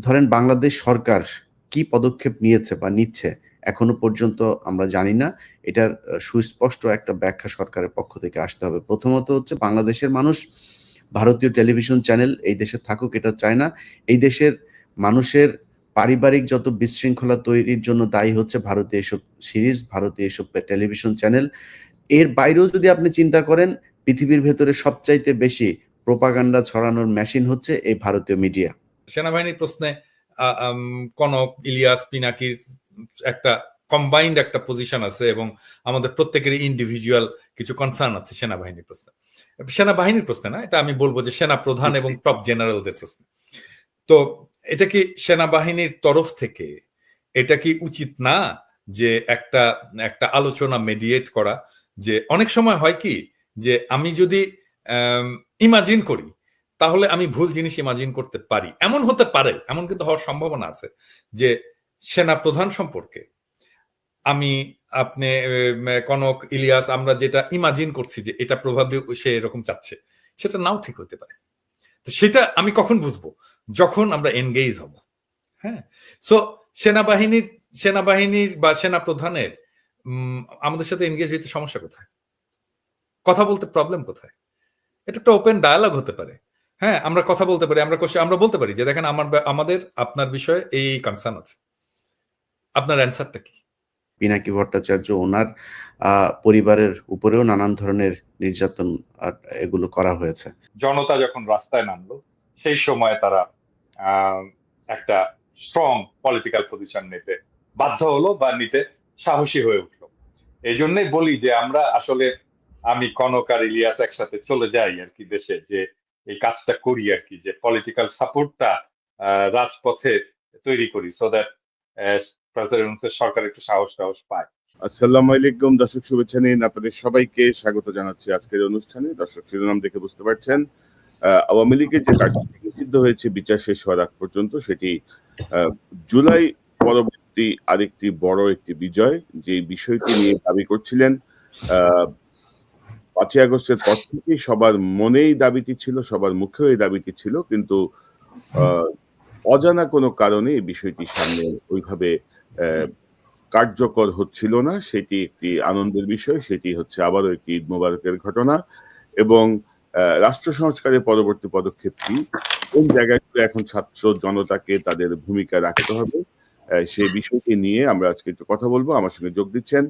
ধরেন বাংলাদেশ সরকার কি পদক্ষেপ নিয়েছে বা নিচ্ছে এখনো পর্যন্ত আমরা জানি না। এটার সুস্পষ্ট একটা ব্যাখ্যা সরকারের পক্ষ থেকে আসতে হবে। প্রথমত হচ্ছে বাংলাদেশের মানুষ ভারতীয় টেলিভিশন চ্যানেল এই দেশে থাকুক এটা চায় না। এই দেশের মানুষের পারিবারিক যত বিশৃঙ্খলা তৈরির জন্য দায়ী হচ্ছে ভারতীয় এসব সিরিজ, ভারতীয় এসব টেলিভিশন চ্যানেল। এর বাইরেও যদি আপনি চিন্তা করেন, পৃথিবীর ভেতরে সবচাইতে বেশি প্রোপাগান্ডা ছড়ানোর মেশিন হচ্ছে এই ভারতীয় মিডিয়া। সেনাবাহিনীর প্রশ্নে কনক, ইলিয়াস, পিনাকির একটা কম্বাইন্ড একটা পজিশন আছে এবং আমাদের প্রত্যেকেরই ইন্ডিভিজুয়াল কিছু কনসার্ন আছে সেনাবাহিনীর প্রশ্নে। সেনাবাহিনীর প্রশ্নে না, এটা আমি বলবো যে সেনা প্রধান এবং টপ জেনারেলদের প্রশ্নে। তো এটা কি সেনাবাহিনীর তরফ থেকে এটা কি উচিত না যে একটা একটা আলোচনা মেডিয়েট করা? যে অনেক সময় হয় কি যে আমি যদি ইমাজিন করি তাহলে আমি ভুল জিনিস ইমাজিন করতে পারি, এমন হতে পারে, এমন কিন্তু হওয়ার সম্ভাবনা আছে যে সেনা প্রধান সম্পর্কে আমি, আপনি, কনক, ইলিয়াস আমরা যেটা ইমাজিন করছি যে এটা প্রভাবলি সে এরকম চাচ্ছে, সেটা নাও ঠিক হতে পারে। তো সেটা আমি কখন বুঝবো? যখন আমরা এনগেজ হব। হ্যাঁ, সো সেনাবাহিনীর বা সেনা প্রধানের আমাদের সাথে এনগেজ হইতে সমস্যা কোথায়? কথা বলতে প্রবলেম কোথায়? এটা একটা ওপেন ডায়ালগ হতে পারে। হ্যাঁ, আমরা কথা বলতে পারি, আমরা বলতে পারি যে দেখেন আমাদের আপনার বিষয়ে এই কনসার্ন আছে, আপনার অ্যান্সারটা কি? পিনাকি ভট্টাচার্য ওনার পরিবারের উপরেও নানান ধরনের নির্যাতন এগুলো করা হয়েছে। জনতা যখন রাস্তায় নামলো সেই সময় তারা একটা স্ট্রং পলিটিক্যাল পজিশন নিতে বাধ্য হলো বা নিতে সাহসী হয়ে উঠলো। এই জন্যই বলি যে আমরা আসলে, আমি কনক আর ইলিয়াস একসাথে চলে যাই আর কি দেশে, যে এই কাজটা করি আর কি, যে পলিটিক্যাল সাপোর্টটা রাজপথে তৈরি করি, সো দ্যাট প্রেসিডেন্টের সরকার একটু সাহস পায়। আসসালামু আলাইকুম দর্শক, শুভেচ্ছা নিন। আপনাদের সবাইকে স্বাগত জানাচ্ছি আজকের অনুষ্ঠানে। দর্শক, শিরোনাম দেখে বুঝতে পারছেন, আওয়ামী লীগের যে কার্যক্রম নিষিদ্ধ হয়েছে বিচার শেষ হওয়ার আগ পর্যন্ত, সেটি জুলাই পরবর্তী আরেকটি বড় একটি বিজয়, যে বিষয়টি নিয়ে দাবি করছিলেন 5ই আগস্টের পর থেকেই সবার মনেই দাবিটি ছিল, সবার মুখেও এই দাবিটি ছিল, কিন্তু অজানা কোনো কারণে এই বিষয়টি সামনে ওইভাবে কার্যকর হচ্ছিল না। সেটি একটি আনন্দের বিষয়, সেটি হচ্ছে আবারও একটি ঈদ মোবারকের ঘটনা। এবং রাষ্ট্র সংস্কারের পরবর্তী পদক্ষেপটি কোন জায়গায় এখন ছাত্র জনতাকে তাদের ভূমিকা রাখতে হবে, সেই বিষয়টি নিয়ে আমরা আজকে একটু কথা বলবো। আমার সঙ্গে যোগ দিচ্ছেন,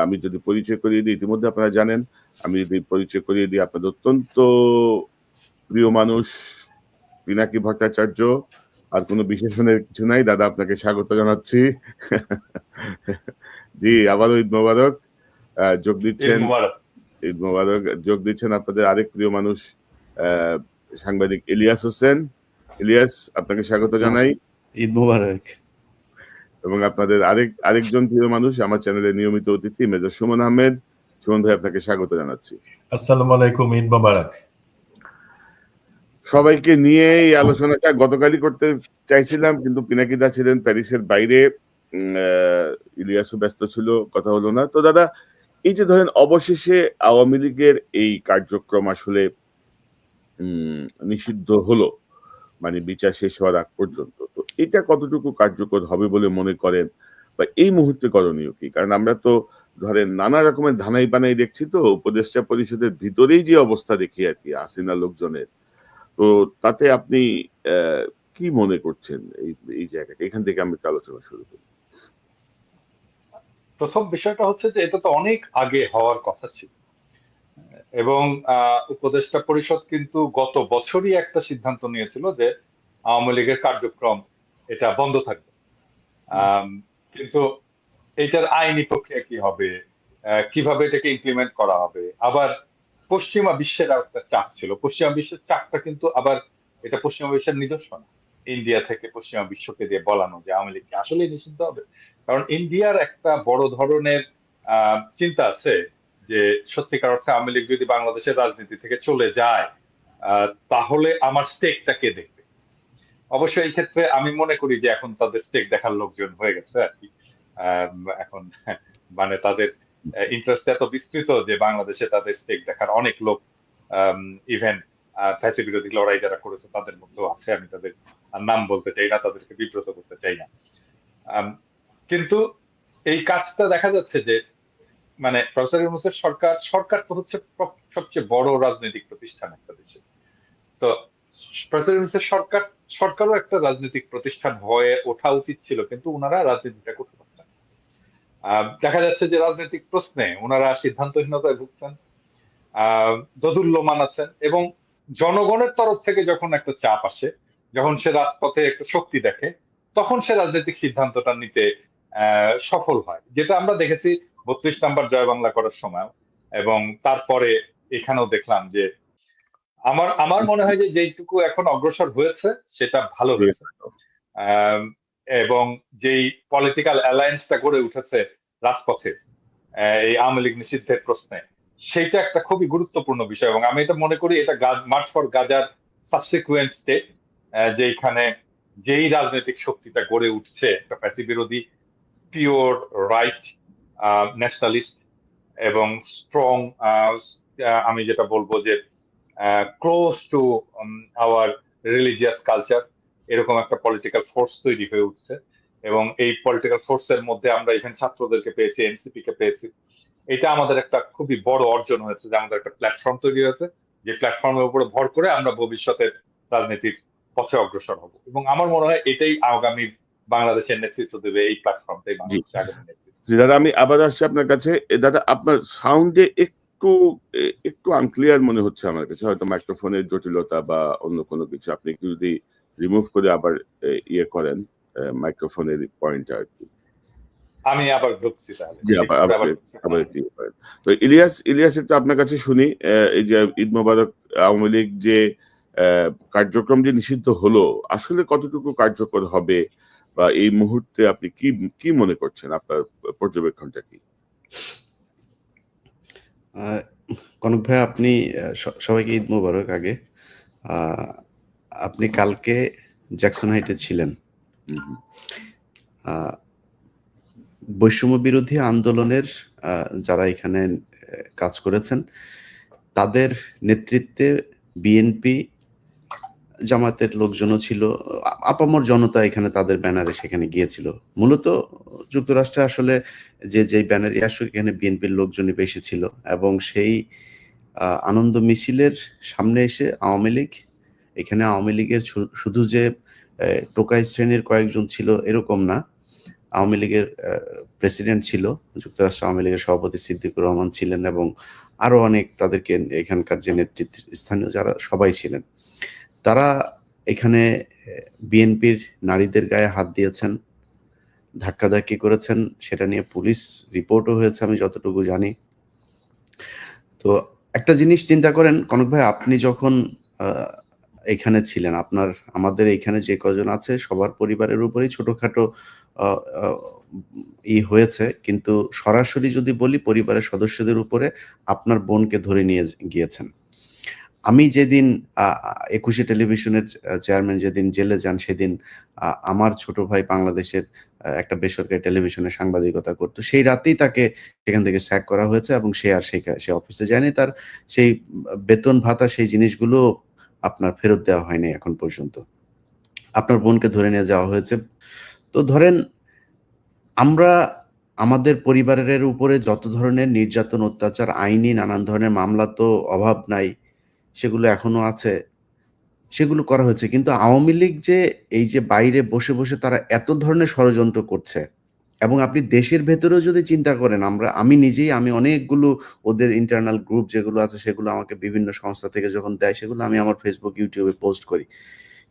আমি যদি পরিচয় করিয়ে দিই, ইতিমধ্যে আপনারা জানেন, আমি যদি পরিচয় করিয়ে দিই, আপনাদের অত্যন্ত প্রিয় মানুষ পিনাকি ভট্টাচার্য। আর কোনো বিশেষণের কিছু নাই, দাদা আপনাকে স্বাগত জানাচ্ছি। জি, আবারও ঈদ মোবারক। যোগ দিচ্ছেন, ঈদ মোবারক। যোগ দিচ্ছেন আপনাদের আরেক প্রিয় মানুষ সাংবাদিক ইলিয়াস হোসেন। ইলিয়াস, আপনাকে স্বাগত জানাই। ঈদ মোবারক। এবং আপনাদের আরেকজন প্রিয় মানুষ, আমার চ্যানেলের নিয়মিত অতিথি মেজর সুমন আহমেদ। সুমন ভাই, আপনাকে স্বাগত জানাচ্ছি। আসসালামু আলাইকুম, ঈদ মোবারক। সবাইকে নিয়ে এই আলোচনাটা গতকালই করতে চাইছিলাম, কিন্তু পিনাকিদা ছিলেন প্যারিসের বাইরে, ইলিয়াসও ব্যস্ত ছিল, কথা হলো না। তো দাদা, এই যে ধরেন অবশেষে আওয়ামী লীগের এই কার্যক্রম আসলে নিষিদ্ধ হলো, মানে বিচার শেষ হওয়ার আগ পর্যন্ত, তো এটা কতটুকু কার্যকর হবে বলে মনে করেন, বা এই মুহূর্তে করণীয় কি? কারণ আমরা তো ধরেন নানা রকমের ধানাই পানাই দেখছি, তো উপদেষ্টা পরিষদের ভিতরেই যে অবস্থা দেখি আর কি হাসিনা লোকজনের, তো তাতে আপনি কি মনে করছেন এই জায়গাটা? এখান থেকে আমি একটু আলোচনা শুরু করি। প্রথম বিষয়টা হচ্ছে যে এটা তো অনেক আগে হওয়ার কথা ছিল, এবং উপদেষ্টা পরিষদ কিন্তু গত বছরই একটা সিদ্ধান্ত নিয়েছিল যে আওয়ামী লীগের কার্যক্রম এটা বন্ধ থাকবে। কিন্তু এটার আইনি প্রক্রিয়া কি হবে, কিভাবে এটাকে ইমপ্লিমেন্ট করা হবে, আবার পশ্চিমা বিশ্বের একটা চাপ ছিল। পশ্চিমা বিশ্বের চাপটা কিন্তু আবার এটা পশ্চিমা বিশ্বের নিদর্শন। ইন্ডিয়া থেকে পশ্চিমা বিশ্বকে দিয়ে বলানো যে আওয়ামী লীগকে আসলে নিষিদ্ধ হবে, কারণ ইন্ডিয়ার একটা বড় ধরনের চিন্তা আছে যে সত্যিকার অর্থে আওয়ামী লীগ যদি বাংলাদেশের রাজনীতি থেকে চলে যায় তাহলে আমার স্টেকটা কে দেখবে। অবশ্যই এই ক্ষেত্রে আমি মনে করি যে এখন তাদের স্টেক দেখার লোকজন হয়ে গেছে আর কি। এখন মানে তাদের ইন্টারেস্ট এত বিস্তৃত যে বাংলাদেশে তাদের স্টেক দেখার অনেক লোক ইভেন ফ্যাসি বিরোধী লড়াই যারা করেছে তাদের মধ্যেও আছে, আমি তাদের নাম বলতে চাই না, তাদেরকে বিব্রত করতে চাই না। কিন্তু এই কাজটা দেখা যাচ্ছে যে মানে প্রফেসর ইউনূসের সরকার তো হচ্ছে সবচেয়ে বড় রাজনৈতিক প্রতিষ্ঠান একটা দেশে। তো প্রফেসর ইউনূসের সরকারও একটা রাজনৈতিক প্রতিষ্ঠান হয়ে ওঠা উচিত ছিল, কিন্তু ওনারা রাজনীতিটা করতে পারছেন। দেখা যাচ্ছে যে রাজনৈতিক প্রশ্নে ওনারা সিদ্ধান্তহীনতায় ভুগছেন, দোদুল্যমান আছেন, এবং জনগণের তরফ থেকে যখন একটা চাপ আসে, যখন সে রাজপথে একটা শক্তি দেখে, তখন সে রাজনৈতিক সিদ্ধান্তটা নিতে সফল হয়, যেটা আমরা দেখেছি 32 নম্বর জয় বাংলা করার সময়, এবং তারপরে এখানেও দেখলাম যে আমার মনে হয় যে যেইটুকু এখন অগ্রসর হয়েছে সেটা ভালো হয়েছে। এবং যেই পলিটিক্যাল অ্যালায়েন্সটা গড়ে উঠেছে রাজপথে এই আওয়ামী লীগ নিষিদ্ধের প্রশ্নে, সেইটা একটা খুবই গুরুত্বপূর্ণ বিষয়, এবং আমি এটা মনে করি এটা মার্চ ফর গাজার সাবসিকুয়েন্ট স্টেপ, যেখানে যেই রাজনৈতিক শক্তিটা গড়ে উঠছে একটা ফ্যাসি বিরোধী পিওর রাইট ন্যাশনালিস্ট এবং স্ট্রং, আমি যেটা বলবো যে close to our religious culture, এরকম একটা পলিটিক্যাল ফোর্স তৈরি হয়ে উঠছে। এবং এই পলিটিক্যাল ফোর্সের মধ্যে আমরা এখানে ছাত্রদেরকে পেয়েছি, এনসিপি কে পেয়েছি। এটা আমাদের একটা খুবই বড় অর্জন হয়েছে যে আমাদের একটা প্ল্যাটফর্ম তৈরি হয়েছে, যে প্ল্যাটফর্মের উপরে ভর করে আমরা ভবিষ্যতের রাজনীতির পথে অগ্রসর হব, এবং আমার মনে হয় এটাই আগামী বাংলাদেশের নেতৃত্ব দেবে, এই প্ল্যাটফর্মটাই বাংলাদেশের আগামী নেতৃত্ব। দাদা আমি আবার আসছি আপনার কাছে। দাদা আপনার সাউন্ডে একটু আনক্লিয়ার মনে হচ্ছে আমার কাছে, হয়তো মাইক্রোফোনের জটিলতা বা অন্য কোনো কিছু। আপনি একটু যদি রিমুভ করে আবার ইয়ে করেন মাইক্রোফোনের পয়েন্টটা আর কি। আমি আবার ঢুকছি তাহলে। জি আবার একটু ইয়ে করেন। তো ইলিয়াস একটু আপনার কাছে শুনি, এই যে ঈদ মোবারক আওয়ামী লীগ যে কার্যক্রম যে নিষিদ্ধ হলো আসলে কতটুকু কার্যকর হবে, বা এই মুহূর্তে আপনি কি মনে করছেন, আপনার পর্যবেক্ষণটা কি? কনক ভাই, আপনি সবাইকে ঈদ মোবারক। আগে আপনি কালকে জ্যাকসন হাইটে ছিলেন। বৈষম্য বিরোধী আন্দোলনের যারা এখানে কাজ করেছেন তাদের নেতৃত্বে বিএনপি জামাতের লোকজনও ছিল, আপামর জনতা এখানে তাদের ব্যানারে সেখানে গিয়েছিল। মূলত যুক্তরাষ্ট্রে আসলে যে ব্যানারে আসলে এখানে বিএনপির লোকজনই বেশি ছিল, এবং সেই আনন্দ মিছিলের সামনে এসে আওয়ামী লীগ, এখানে আওয়ামী লীগের শুধু যে টোকাই শ্রেণীর কয়েকজন ছিল এরকম না, আওয়ামী লীগের প্রেসিডেন্ট ছিল, যুক্তরাষ্ট্র আওয়ামী লীগের সভাপতি সিদ্দিকুর রহমান ছিলেন, এবং আরো অনেক তাদেরকে এখানকার যে নেতৃত্ব স্থানীয় যারা সবাই ছিলেন, তারা এখানে বিএনপির নারীদের গায়ে হাত দিয়েছেন, ধাক্কাধাক্কি করেছেন। সেটা নিয়ে পুলিশ রিপোর্টও হয়েছে আমি যতটুকু জানি। তো একটা জিনিস চিন্তা করেন কনক ভাই, আপনি যখন এখানে ছিলেন, আমাদের এখানে যে কজন আছে সবার পরিবারের উপরেই ছোটখাটো হয়েছে, কিন্তু সরাসরি যদি বলি পরিবারের সদস্যদের উপরে আপনার বোনকে ধরে নিয়ে গিয়েছেন। আমি যেদিন 21 টেলিভিশনের চেয়ারম্যান যেদিন জেলে যান, সেদিন আমার ছোট ভাই বাংলাদেশের একটা বেসরকারি টেলিভিশনে সাংবাদিকতা করতো। সেই রাতেই তাকে সেখান থেকে স্যাক করা হয়েছে, এবং সে অফিসে যায়নি। তার সেই বেতন ভাতা সেই জিনিসগুলো আপনার ফেরত দেওয়া হয়নি এখন পর্যন্ত। আপনার বোনকে ধরে নিয়ে যাওয়া হয়েছে। তো ধরেন, আমরা আমাদের পরিবারের উপরে যত ধরনের নির্যাতন, অত্যাচার, আইনি নানান ধরনের মামলা তো অভাব নাই, সেগুলো এখনো আছে, সেগুলো করা হয়েছে। কিন্তু আওয়ামী লীগ যে এই যে বাইরে বসে বসে তারা এত ধরনের ষড়যন্ত্র করছে, এবং আপনি দেশের ভেতরেও যদি চিন্তা করেন, আমি অনেকগুলো ওদের ইন্টারনাল গ্রুপ যেগুলো আছে সেগুলো আমাকে বিভিন্ন সংস্থা থেকে যখন দেয়, সেগুলো আমি আমার ফেসবুক, ইউটিউবে পোস্ট করি।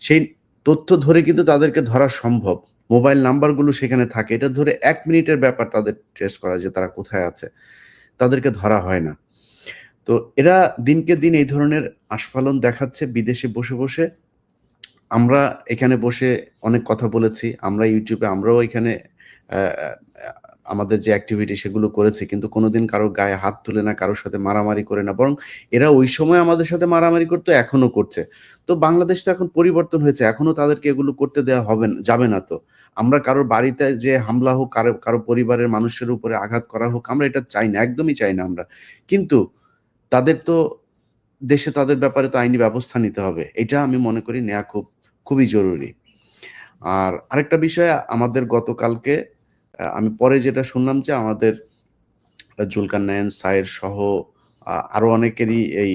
সেই তথ্য ধরে কিন্তু তাদেরকে ধরা সম্ভব। মোবাইল নাম্বারগুলো সেখানে থাকে, এটা ধরে 1 মিনিটের ব্যাপার তাদের ট্রেস করা যে তারা কোথায় আছে, তাদেরকে ধরা হয় না। তো এরা দিনকে দিন এই ধরনের আস্ফালন দেখাচ্ছে বিদেশে বসে বসে। আমরা এখানে বসে অনেক কথা বলেছি, আমরা ইউটিউবে আমরাও এখানে আমাদের যে অ্যাক্টিভিটি সেগুলো করেছি, কিন্তু কোনোদিন কারোর গায়ে হাত তুলে না, কারোর সাথে মারামারি করে না, বরং এরা ওই সময় আমাদের সাথে মারামারি করতো, এখনো করছে। তো বাংলাদেশ তো এখন পরিবর্তন হয়েছে, এখনো তাদেরকে এগুলো করতে দেওয়া যাবে না। তো আমরা কারোর বাড়িতে যে হামলা হোক, কারো পরিবারের মানুষের উপরে আঘাত করা হোক, আমরা এটা চাই না, একদমই চাই না আমরা। কিন্তু তাদের তো দেশে তাদের ব্যাপারে তো আইনি ব্যবস্থা নিতে হবে। এটা আমি মনে করি নেয়া খুবই জরুরি। আর আরেকটা বিষয় আমাদের গতকালকে আমি পরে যেটা শুনলাম যে আমাদের জুলকারনাইন, সায়ের সহ আরো অনেকেরই এই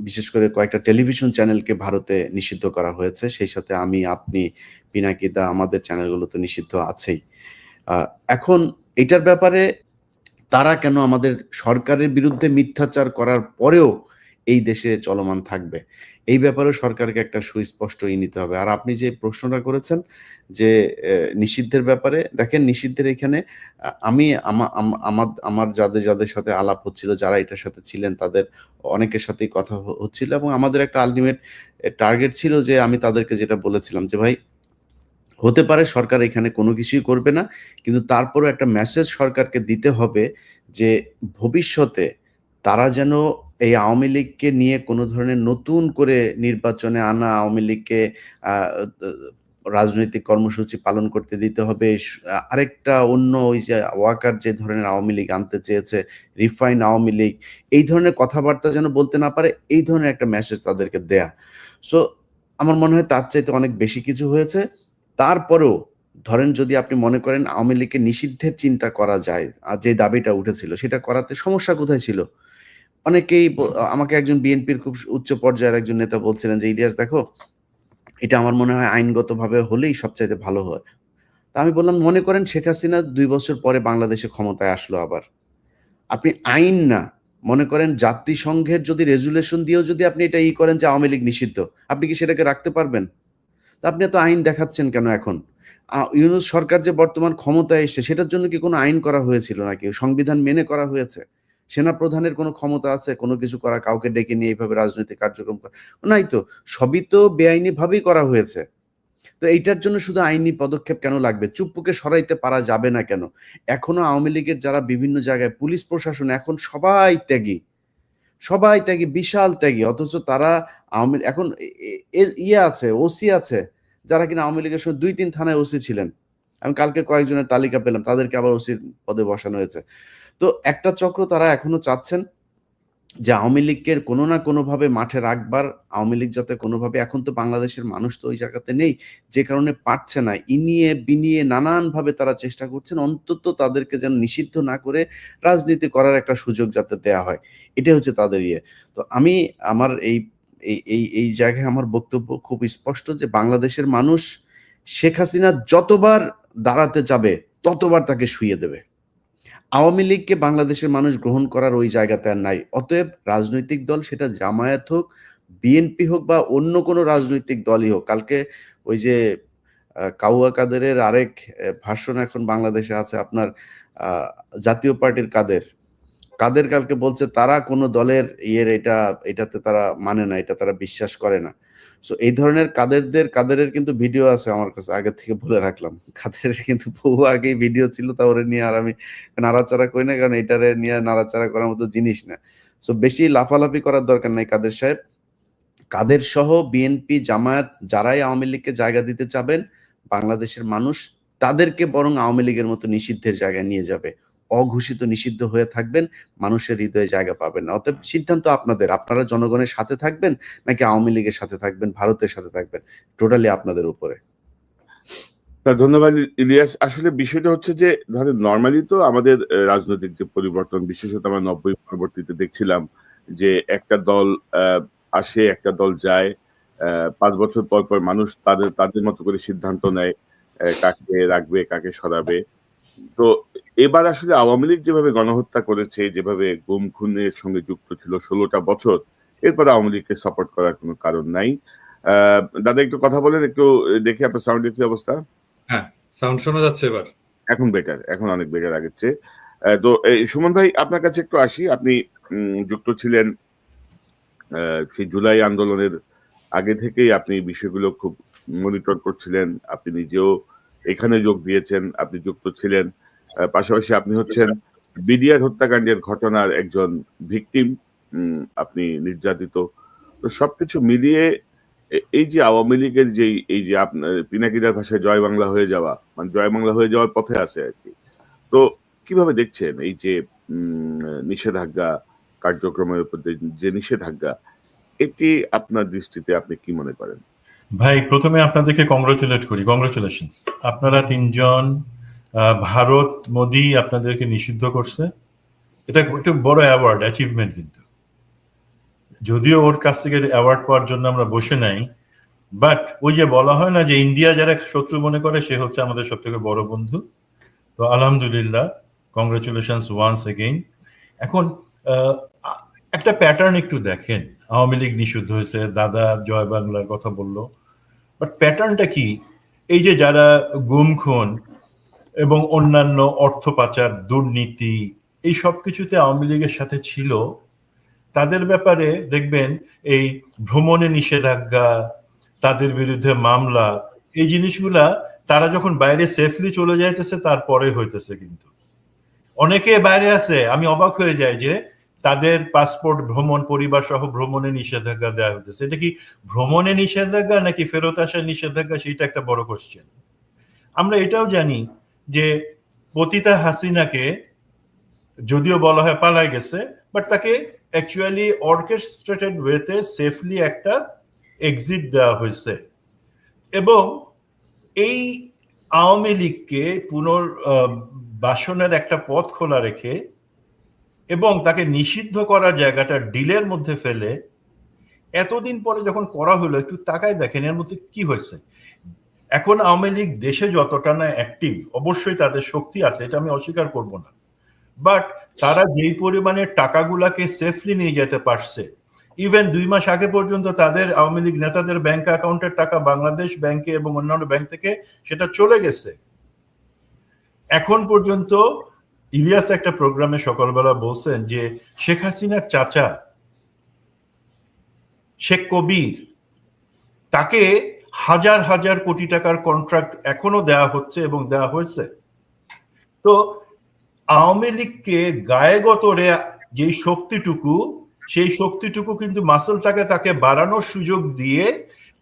বিশেষ করে কয়েকটা টেলিভিশন চ্যানেলকে ভারতে নিষিদ্ধ করা হয়েছে। সেই সাথে আমি, আপনি, পিনাকি দা আমাদের চ্যানেলগুলো তো নিষিদ্ধ আছেই। আ এখন এটার ব্যাপারে তারা কেন আমাদের সরকারের বিরুদ্ধে মিথ্যাচার করার পরেও এই দেশে চলমান থাকবে? এই ব্যাপারেও সরকারকে একটা সুস্পষ্ট নিতে হবে। আর আপনি যে প্রশ্নটা করেছেন যে নিষিদ্ধের ব্যাপারে, দেখেন নিষিদ্ধের এখানে আমি আমার যাদের সাথে আলাপ হচ্ছিল, যারা এটার সাথে ছিলেন তাদের অনেকের সাথেই কথা হচ্ছিল এবং আমাদের একটা আল্টিমেট টার্গেট ছিল যে আমি তাদেরকে যেটা বলেছিলাম যে, "ভাই হতে পারে সরকার এখানে কোনো কিছুই করবে না। কিন্তু তারপরেও একটা মেসেজ সরকারকে দিতে হবে যে ভবিষ্যতে তারা যেন এই আওয়ামী লীগকে নিয়ে কোনো ধরনের নতুন করে নির্বাচনে আনা আওয়ামী লীগকে আ দ রাজনৈতিক কর্মসূচি পালন করতে দিতে হবে। আরেকটা অন্য ওই যে ওয়াকার যে ধরনের আওয়ামী লীগ আনতে চেয়েছে, রিফাইন আওয়ামী লীগ, এই ধরনের কথাবার্তা যেন বলতে না পারে, এই ধরনের একটা মেসেজ তাদেরকে দেয়া। সো আমার মনে হয় তার চাইতে অনেক বেশি কিছু হয়েছে। তারপরেও ধরেন যদি আপনি মনে করেন আওয়ামী লীগকে নিষিদ্ধের চিন্তা করা যায়, যে দাবিটা উঠেছিল সেটা করাতে সমস্যা কোথায় ছিল? অনেকেই আমাকে একজন বিএনপির খুব উচ্চ পর্যায়ের একজন নেতা বলছিলেন যে, "ইলিয়াস দেখো, এটা আমার মনে হয় আইনগতভাবে হলেই সবচাইতে ভালো হয়।" তা আমি বললাম, "মনে করেন শেখ হাসিনা ২ বছর পরে বাংলাদেশে ক্ষমতায় আসলো আবার। আপনি আইন না, মনে করেন জাতিসংঘের যদি রেজুলেশন দিয়েও যদি আপনি এটা করেন যে আওয়ামী লীগ নিষিদ্ধ, আপনি কি সেটাকে রাখতে পারবেন? তো আপনি এত আইন দেখাচ্ছেন কেন এখন? ইউনূস সরকার যে বর্তমান ক্ষমতায় এসছে সেটার জন্য কি কোনো আইন করা হয়েছিল নাকি? সংবিধান মেনে করা হয়েছে? সেনাপ্রধানের কোনো ক্ষমতা আছে কোনো কিছু করা, কাউকে ডেকে নিয়ে এইভাবে রাজনৈতিক কার্যক্রম করা? নাই তো। সবই তো বেআইনিভাবেই করা হয়েছে। তো এইটার জন্য শুধু আইনি পদক্ষেপ কেন লাগবে? চুপ্পুকে সরাইতে পারা যাবে না কেন? এখনো আওয়ামী লীগের যারা বিভিন্ন জায়গায় পুলিশ প্রশাসন এখন সবাই ত্যাগী। সবাই ত্যাগী, বিশাল ত্যাগী। অথচ তারা এখন আছে, ওসি আছে, যারা কিনা আওয়ামী লীগের সময় ২-৩ থানায় ওসি ছিলেন। আমি কালকে কয়েকজনের তালিকা পেলাম। তাদেরকে আবার ওসির পদে বসানো হয়েছে। তো একটা চক্র তারা এখনো চাচ্ছেন যে আওয়ামী লীগকে কোনো না কোনোভাবে মাঠে রাখবার, আওয়ামী লীগ যাতে কোনোভাবে, এখন তো বাংলাদেশের মানুষ তো ওই জায়গাতে নেই। যে কারণে পারছে না। ইনিয়ে বিনিয়ে নানানভাবে তারা চেষ্টা করছেন অন্তত তাদেরকে যেন নিষিদ্ধ না করে রাজনীতি করার একটা সুযোগ যাতে দেয়া হয়। এটাই হচ্ছে তাদের ইয়ে। তো আমি আমার এই জায়গায় আমার বক্তব্য খুব স্পষ্ট যে বাংলাদেশের মানুষ শেখ হাসিনা যতবার দাঁড়াতে যাবে ততবার তাকে শুইয়ে দেবে। আওয়ামী লীগকে বাংলাদেশের মানুষ গ্রহণ করার ওই জায়গাতে আর নাই। অতএব রাজনৈতিক দল সেটা জামায়াত হোক, বিএনপি হোক বা অন্য কোনো রাজনৈতিক দলই হোক। কালকে ওই যে কাউয়া কাদেরের আরেক ভার্সন এখন বাংলাদেশে আছে আপনার আ জাতীয় পার্টির কাদের। কাদের কালকে বলছে তারা কোন দলের এটাতে তারা মানে না, এটা তারা বিশ্বাস করে না। সো এই ধরনের কাদেরের কিন্তু ভিডিও আছে আমার কাছে, আগে থেকে বলে রাখলাম। কাদেরের কিন্তু বহু আগেই ভিডিও ছিল, তা ওরে নিয়ে আর আমি নাড়াচাড়া করি না, কারণ এটারে নিয়ে নাড়াচাড়া করার মতো জিনিস না। সো বেশি লাফালাফি করার দরকার নাই কাদের সাহেব। কাদের সহ বিএনপি, জামায়াত যারাই আওয়ামী লীগকে জায়গা দিতে চাবেন, বাংলাদেশের মানুষ তাদেরকে বরং আওয়ামী লীগের মতো নিষিদ্ধের জায়গায় নিয়ে যাবে। অঘোষিত নিষিদ্ধ হয়ে থাকবেন, মানুষের হৃদয়ে জায়গা পাবেন না। অতএব সিদ্ধান্ত আপনাদের। আপনারা জনগণের সাথে থাকবেন নাকি আওয়ামী লীগের সাথে থাকবেন, ভারতের সাথে থাকবেন। টোটালি আপনাদের উপরে। ধন্যবাদ ইলিয়াস। আসলে বিষয়টা হচ্ছে যে ধরেন নরমালি তো আমাদের রাজনৈতিক যে পরিবর্তন, বিশেষত আমরা ৯০ পরবর্তীতে দেখছিলাম যে একটা দল আসে, একটা দল যায়। ৫ বছর পর পর মানুষ তাদের মতো করে সিদ্ধান্ত নেয় কাকে রাখবে, কাকে সরাবে। তো এবার আসলে আওয়ামী লীগ যেভাবে গণহত্যা করেছে, যেভাবে গুম খুনের সঙ্গে যুক্ত ছিল ১৬টা বছর, এরপর আওয়ামী লীগকে সাপোর্ট করার কোনো কারণ নাই। দাদা একটু কথা বলেন, একটু দেখি আপনার সাউন্ডের কি অবস্থা? হ্যাঁ, সাউন্ড শোনা যাচ্ছে এবার? এখন বেটার, এখন অনেক বেটার আগের চেয়ে। তো সুমন ভাই আপনার কাছে একটু আসি। আপনি যুক্ত ছিলেন সেই জুলাই আন্দোলনের আগে থেকেই, আপনি বিষয়গুলো খুব মনিটর করছিলেন। আপনি নিজেও এখানে যোগ দিয়েছেন, আপনি যুক্ত ছিলেন। পাশাপাশি আপনি হচ্ছেন বিডিআর হত্যাকাণ্ডের ঘটনার একজন ভিকটিম। আপনি নির্যাতিত। তো সবকিছু মিলিয়ে এই যে আওয়ামী লীগের এই যে আপনার পিনাকিদার ভাষায় জয় বাংলা হয়ে যাওয়া, মানে জয় বাংলা হয়ে যাওয়ার পথে আছে আরকি। তো কিভাবে দেখছেন এই যে নিষেধাজ্ঞা, কার্যক্রমের উপর যে নিষেধাজ্ঞা, এটি আপনার দৃষ্টিতে আপনি কি মনে করেন? ভাই, প্রথমে আপনাদেরকে কংগ্রাচুলেট করি, কংগ্রাচুলেশনস। আপনারা তিনজন, ভারত মোদি আপনাদেরকে নিষিদ্ধ করছে। এটা একটা বড় অ্যাওয়ার্ড, অ্যাচিভমেন্ট। কিন্তু যদিও ওর কাছ থেকে অ্যাওয়ার্ড পাওয়ার জন্য আমরা বসে নাই, বাট ওই যে বলা হয় না যে ইন্ডিয়া যারা শত্রু মনে করে সে হচ্ছে আমাদের সব থেকে বড় বন্ধু। তো আলহামদুলিল্লাহ, কংগ্রাচুলেশনস ওয়ান্স এগেইন। এখন একটা প্যাটার্ন একটু দেখেন। আওয়ামী লীগ নিষিদ্ধ হয়েছে, দাদা জয় বাংলার কথা বললো, বাট প্যাটার্নটা কি? এই যে যারা গুম খুন এবং অন্যান্য অর্থ পাচার, দুর্নীতি, এই সব কিছুতে আওয়ামী লীগের সাথে ছিল, তাদের ব্যাপারে দেখবেন এই ভ্রমণে নিষেধাজ্ঞা, তাদের বিরুদ্ধে মামলা, এই জিনিসগুলা তারা যখন বাইরে সেফলি চলে যাইতেছে তারপরে হইতেছে। কিন্তু অনেকে বাইরে আছে, আমি অবাক হয়ে যাই যে তাদের পাসপোর্ট, ভ্রমণ, পরিবার সহ ভ্রমণে নিষেধাজ্ঞা দেওয়া হইতেছে। এটা কি ভ্রমণে নিষেধাজ্ঞা নাকি ফেরত আসার নিষেধাজ্ঞা, সেটা একটা বড় কোশ্চেন। আমরা এটাও জানি যে পতিতা হাসিনাকে যদিও বলা হয় পালায় গেছে, বাট তাকে অ্যাকচুয়ালি অর্কেস্ট্রেটেড ওয়েতে সেফলি একটা এক্সিট দেওয়া হয়েছে। এবং এই আওয়ামী লীগকে পুনর্বাসনের একটা পথ খোলা রেখে এবং তাকে নিষিদ্ধ করার জায়গাটা ডিলের মধ্যে ফেলে এতদিন পরে যখন করা হলো, একটু তাকায় দেখেন এর মধ্যে কি হয়েছে। এখন আওয়ামী লীগ দেশে যতটা না অ্যাক্টিভ, অবশ্যই তাদের শক্তি আছে, এটা আমি অস্বীকার করব না, বাট তারা যেই পরিমাণে টাকাগুলাকে সেফলি নিয়ে যেতে পারছে, ইভেন 2 মাস আগে পর্যন্ত তাদের আওয়ামী লীগ নেতাদের ব্যাংক অ্যাকাউন্টের টাকা বাংলাদেশ ব্যাংকে এবং অন্যান্য ব্যাংক থেকে সেটা চলে গেছে। এখন পর্যন্ত ইলিয়াস একটা প্রোগ্রামে সকালবেলা বলছেন যে শেখ হাসিনার চাচা শেখ কবির, তাকে হাজার হাজার কোটি টাকার কন্ট্রাক্ট এখনো দেওয়া হচ্ছে এবং দেওয়া হয়েছে। তো আওয়ামী লীগকে গায়ে গতরে যেই শক্তিটুকু, সেই শক্তিটুকু কিন্তু মাসলটাকে তাকে বাড়ানোর সুযোগ দিয়ে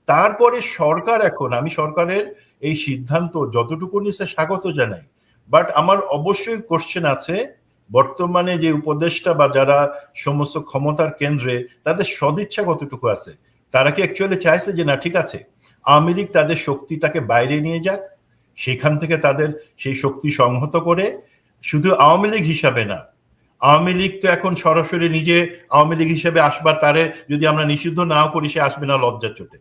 তারপরে সরকার, এখন আমি সরকারের এই সিদ্ধান্ত যতটুকু নিচ্ছে স্বাগত জানাই, বাট আমার অবশ্যই কোশ্চেন আছে বর্তমানে যে উপদেষ্টা বা যারা সমস্ত ক্ষমতার কেন্দ্রে, তাদের সদিচ্ছা কতটুকু আছে। তারা কি অ্যাকচুয়ালি চাইছে যে না ঠিক আছে আওয়ামী লীগ তাদের শক্তিটাকে বাইরে নিয়ে যাক, সেখান থেকে তাদের সেই শক্তি সংহত করে, শুধু আওয়ামী লীগ হিসাবে না, আওয়ামী লীগ তো এখন সরাসরি নিজে আওয়ামী লীগ হিসেবে আসবার, তারে যদি আমরা নিষিদ্ধ নাও করি সে আসবে না লজ্জার চোটে,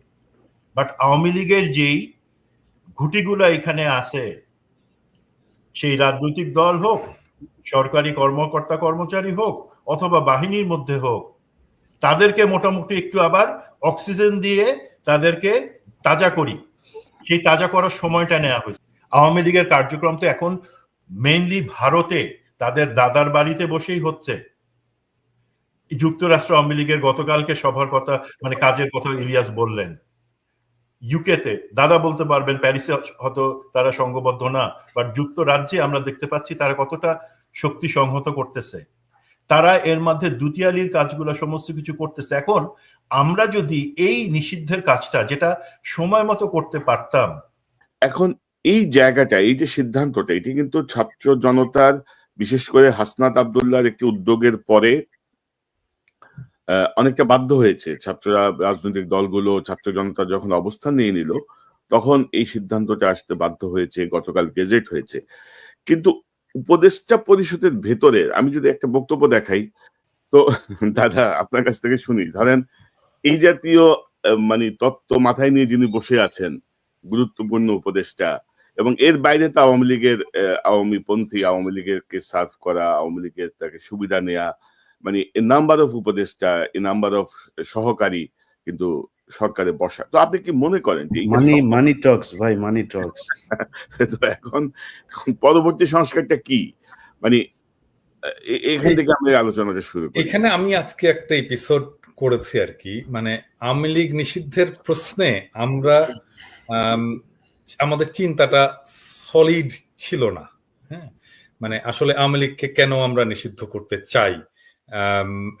বাট আওয়ামী লীগের যেই ঘুঁটিগুলো এখানে আছে, সেই রাজনৈতিক দল হোক, সরকারি কর্মকর্তা কর্মচারী হোক, অথবা বাহিনীর মধ্যে হোক, তাদেরকে মোটামুটি একটু আবার অক্সিজেন দিয়ে তাদেরকে তাজা করি, সেই তাজা করার সময়টা নেওয়া হয়েছে। আওয়ামী লীগের কার্যক্রম তো এখন মেইনলি ভারতে তাদের দাদার বাড়িতে বসেই হচ্ছে। যুক্তরাষ্ট্র আওয়ামী লীগের গতকালকে সভার কথা, মানে কাজের কথা ইলিয়াস বললেন, ইউকেতে দাদা বলতে পারবেন, প্যারিসে হয়তো তারা সংঘবদ্ধ না, বাট যুক্তরাজ্যে আমরা দেখতে পাচ্ছি তারা কতটা শক্তি সংহত করতেছে। তারা এর মধ্যে দুতিয়ালির কাজগুলো সমস্ত কিছু করতেছে। এখন আমরা যদি এই নিষিদ্ধের কাজটা, যেটা সময় মতো করতে পারতাম, এখন এই জায়গাটা, এই যে সিদ্ধান্তটা, এটি কিন্তু ছাত্র জনতার, বিশেষ করে হাসনাত আব্দুল্লাহর একটি উদ্যোগের পরে অনেকটা বাধ্য হয়েছে। ছাত্ররা, রাজনৈতিক দলগুলো, ছাত্র জনতা যখন অবস্থান নিয়ে নিল, তখন এই সিদ্ধান্তটা আসতে বাধ্য হয়েছে। গতকাল গেজেট হয়েছে। কিন্তু উপদেষ্টা পরিষদের ভেতরে আমি যদি একটা বক্তব্য দেখাই, তো দাদা আপনার কাছ থেকে শুনি। ধরেন এই জাতীয় মানে তত্ত্ব মাথায় নিয়ে যিনি বসে আছেন, গুরুত্বপূর্ণ উপদেষ্টা, এবং এর বাইরে তো আওয়ামী লীগের, আওয়ামী পন্থী, আওয়ামী লীগের কে সার্ভ করা, আওয়ামী লীগের তাকে সুবিধা নেয়া, মানে এ নাম্বার অফ উপদেষ্টা, এ নাম্বার অফ সহকারী কিন্তু সরকারে বসা। তো আপনি কি মনে করেন যে মানি টক্স ভাই, মানি টক্স। তো এখন পরবর্তী সংস্কারটা কি? মানে এখান থেকে আমরা আলোচনাটা শুরু করি। এখানে আমি আজকে একটা এপিসোড করেছি আর কি, মানে আওয়ামী লীগ নিষিদ্ধের প্রশ্নে আমরা আমাদের চিন্তাটা সলিড ছিল না। হ্যাঁ, মানে আসলে আওয়ামী লীগকে কেন আমরা নিষিদ্ধ করতে চাই,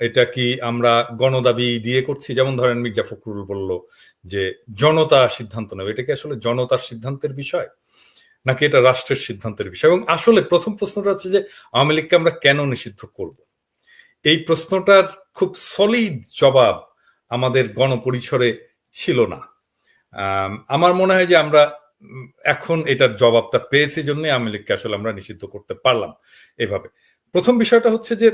এটা কি আমরা গণদাবি দিয়ে করছি? যেমন ধরেন মির্জা ফখরুল বলল যে জনতা সিদ্ধান্ত নেবে, এটা কি আসলে জনতার সিদ্ধান্তের বিষয় নাকি এটা রাষ্ট্রের সিদ্ধান্তের বিষয়? এবং আসলে প্রথম প্রশ্নটা হচ্ছে যে আওয়ামী লীগকে আমরা কেন নিষিদ্ধ করব, এই প্রশ্নটার খুব সলিড জবাব আমাদের গণপরিসরে ছিল না। আমার মনে হয় যে আমরা এখন এটার জবাবটা পেয়েছি জন্যই আওয়ামী লীগকে আসলে আমরা নিষিদ্ধ করতে পারলাম এভাবে। প্রথম বিষয়টা হচ্ছে যে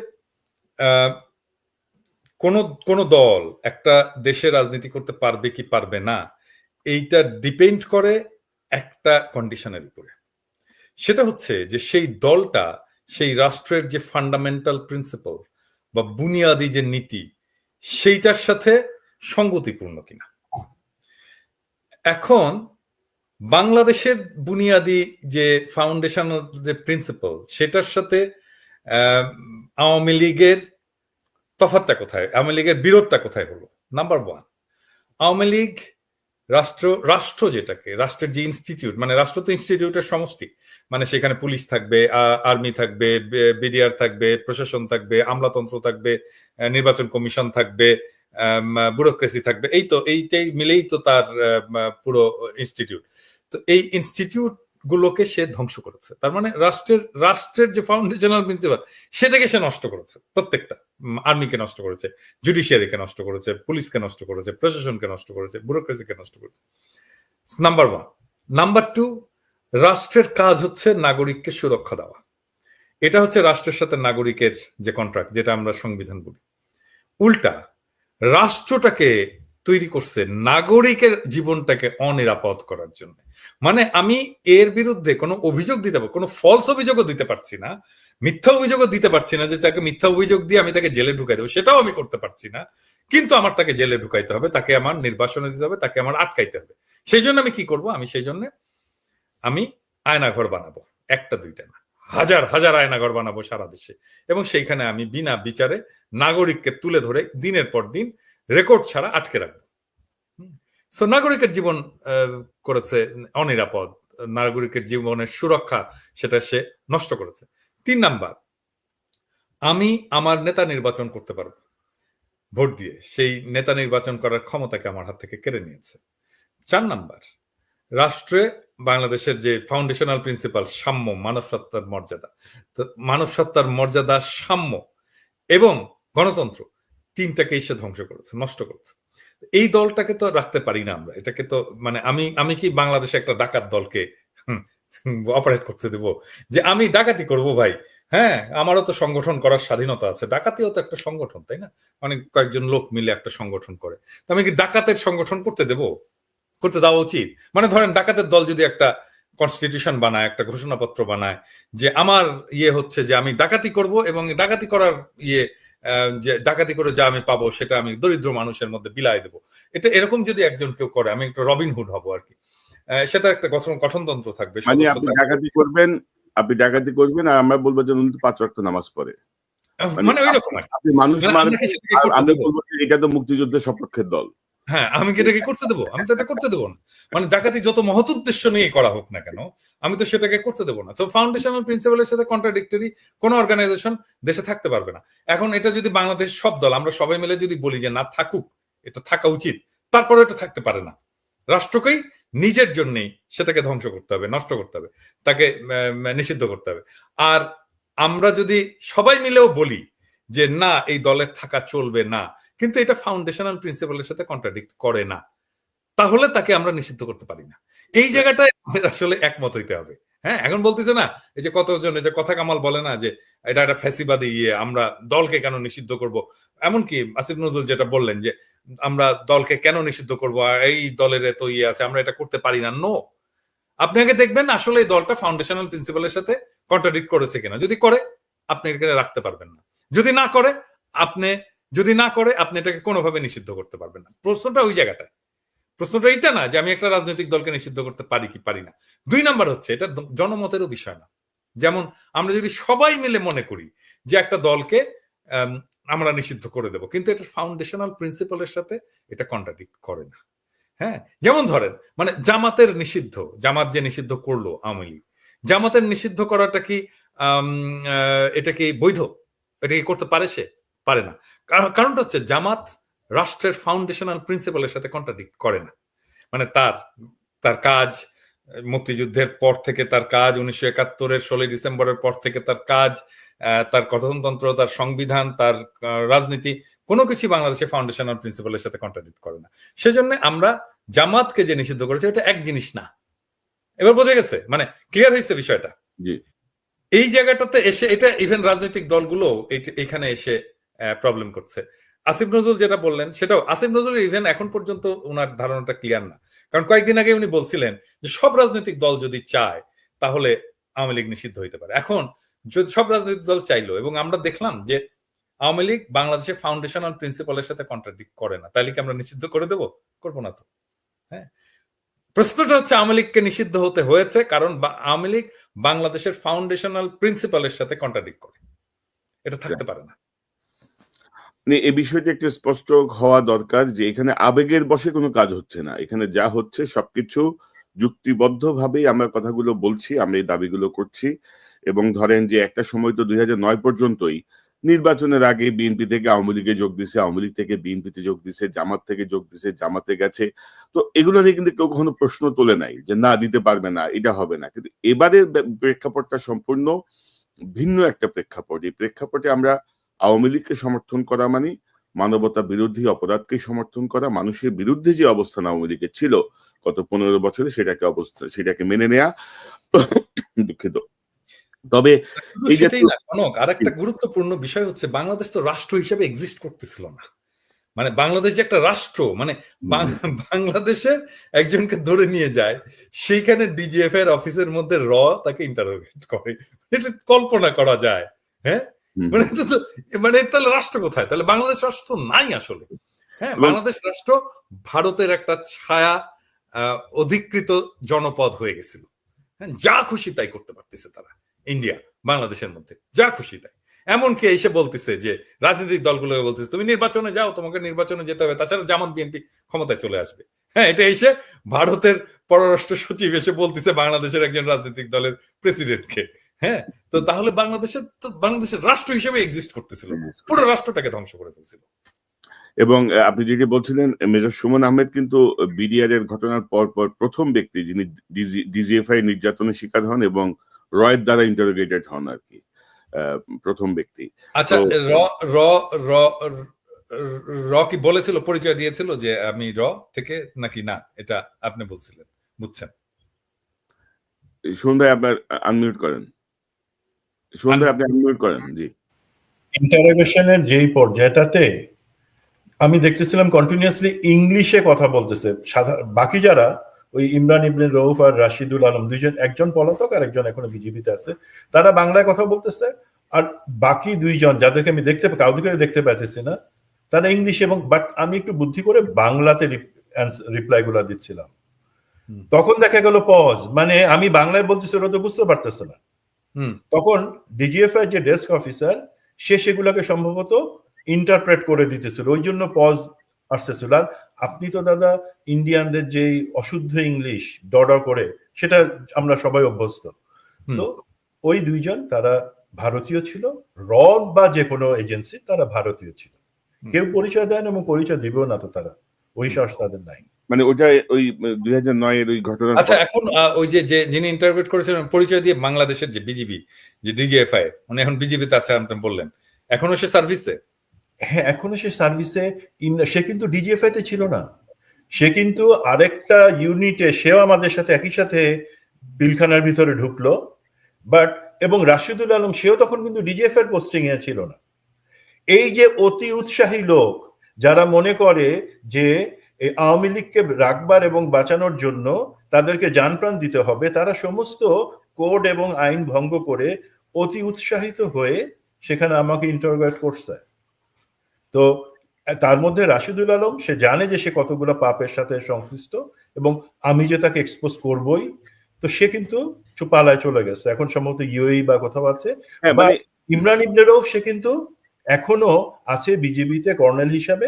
কোন দল একটা দেশে রাজনীতি করতে পারবে কি পারবে না, এইটা ডিপেন্ড করে একটা কন্ডিশনের উপরে। সেটা হচ্ছে যে সেই দলটা সেই রাষ্ট্রের যে ফান্ডামেন্টাল প্রিন্সিপাল বা বুনিয়াদি যে নীতি সেইটার সাথে সঙ্গতিপূর্ণ কিনা। এখন বাংলাদেশের বুনিয়াদি যে ফাউন্ডেশনাল যে প্রিন্সিপাল সেটার সাথে আওয়ামী লীগের তফাৎটা কোথায়, আওয়ামী লীগের বিরোধটা কোথায় হলো? নাম্বার ওয়ান, আওয়ামী লীগ রাষ্ট্র যেটাকে রাষ্ট্রের যে ইনস্টিটিউট, মানে রাষ্ট্র তো ইনস্টিটিউটের সমষ্টি, মানে সেখানে পুলিশ থাকবে, আর্মি থাকবে, বিডিআর থাকবে, প্রশাসন থাকবে, আমলাতন্ত্র থাকবে, নির্বাচন কমিশন থাকবে, ব্যুরোক্রেসি থাকবে, এইটাই মিলেই তো তার পুরো ইনস্টিটিউট। তো এই ইনস্টিটিউট গুলোকে সে ধ্বংস করেছে। তার মানে রাষ্ট্রের যে ফাউন্ডেশনাল প্রিন্সিপাল সেটাকে সে নষ্ট করেছে। প্রত্যেকটা আর্মিকে নষ্ট করেছে, জুডিশিয়ারিকে নষ্ট করেছে, পুলিশকে নষ্ট করেছে, প্রশাসনকে নষ্ট করেছে, ব্যুরোক্রেসিকে নষ্ট করেছে। Number one. নাম্বার টু, রাষ্ট্রের কাজ হচ্ছে নাগরিককে সুরক্ষা দেওয়া। এটা হচ্ছে রাষ্ট্রের সাথে নাগরিকের যে কন্ট্রাক্ট, যেটা আমরা সংবিধান বলি। উল্টা রাষ্ট্রটাকে তৈরি করছে নাগরিকের জীবনটাকে অনিরাপদ করার জন্য। মানে আমি এর বিরুদ্ধে কোনো অভিযোগ দিতে পারবো, কোনো ফলস অভিযোগও দিতে পারছি না, মিথ্যা অভিযোগও দিতে পারছি না যে তাকে মিথ্যা অভিযোগ দিয়ে আমি তাকে জেলে ঢুকাই দেবো, সেটাও আমি করতে পারছি না। কিন্তু আমার তাকে জেলে ঢুকাইতে হবে, তাকে আমার নির্বাসনে দিতে হবে, তাকে আমার আটকাইতে হবে। সেই জন্য আমি কি করব? আমি আয়নাঘর বানাবো, একটা দুইটা না, হাজার হাজার আয়নাঘর বানাবো সারা দেশে, এবং সেইখানে আমি বিনা বিচারে নাগরিককে তুলে ধরে দিনের পর দিন রেকর্ড ছাড়া আটকে রাখবো। সো নাগরিকের জীবন করেছে অনিরাপদ, নাগরিকের জীবনের সুরক্ষা সেটা সে নষ্ট করেছে। 3 নাম্বার, আমি আমার নেতা নির্বাচন করতে পারবো ভোট দিয়ে, সেই নেতা নির্বাচন করার ক্ষমতাকে আমার হাত থেকে কেড়ে নিয়েছে। 4 নাম্বার, রাষ্ট্রে বাংলাদেশের যে ফাউন্ডেশনাল প্রিন্সিপাল সাম্য, মানব সত্তার মর্যাদা, তো মানব সত্তার মর্যাদা, সাম্য এবং গণতন্ত্র, তিনটাকেই সে ধ্বংস করেছে, নষ্ট করেছে। এই দলটাকে তো রাখতে পারি না আমরা। এটাকে তো মানে আমি কি বাংলাদেশে একটা ডাকাত দলকে অপারেট করতে দেব যে আমি ডাকাতি করব? ভাই, হ্যাঁ, আমারও তো সংগঠন করার স্বাধীনতা আছে, ডাকাতিও তো একটা সংগঠন, তাই না? অনেক কয়েকজন লোক মিলে একটা সংগঠন করে, তো আমি কি ডাকাতের সংগঠন করতে দেব? করতে দেওয়া উচিত? মানে ধরেন ডাকাতের দল যদি একটা কনস্টিটিউশন বানায়, একটা ঘোষণাপত্র বানায় যে আমার হচ্ছে যে আমি ডাকাতি করব, এবং ডাকাতি করার যে ডাকাতি করে যা আমি পাবো সেটা আমি দরিদ্র মানুষের মধ্যে বিলাই দেবো, এটা এরকম যদি একজন কেউ করে, আমি একটা রবিনহুড হব আর কি। সেটা একটা গঠনতন্ত্র থাকবে, মানে আপনি ডাকাতি করবেন আর আমরা বলবো যে উনি তো 5 ওয়াক্ত নামাজ পড়ে, মানে ওই রকম আর আপনি মানুষ মারবেন, আমি বলবো এটা তো মুক্তিযুদ্ধের সপক্ষের দল। হ্যাঁ, আমি কি এটাকে করতে দেবো? আমি তো এটা করতে দেবো না। মানে ডাকাতি যত মহৎ উদ্দেশ্য নিয়ে করা হোক না কেন, আমি তো সেটাকে করতে দেবো না। তো ফাউন্ডেশনাল প্রিন্সিপালের সাথে কন্ট্রাডিক্টরি কোন অর্গানাইজেশন দেশে থাকতে পারবে না। এখন এটা যদি বাংলাদেশ সব দল আমরা সবাই মিলে যদি বলি যে না থাকুক, এটা থাকা উচিত, তারপরে এটা থাকতে পারে না। রাষ্ট্রকেই নিজের জন্যই সেটাকে ধ্বংস করতে হবে, নষ্ট করতে হবে, তাকে নিষিদ্ধ করতে হবে। আর আমরা যদি সবাই মিলেও বলি যে না এই দলের থাকা চলবে না, কিন্তু এটা ফাউন্ডেশনাল প্রিন্সিপালের সাথে কন্ট্রাডিক্ট করে না, তাহলে তাকে আমরা নিষিদ্ধ করতে পারি না। এই জায়গাটায় আসলে একমত হইতে হবে। হ্যাঁ, এখন বলতেছে না এই যে কতজন এই যে কথা কামাল বলে না যে এটা একটা ফ্যাসিবাদী আমরা দলকে কেন নিষিদ্ধ করব, এমনকি আসিফ নজরুল যেটা বললেন যে আমরা দলকে কেন নিষিদ্ধ করব, এই দলের তো আছে, আমরা এটা করতে পারি না। নো, আপনি আগে দেখবেন আসলে এই দলটা ফাউন্ডেশনাল প্রিন্সিপালের সাথে কন্ট্রাডিক্ট করেছে কিনা। যদি করে আপনি এখানে রাখতে পারবেন না, যদি না করে আপনি এটাকে কোনোভাবে নিষিদ্ধ করতে পারবেন না। প্রশ্নটা ওই জায়গাটায়, প্রশ্নটা এটা না যে আমি একটা রাজনৈতিক দলকে নিষিদ্ধ করতে পারি কি পারি না। 2 নাম্বার হচ্ছে এটা জনমতেরও বিষয় না। যেমন আমরা যদি সবাই মিলে মনে করি যে একটা দলকে আমরা নিষিদ্ধ করে দেব, কিন্তু এটা ফাউন্ডেশনাল প্রিন্সিপালের সাথে এটা কন্ট্রাডিক্ট করে না। হ্যাঁ, যেমন ধরেন মানে জামাতের নিষিদ্ধ, জামাত যে নিষিদ্ধ করলো আওয়ামী লীগ, জামাতের নিষিদ্ধ করাটা কি এটা কি বৈধ? এটা কি করতে পারে? সে পারে না। কারণটা হচ্ছে জামাত রাষ্ট্রের ফাউন্ডেশনাল প্রিন্সিপালের সাথে কন্ট্রাডিক্ট করে না। মানে তার কাজ, মুক্তিযুদ্ধের পর থেকে তার কাজ, 1971-এর 16 ডিসেম্বরের পর থেকে তার কাজ, তার গঠনতন্ত্র, তার সংবিধান, তার রাজনীতি, কোনো কিছু বাংলাদেশের ফাউন্ডেশনাল প্রিন্সিপালের সাথে কন্ট্রাডিক্ট করে না। সেজন্য আমরা জামাতকে যে নিষিদ্ধ করেছি এটা এক জিনিস না। এবার বোঝা গেছে, মানে ক্লিয়ার হয়েছে বিষয়টা। জি, এই জায়গাটাতে এসে এটা ইভেন রাজনৈতিক দলগুলো এখানে এসে প্রবলেম করছে। আসিফ নজরুল যেটা বললেন সেটাও, আসিফ নজরুল ইভেন এখন পর্যন্ত ওনার ধারণাটা ক্লিয়ার না, কারণ কয়েকদিন আগে উনি বলছিলেন যে সব রাজনৈতিক দল যদি চায় তাহলে আওয়ামী লীগ নিষিদ্ধ হইতে পারে। এখন যদি সব রাজনৈতিক দল চাইলো, এবং আমরা দেখলাম যে আওয়ামী লীগ বাংলাদেশের ফাউন্ডেশনাল প্রিন্সিপালের সাথে কন্ট্রাডিক্ট করে না, তাইলে কি আমরা নিষিদ্ধ করে দেবো? করবো না তো। হ্যাঁ, প্রশ্নটা হচ্ছে আওয়ামী লীগকে নিষিদ্ধ হতে হয়েছে কারণ আওয়ামী লীগ বাংলাদেশের ফাউন্ডেশনাল প্রিন্সিপালের সাথে কন্ট্রাডিক্ট করে, এটা থাকতে পারে না। মানে এই বিষয়টা একটু স্পষ্ট হওয়া দরকার যে এখানে আবেগের বশে কোনো কাজ হচ্ছে না। এখানে যা হচ্ছে সবকিছু যুক্তিবদ্ধভাবেই আমরা কথাগুলো বলছি, আমরা এই দাবিগুলো করছি। এবং ধরেন যে একটা সময় তো 2009 পর্যন্তই নির্বাচনের আগে বিএনপি থেকে আওয়ামী লীগে যোগ দিছে, আওয়ামী লীগ থেকে বিএনপিতে যোগ দিছে, জামাত থেকে যোগ দিছে, জামাতে গেছে। তো এগুলো নিয়ে কিন্তু কেউ কখনো প্রশ্ন তোলে নাই যে না দিতে পারবে না, এটা হবে না। কিন্তু এবারের প্রেক্ষাপটটা সম্পূর্ণ ভিন্ন একটা প্রেক্ষাপট। এই প্রেক্ষাপটে আমরা আওয়ামী লীগকে সমর্থন করা মানে মানবতা বিরোধী অপরাধকে সমর্থন করা, মানুষের বিরুদ্ধে যে অবস্থান আওয়ামী লীগের ছিল গত 15 বছরে সেটাকে মেনে নেয়া। দুঃখিত। তবে এই যে সেটাই না কনক, আর একটা গুরুত্বপূর্ণ বিষয় হচ্ছে বাংলাদেশ তো রাষ্ট্র হিসেবে এক্সিস্ট করতেছিল না। মানে বাংলাদেশ যে একটা রাষ্ট্র, মানে বাংলাদেশের একজনকে ধরে নিয়ে যায়, সেইখানে ডিজিএফ এর অফিসের মধ্যে তাকে ইন্টারোগেট করে, এটা কল্পনা করা যায়? হ্যাঁ, মানে মানে তাহলে রাষ্ট্র কোথায়? তাহলে বাংলাদেশ রাষ্ট্র নাই আসলে। হ্যাঁ, বাংলাদেশ রাষ্ট্র ভারতের একটা ছায়া অধিকৃত জনপদ হয়ে গেছিল। হ্যাঁ, যা খুশি তাই করতে পারতেছে তারা, ইন্ডিয়া বাংলাদেশের মধ্যে যা খুশি তাই। এমনকি এসে বলতেছে যে রাজনৈতিক দলগুলো বলতেছে তুমি নির্বাচনে যাও, তোমাকে নির্বাচনে যেতে হবে, তাছাড়া জামাত বিএনপি ক্ষমতায় চলে আসবে। হ্যাঁ, এটা এসে ভারতের পররাষ্ট্র সচিব এসে বলতেছে বাংলাদেশের একজন রাজনৈতিক দলের প্রেসিডেন্টকে। হ্যাঁ, তো তাহলে বাংলাদেশের রাষ্ট্র হিসেবে এক্সিস্ট করতেছিল, পুরো রাষ্ট্রটাকে ধ্বংস করে ফেলছিল। এবং আপনি যেটি বলছিলেন, মেজর সুমন আহমেদ কিন্তু বিডিআর এর ঘটনার পর প্রথম ব্যক্তি যিনি ডিজিএফআই নির্যাতনের শিকার হন এবং রয়ের দ্বারা ইন্টারোগেটেড হন আর কি, প্রথম ব্যক্তি। আচ্ছা, র কি বলেছিল, পরিচয় দিয়েছিল যে আমি থেকে নাকি না, এটা আপনি বলছিলেন, বুঝছেন? সুমন ভাই আপনার আনমিউট করেন, সুমন ভাই আপনি আনমিউট করেন। জি, ইন্টারোগেশনের যেই পর্যায়টাতে আমি দেখতেছিলাম কন্টিনিউয়াসলি ইংলিশে কথা বলতেছে, বাকি যারা ওই ইমরান ইবনে রউফ আর রাশিদুল আলম দুইজন, একজন পলাতক আর একজন এখনো বিজেপিতে আছে, তারা বাংলায় কথা বলতেছে, আর বাকি দুইজন যাদেরকে আমি কাউকে দেখতে পাচ্ছি না, তারা ইংলিশ, এবং বাট আমি একটু বুদ্ধি করে বাংলাতে রিপ্লাই গুলা দিচ্ছিলাম। তখন দেখা গেল পজ, মানে আমি বাংলায় বলতেছি ওরা তো বুঝতে পারতেছে না। তখন ডিজিএফ এর যে ডেস্ক অফিসার সে সেগুলোকে সম্ভবত ইন্টারপ্রেট করে দিতেছিল, ওই জন্য পজ আসতেছিল। আর আপনি তো দাদা ইন্ডিয়ানদের যে অশুদ্ধ ইংলিশ ডডা করে, সেটা আমরা সবাই অভ্যস্ত। তো ওই দুইজন তারা ভারতীয় ছিল, র বা যে কোনো এজেন্সি, তারা ভারতীয় ছিল। কেউ পরিচয় দেয় না এবং পরিচয় দিবেও না, তো তারা ওই সাহস তাদের নাই। মানে ওটা ওই 2009 এর ওই ঘটনা। আচ্ছা, এখন ওই যে যিনি ইন্টারভিউ করেছিলেন পরিচয় দিয়ে বাংলাদেশের যে বিজিবি, যে ডিজিএফআই, মানে এখন বিজিবিতে আছে আপনি বললেন, এখনো সে সার্ভিসে? হ্যাঁ, এখনো সে সার্ভিসে। সে কিন্তু ডিজিএফআই তে ছিল না, সে কিন্তু আরেকটা ইউনিটে, সেও আমাদের সাথে একই সাথে পিলখানার ভিতরে ঢুকলো। বাট এবং রাশিদুল আলম সেও তখন কিন্তু ডিজিএফআই পোস্টিং এ ছিল না। এই যে অতি উৎসাহী লোক যারা মনে করে যে আওয়ামী লীগকে রাখবার এবং বাঁচানোর জন্য তাদেরকে জানপ্রাণ দিতে হবে, তারা সমস্ত কোড এবং আইন ভঙ্গ করে অতি উৎসাহিত হয়ে সেখানে আমাকে ইন্টারোগেট করছে। তো তার মধ্যে রাশিদুল আলম, সে জানে যে সে কতগুলো পাপের সাথে সংশ্লিষ্ট এবং আমি যে তাকে এক্সপোজ করবই, তো সে কিন্তু পালায় চলে গেছে, এখন সম্ভবত ইউএই বা কোথাও আছে। ইমরান ইবনে রউফ সে কিন্তু এখনো আছে বিজেপিতে কর্নেল হিসাবে,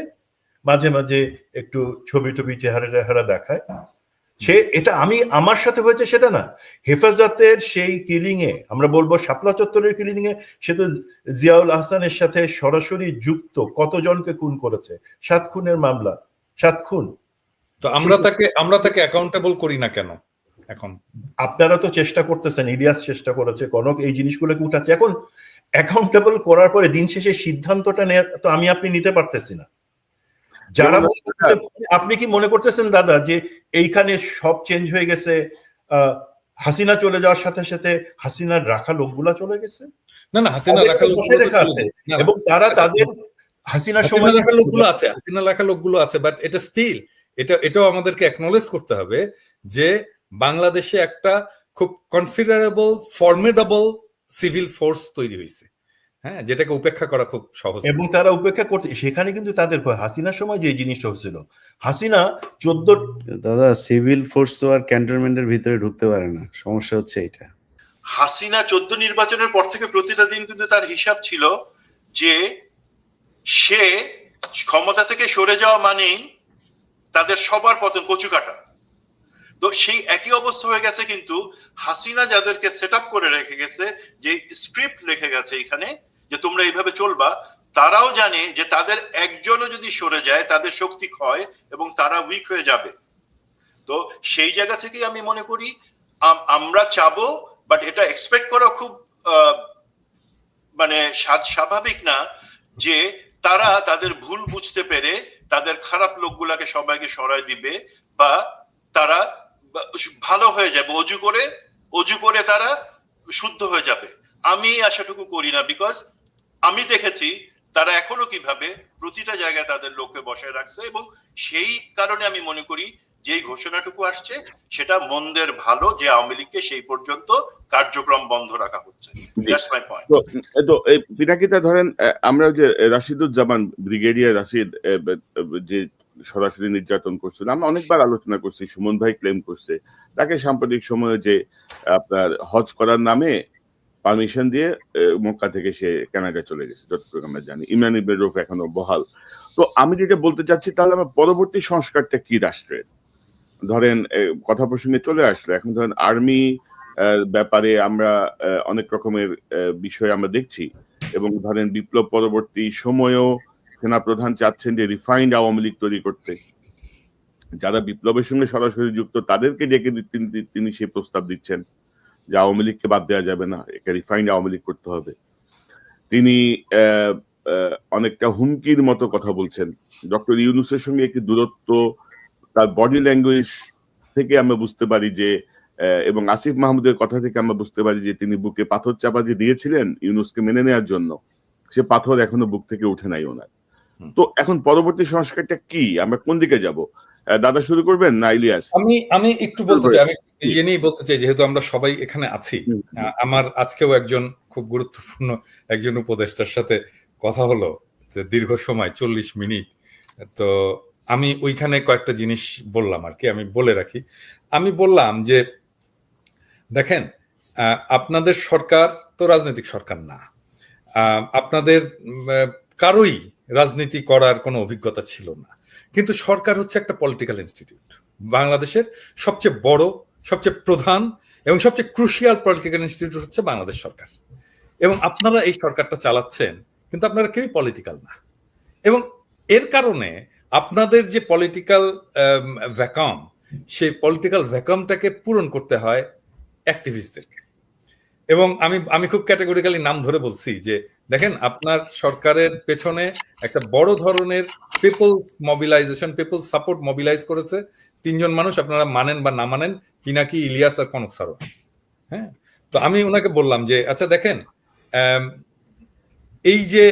মাঝে মাঝে একটু ছবি টবি চেহারা দেখায়। সে এটা আমার সাথে হয়েছে সেটা না, হেফাজতের সেই কিলিং এ, আমরা বলবো শাপলা চত্বরের কিলিং এ, সে তো জিয়াউল আহসানের সাথে সরাসরি যুক্ত, কতজনকে খুন করেছে, 7 খুনের মামলা, 7 খুন। তো আমরা তাকে অ্যাকাউন্টেবল করি না কেন? এখন। আপনারা তো চেষ্টা করতেছেন, ইলিয়াস চেষ্টা করেছে, কনক এই জিনিসগুলোকে উঠাচ্ছে। এখন অ্যাকাউন্টেবল করার পরে দিন শেষে সিদ্ধান্তটা নেওয়া তো আমি আপনি নিতে পারতেছি না। যারা আপনি কি মনে করতেছেন দাদা যে এইখানে সব চেঞ্জ হয়ে গেছে, হাসিনা চলে যাওয়ার সাথে সাথে হাসিনার রাখা লোকগুলা চলে গেছে? না না, হাসিনা রাখা লোকগুলো আছে এবং তারা তাদের হাসিনার সময় রাখা লোকগুলো আছে, হাসিনা রাখা লোকগুলো আছে, বাট এটা স্টিল এটাও আমাদেরকে অ্যাকনলেজ করতে হবে যে বাংলাদেশে একটা খুব কনসিডারেবল ফর্মিডেবল সিভিল ফোর্স তৈরি হয়েছে, হ্যাঁ, যেটাকে উপেক্ষা করা খুব সহজ। এবং তারা উপেক্ষা করতে, সেখানে কিন্তু তাদের হাসিনার সময় যে জিনিসটা হচ্ছিল, হাসিনা 14 দাদা সিভিল ফোর্স তো আর ক্যান্টনমেন্টের ভিতরে ঢুকতে পারে না, সমস্যা হচ্ছে এটা। হাসিনা 14 নির্বাচনের পর থেকে প্রতিটা দিন কিন্তু তার হিসাব ছিল যে সে ক্ষমতা থেকে সরে যাওয়া মানেই তাদের সবার পতন, কচু কাটা। তো সেই একই অবস্থা হয়ে গেছে, কিন্তু হাসিনা যাদেরকে সেট আপ করে রেখে গেছে, যে স্ক্রিপ্ট লিখে গেছে এখানে যে তোমরা এইভাবে চলবা, তারাও জানে যে তাদের একজনও যদি সরে যায় তাদের শক্তি ক্ষয় এবং তারা উইক হয়ে যাবে। তো সেই জায়গা থেকে আমি মনে করি আমরা চাবো, বাট এটা এক্সপেক্ট করা খুব মানে স্বাভাবিক না যে তারা তাদের ভুল বুঝতে পেরে তাদের খারাপ লোকগুলাকে সবাইকে সরাই দিবে বা তারা ভালো হয়ে যাবে, অজু করে তারা শুদ্ধ হয়ে যাবে। আমি আশাটুকু করি না, বিকজ আমি দেখেছি তারা এখনো কিভাবে প্রতিটা জায়গায় তাদের লোককে বসায় রাখছে, এবং সেই কারণে আমি মনে করি যে ঘোষণাটুকু আসছে সেটা মন্দের ভালো, যে আওয়ামী লীগকে সেই পর্যন্ত কার্যক্রম বন্ধ রাখা হচ্ছে। That's my point. তো এই পিনাকিটা ধরেন, আমরা যে রাশিদুজ্জামান, ব্রিগেডিয়ার রাশিদ যে সরাসরি নির্যাতন করছিল, আমরা অনেকবার আলোচনা করছি, সুমন ভাই ক্লেম করছে তাকে সাম্প্রতিক সময়ে যে আপনার হজ করার নামে পারমিশন দিয়ে মক্কা থেকে সে কানাডা চলে গেছে, যতটুকু আমরা জানি। ইমরান ইবনে রউফ এখনো বহাল। তো আমি যেটা বলতে চাচ্ছি, তাহলে আমার পরবর্তী সংস্কারটা কি রাষ্ট্রের? ধরেন কথা প্রসঙ্গে চলে আসলো, এখন ধরেন আর্মি ব্যাপারে আমরা অনেক রকমের বিষয় আমরা দেখছি, এবং ধরেন বিপ্লব পরবর্তী সময়েও সেনাপ্রধান চাচ্ছেন যে রিফাইন্ড আওয়ামী লীগ তৈরি করতে। যারা বিপ্লবের সঙ্গে সরাসরি যুক্ত তাদেরকে ডেকে তিনি সেই প্রস্তাব দিচ্ছেন যে আওয়ামী লীগকে বাদ দেওয়া যাবে না, একটা রিফাইন্ড আওয়ামী লীগ করতে হবে। তিনি অনেকটা হুমকির মতো কথা বলছেন। ডক্টর ইউনূসের সঙ্গে একটি দূরত্ব তার বডি ল্যাঙ্গুয়েজ থেকে আমরা বুঝতে পারি যে, এবং আসিফ মাহমুদের কথা থেকে আমরা বুঝতে পারি যে তিনি বুকে পাথর চাপা যে দিয়েছিলেন ইউনূসকে মেনে নেওয়ার জন্য, সে পাথর এখনো বুক থেকে উঠে নাই ওনার। তো এখন পরবর্তী সংস্কারটা কি, আমরা কোন দিকে যাব? দাদা শুরু করবেন না ইলিয়াস? আমি একটু বলতে চাই, আমি ইয়ে নিয়ে বলতে চাই, যেহেতু আমরা সবাই এখানে আছি, আমার আজকেও একজন খুব গুরুত্বপূর্ণ একজন উপদেষ্টার সাথে কথা হলো দীর্ঘ সময়, 40 মিনিট। তো আমি ওইখানে কয়েকটা জিনিস বললাম আর কি, আমি বলে রাখি। আমি বললাম যে দেখেন, আপনাদের সরকার তো রাজনৈতিক সরকার না, আপনাদের কারোই রাজনীতি করার কোনো অভিজ্ঞতা ছিল না, কিন্তু সরকার হচ্ছে একটা পলিটিক্যাল ইনস্টিটিউট। বাংলাদেশের সবচেয়ে বড়, সবচেয়ে প্রধান এবং সবচেয়ে ক্রুশিয়াল পলিটিক্যাল ইনস্টিটিউট হচ্ছে বাংলাদেশ সরকার, এবং আপনারা এই সরকারটা চালাচ্ছেন, কিন্তু আপনারা কেউই পলিটিক্যাল না। এবং এর কারণে আপনাদের যে পলিটিক্যাল ভ্যাকাম, সেই পলিটিক্যাল ভ্যাকামটাকে পূরণ করতে হয় অ্যাক্টিভিস্টদেরকে। এবং আমি খুব ক্যাটেগরিক্যালি নাম ধরে বলছি যে দেখেন, আপনার সরকারের পেছনে একটা বড় ধরনের people's mobilisation, people's support mobilise করেছে 3 জন মানুষ, আপনারা মানেন বা না মানেন, পিনাকি, ইলিয়াস আর কনক সারোয়ার। হ্যাঁ, তো আমি ওনাকে বললাম যে আচ্ছা দেখেন, এই যে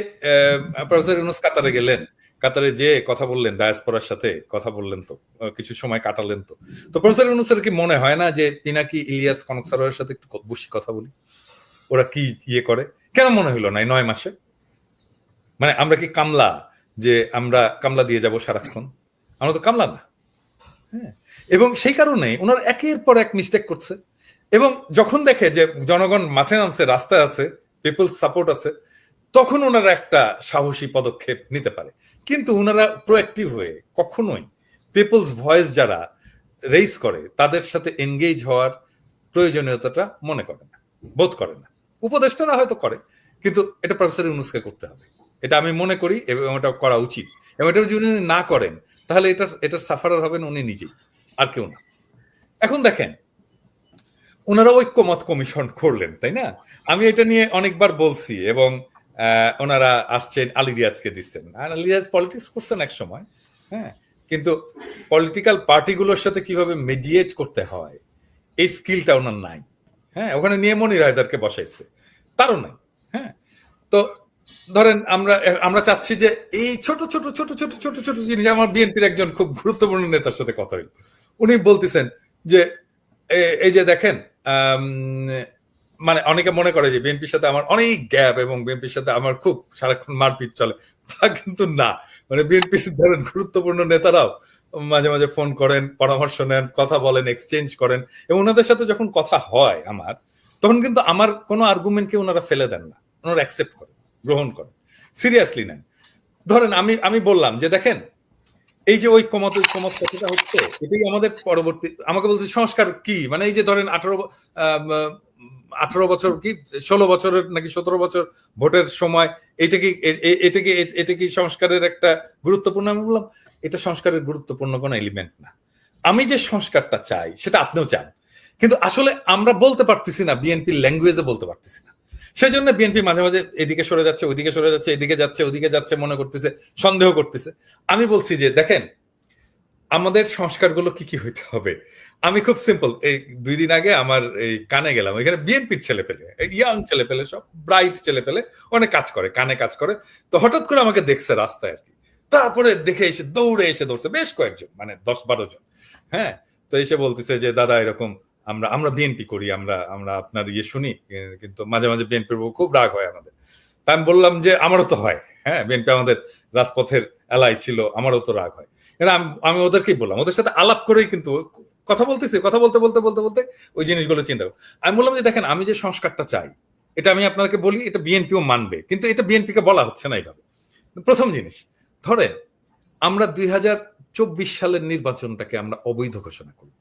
প্রফেসর ইউনূস কাতারে গেলেন, কাতারে যে কথা বললেন, ডায়াসপোরার সাথে কথা বললেন, তো কিছু সময় কাটালেন, তো প্রফেসর ইউনূসের কি মনে হয় না যে পিনাকি, ইলিয়াস, কনক সারোয়ারের সাথে একটু বসে কথা বলি, ওরা কি ইয়ে করে? কেন মনে হইলো না 9 মাসে? মানে আমরা কি কামলা, যে আমরা কামলা দিয়ে যাব সারাক্ষণ? আমরা তো কামলা না। হ্যাঁ, এবং সেই কারণে ওনারা একের পর এক মিস্টেক করছে, এবং যখন দেখে যে জনগণ মাঠে নামছে, রাস্তায় আছে, পিপলস সাপোর্ট আছে, তখন ওনারা একটা সাহসী পদক্ষেপ নিতে পারে। কিন্তু ওনারা প্রোঅ্যাক্টিভ হয়ে কখনোই পিপলস ভয়েস যারা রেইজ করে তাদের সাথে এনগেজ হওয়ার প্রয়োজনীয়তাটা মনে করে না, বোধ করে না। উপদেষ্টারা হয়তো করে, কিন্তু এটা প্রফেসর ইউনূসকে করতে হবে, এটা আমি মনে করি, এবং এটা করা উচিত। এবং এটা যদি উনি না করেন, তাহলে এটার সাফারার হবেন উনি নিজেই, আর কেউ না। এখন দেখেন, ওনারা ঐক্যমত কমিশন করলেন, তাই না? আমি এটা নিয়ে অনেকবার বলছি এবং ওনারা আসছেন, আলী রিয়াজকে দিচ্ছেন, আর আলী রিয়াজ পলিটিক্স করছেন এক সময়, হ্যাঁ, কিন্তু পলিটিক্যাল পার্টিগুলোর সাথে কিভাবে মিডিয়েট করতে হয় এই স্কিলটা ওনার নাই। হ্যাঁ, ওখানে নিয়ে মনির হায়দারকে বসাইছে, তারও নাই। হ্যাঁ, তো ধরেন আমরা চাচ্ছি যে এই ছোট ছোট ছোট ছোট ছোট ছোট জিনিস। আমার বিএনপির একজন খুব গুরুত্বপূর্ণ নেতার সাথে কথা হইল, উনি বলতেছেন যে এই যে দেখেন, মানে অনেকে মনে করে যে বিএনপির সাথে আমার অনেক গ্যাপ এবং বিএনপির সাথে আমার খুব সারাক্ষণ মারপিট চলে, তা কিন্তু না। মানে বিএনপির ধরেন গুরুত্বপূর্ণ নেতারাও মাঝে মাঝে ফোন করেন, পরামর্শ নেন, কথা বলেন, এক্সচেঞ্জ করেন, এবং ওনাদের সাথে যখন কথা হয় আমার, তখন কিন্তু আমার কোনো আর্গুমেন্টকে ওনারা ফেলে দেন না, ওনারা অ্যাকসেপ্ট করেন, গ্রহণ করেন, সিরিয়াসলি নেন। ধরেন আমি বললাম যে দেখেন, এই যে ঐক্যমত কথাটা হচ্ছে, এটাই আমাদের পরবর্তী, আমাকে বলছে সংস্কার কি, মানে এই যে ধরেন 18 বছর কি 16 বছরের নাকি 17 বছর ভোটের সময়, এটা কি সংস্কারের একটা গুরুত্বপূর্ণ? আমি বললাম এটা সংস্কারের গুরুত্বপূর্ণ কোনো এলিমেন্ট না। আমি যে সংস্কারটা চাই সেটা আপনিও চান, কিন্তু আসলে আমরা বলতে পারতেছি না, বিএনপির ল্যাঙ্গুয়েজে বলতে পারতেছি না। সেই জন্য বিএনপি মাঝে মাঝে এদিকে সরে যাচ্ছে, ওইদিকে সরে যাচ্ছে, এদিকে যাচ্ছে, ওদিকে যাচ্ছে, মনে করতেছে, সন্দেহ করতেছে। আমি বলছি যে দেখেন, আমাদের সংস্কারগুলো কি কি হইতে হবে। আমি খুব সিম্পল, এই 2 দিন আগে আমার এই কানে গেলাম, এখানে বিএনপির ছেলে পেলে, ইয়াং ছেলে পেলে, সব ব্রাইট ছেলে পেলে, অনেক কাজ করে, কানে কাজ করে। তো হঠাৎ করে আমাকে দেখছে রাস্তায় আর কি, তারপরে দেখে এসে দৌড়ে এসে ধরছে বেশ কয়েকজন, মানে 10-12 জন। হ্যাঁ, তো এসে বলতেছে যে দাদা এরকম আমরা বিএনপি করি, আমরা আপনার ইয়ে শুনি, কিন্তু মাঝে মাঝে বিএনপির খুব রাগ হয় আমাদের। তা আমি বললাম যে আমারও তো হয়, হ্যাঁ, বিএনপি আমাদের রাজপথের এলাই ছিল, আমারও তো রাগ হয়। আমি ওদেরকেই বললাম, ওদের সাথে আলাপ করেই কিন্তু কথা বলতেছি, কথা বলতে বলতে বলতে বলতে ওই জিনিসগুলো চিন্তা করো। আমি বললাম যে দেখেন, আমি যে সংস্কারটা চাই, এটা আমি আপনাকে বলি, এটা বিএনপিও মানবে, কিন্তু এটা বিএনপিকে বলা হচ্ছে না এইভাবে। প্রথম জিনিস, ধরেন আমরা 2024 সালের নির্বাচনটাকে আমরা অবৈধ ঘোষণা করব,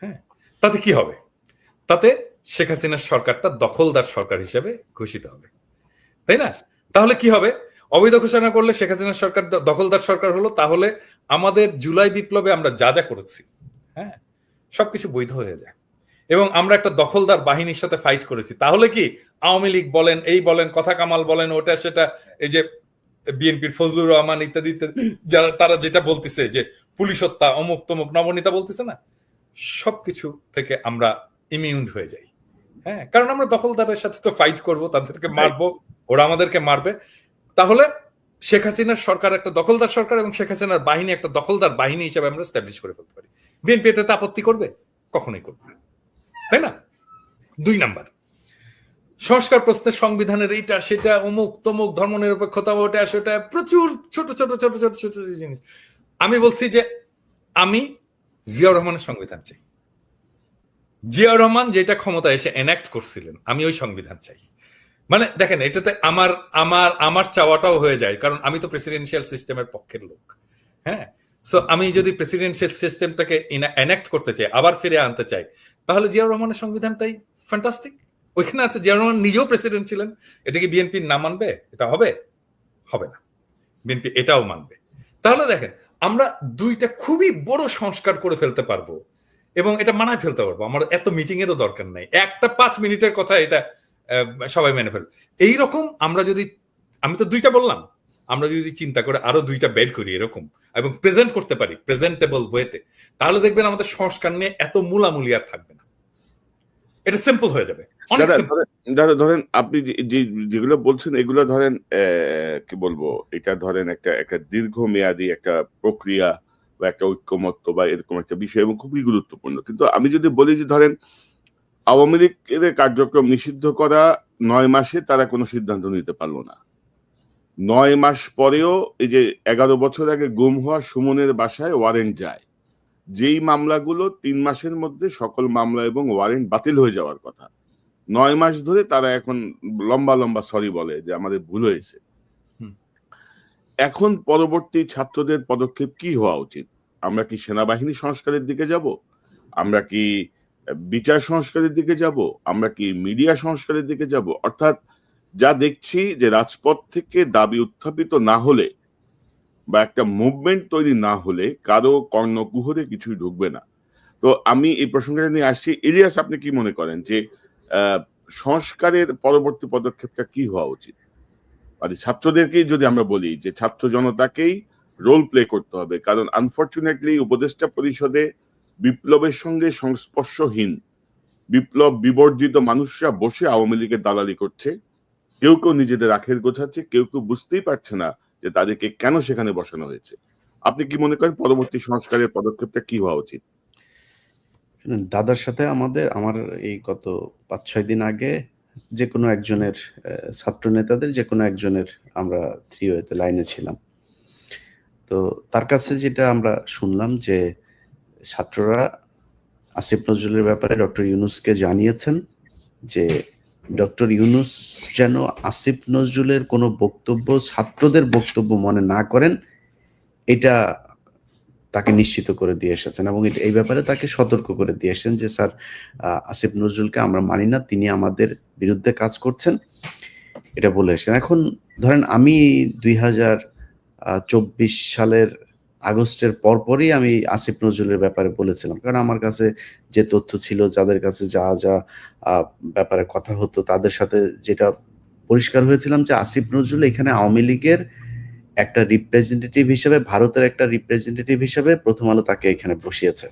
হ্যাঁ, তাতে কি হবে? তাতে শেখ হাসিনার সরকারটা দখলদার সরকার হিসেবে ঘোষিত হবে, তাই না? তাহলে কি হবে? অবৈধ ঘোষণা করলে শেখ হাসিনার সরকার দখলদার সরকার হলো, তাহলে আমাদের জুলাই বিপ্লবে আমরা যা যা করেছি, হ্যাঁ, সবকিছু বৈধ হয়ে যায়। এবং আমরা একটা দখলদার বাহিনীর সাথে ফাইট করেছি, তাহলে কি আওয়ামী লীগ বলেন, এই বলেন, কথা কামাল বলেন, ওটা সেটা, এই যে বিএনপির ফজলুর রহমান ইত্যাদি ইত্যাদি, যারা তারা যেটা বলতেছে যে পুলিশ হত্যা, অমুক তমুক, নবনীতা বলতেছে না, সবকিছু থেকে আমরা ইমিউন হয়ে যাই। হ্যাঁ, কারণ আমরা দখলদারের সাথে তো ফাইট করব, তাদেরকে মারবো, ওরা আমাদেরকে মারবে। তাহলে শেখ হাসিনার সরকার একটা দখলদার সরকার এবং শেখ হাসিনার বাহিনী একটা দখলদার বাহিনী হিসেবে আমরা এস্টাবলিশ করে ফেলতে পারি। বিএনপি এটাতে আপত্তি করবে? কখনোই করবে না, তাই না? 2 নাম্বার, সংস্কার প্রশ্নে সংবিধানের এইটা সেটা, অমুক তমুক, ধর্মনিরপেক্ষতা, ওটা সেটা, প্রচুর ছোট ছোট ছোট ছোট ছোট জিনিস। আমি বলছি যে আমি জিয়াউর রহমানের সংবিধান চাই। জিয়াউর রহমান যেটা ক্ষমতা এসে এনাক্ট করছিলেন, আমি ওই সংবিধান চাই। মানে দেখেন, এটাতে আমার আমার আমার চাওয়াটাও হয়ে যায়, কারণ আমি তো প্রেসিডেন্সিয়াল সিস্টেমের পক্ষের লোক। হ্যাঁ, সো আমি যদি প্রেসিডেন্সিয়াল সিস্টেমটাকে এনাক্ট করতে চাই, আবার ফিরে আনতে চাই, তাহলে জিয়াউর রহমানের সংবিধানটাই ফ্যান্টাস্টিক। ওইখানে আছে, জিয়াউর রহমান নিজেও প্রেসিডেন্ট ছিলেন। এটা কি বিএনপি না মানবে? এটা হবে? হবে না, বিএনপি এটাও মানবে। তাহলে দেখেন, আমরা 2টা খুবই বড় সংস্কার করে ফেলতে পারবো এবং এটা মানায় ফেলতে পারবো। আমার এত মিটিং এরও দরকার নাই, একটা 5 মিনিটের কথা এটা সবাই মেনে ফেলবে। এইরকম আমরা যদি, আমি তো 2টা বললাম, আমরা যদি চিন্তা করে আরো 2টা বের করি এরকম এবং প্রেজেন্ট করতে পারি প্রেজেন্টেবল ওয়েতে, তাহলে দেখবেন আমাদের সংস্কার নিয়ে এত মূলামূলি আর থাকবে না, এটা সিম্পল হয়ে যাবে। দাদা ধরেন আপনি যেগুলো বলছেন এগুলো ধরেন কি বলবো, এটা ধরেন একটা দীর্ঘমেয়াদী একটা প্রক্রিয়া বা একটা ঐক্যমত্য বা এরকম একটা বিষয় এবং খুবই গুরুত্বপূর্ণ। কিন্তু আমি যদি বলি যে ধরেন আওয়ামী লীগের কার্যক্রম নিষিদ্ধ করা 9 মাসে তারা কোনো সিদ্ধান্ত নিতে পারলো না। 9 মাস পরেও এই যে 11 বছর আগে গুম হওয়া সুমনের বাসায় ওয়ারেন্ট যায়, যেই মামলাগুলো 3 মাসের মধ্যে সকল মামলা এবং ওয়ারেন্ট বাতিল হয়ে যাওয়ার কথা, 9 মাস ধরে তারা এখন লম্বা লম্বা সরি বলে যে আমাদের ভুল হয়েছে। এখন পরবর্তী ছাত্রদের পদক্ষেপ কি হওয়া উচিত? আমরা কি সেনাবাহিনী সংস্কারের দিকে যাব? আমরা কি বিচার সংস্কারের দিকে যাব? আমরা কি মিডিয়া সংস্কারের দিকে যাব? অর্থাৎ যা দেখছি যে রাজপথ থেকে দাবি উত্থাপিত না হলে বা একটা মুভমেন্ট তৈরি না হলে কারো কর্ণকুহরে কিছুই ঢুকবে না। তো আমি এই প্রসঙ্গটা নিয়ে আসছি। ইলিয়াস, আপনি কি মনে করেন যে সংস্কারের পরবর্তী পদক্ষেপটা কি হওয়া উচিত? মানে ছাত্রদেরকেই যদি আমরা বলি যে ছাত্র জনতাকেই রোল প্লে করতে হবে, কারণ আনফরচুনেটলি উপদেষ্টা পরিষদে বিপ্লবের সঙ্গে সংস্পর্শহীন বিপ্লব বিবর্জিত মানুষরা বসে আওয়ামী লীগের দালালি করছে। কেউ কেউ নিজেদের আখের গোছাচ্ছে, কেউ কেউ বুঝতেই পারছে না যে তাদেরকে কেন সেখানে বসানো হয়েছে। আপনি কি মনে করেন পরবর্তী সংস্কারের পদক্ষেপটা কি হওয়া উচিত? দাদার সাথে আমার এই গত 5-6 দিন আগে যে কোনো একজনের ছাত্র নেতাদের যে কোনো একজনের আমরা 3 লাইনে ছিলাম। তো তার কাছে যেটা আমরা শুনলাম যে ছাত্ররা আসিফ নজরুলের ব্যাপারে ডক্টর ইউনূসকে জানিয়েছেন যে ডক্টর ইউনূস যেন আসিফ নজরুলের কোনো বক্তব্য ছাত্রদের বক্তব্য মনে না করেন, এটা তাকে নিশ্চিত করে দিয়ে এসেছেন এবং এই ব্যাপারে তাকে সতর্ক করে দিয়ে এসেছেন যে স্যার, আসিফ নজরুলকে আমরা মানি না, তিনি আমাদের বিরুদ্ধে কাজ করছেন, এটা বলে এসেছেন। এখন ধরেন আমি 2024 সালের আগস্টের পরপরই আমি আসিফ নজরুলের ব্যাপারে বলেছিলাম, কারণ আমার কাছে যে তথ্য ছিল, যাদের কাছে যা যা ব্যাপারে কথা হতো, তাদের সাথে যেটা পরিষ্কার হয়েছিলাম যে আসিফ নজরুল এখানে আওয়ামী লীগের একটা রিপ্রেজেন্টেটিভ হিসেবে, ভারতের একটা রিপ্রেজেন্টেটিভ হিসেবে প্রথম আলো তাকে এখানে বসিয়েছে।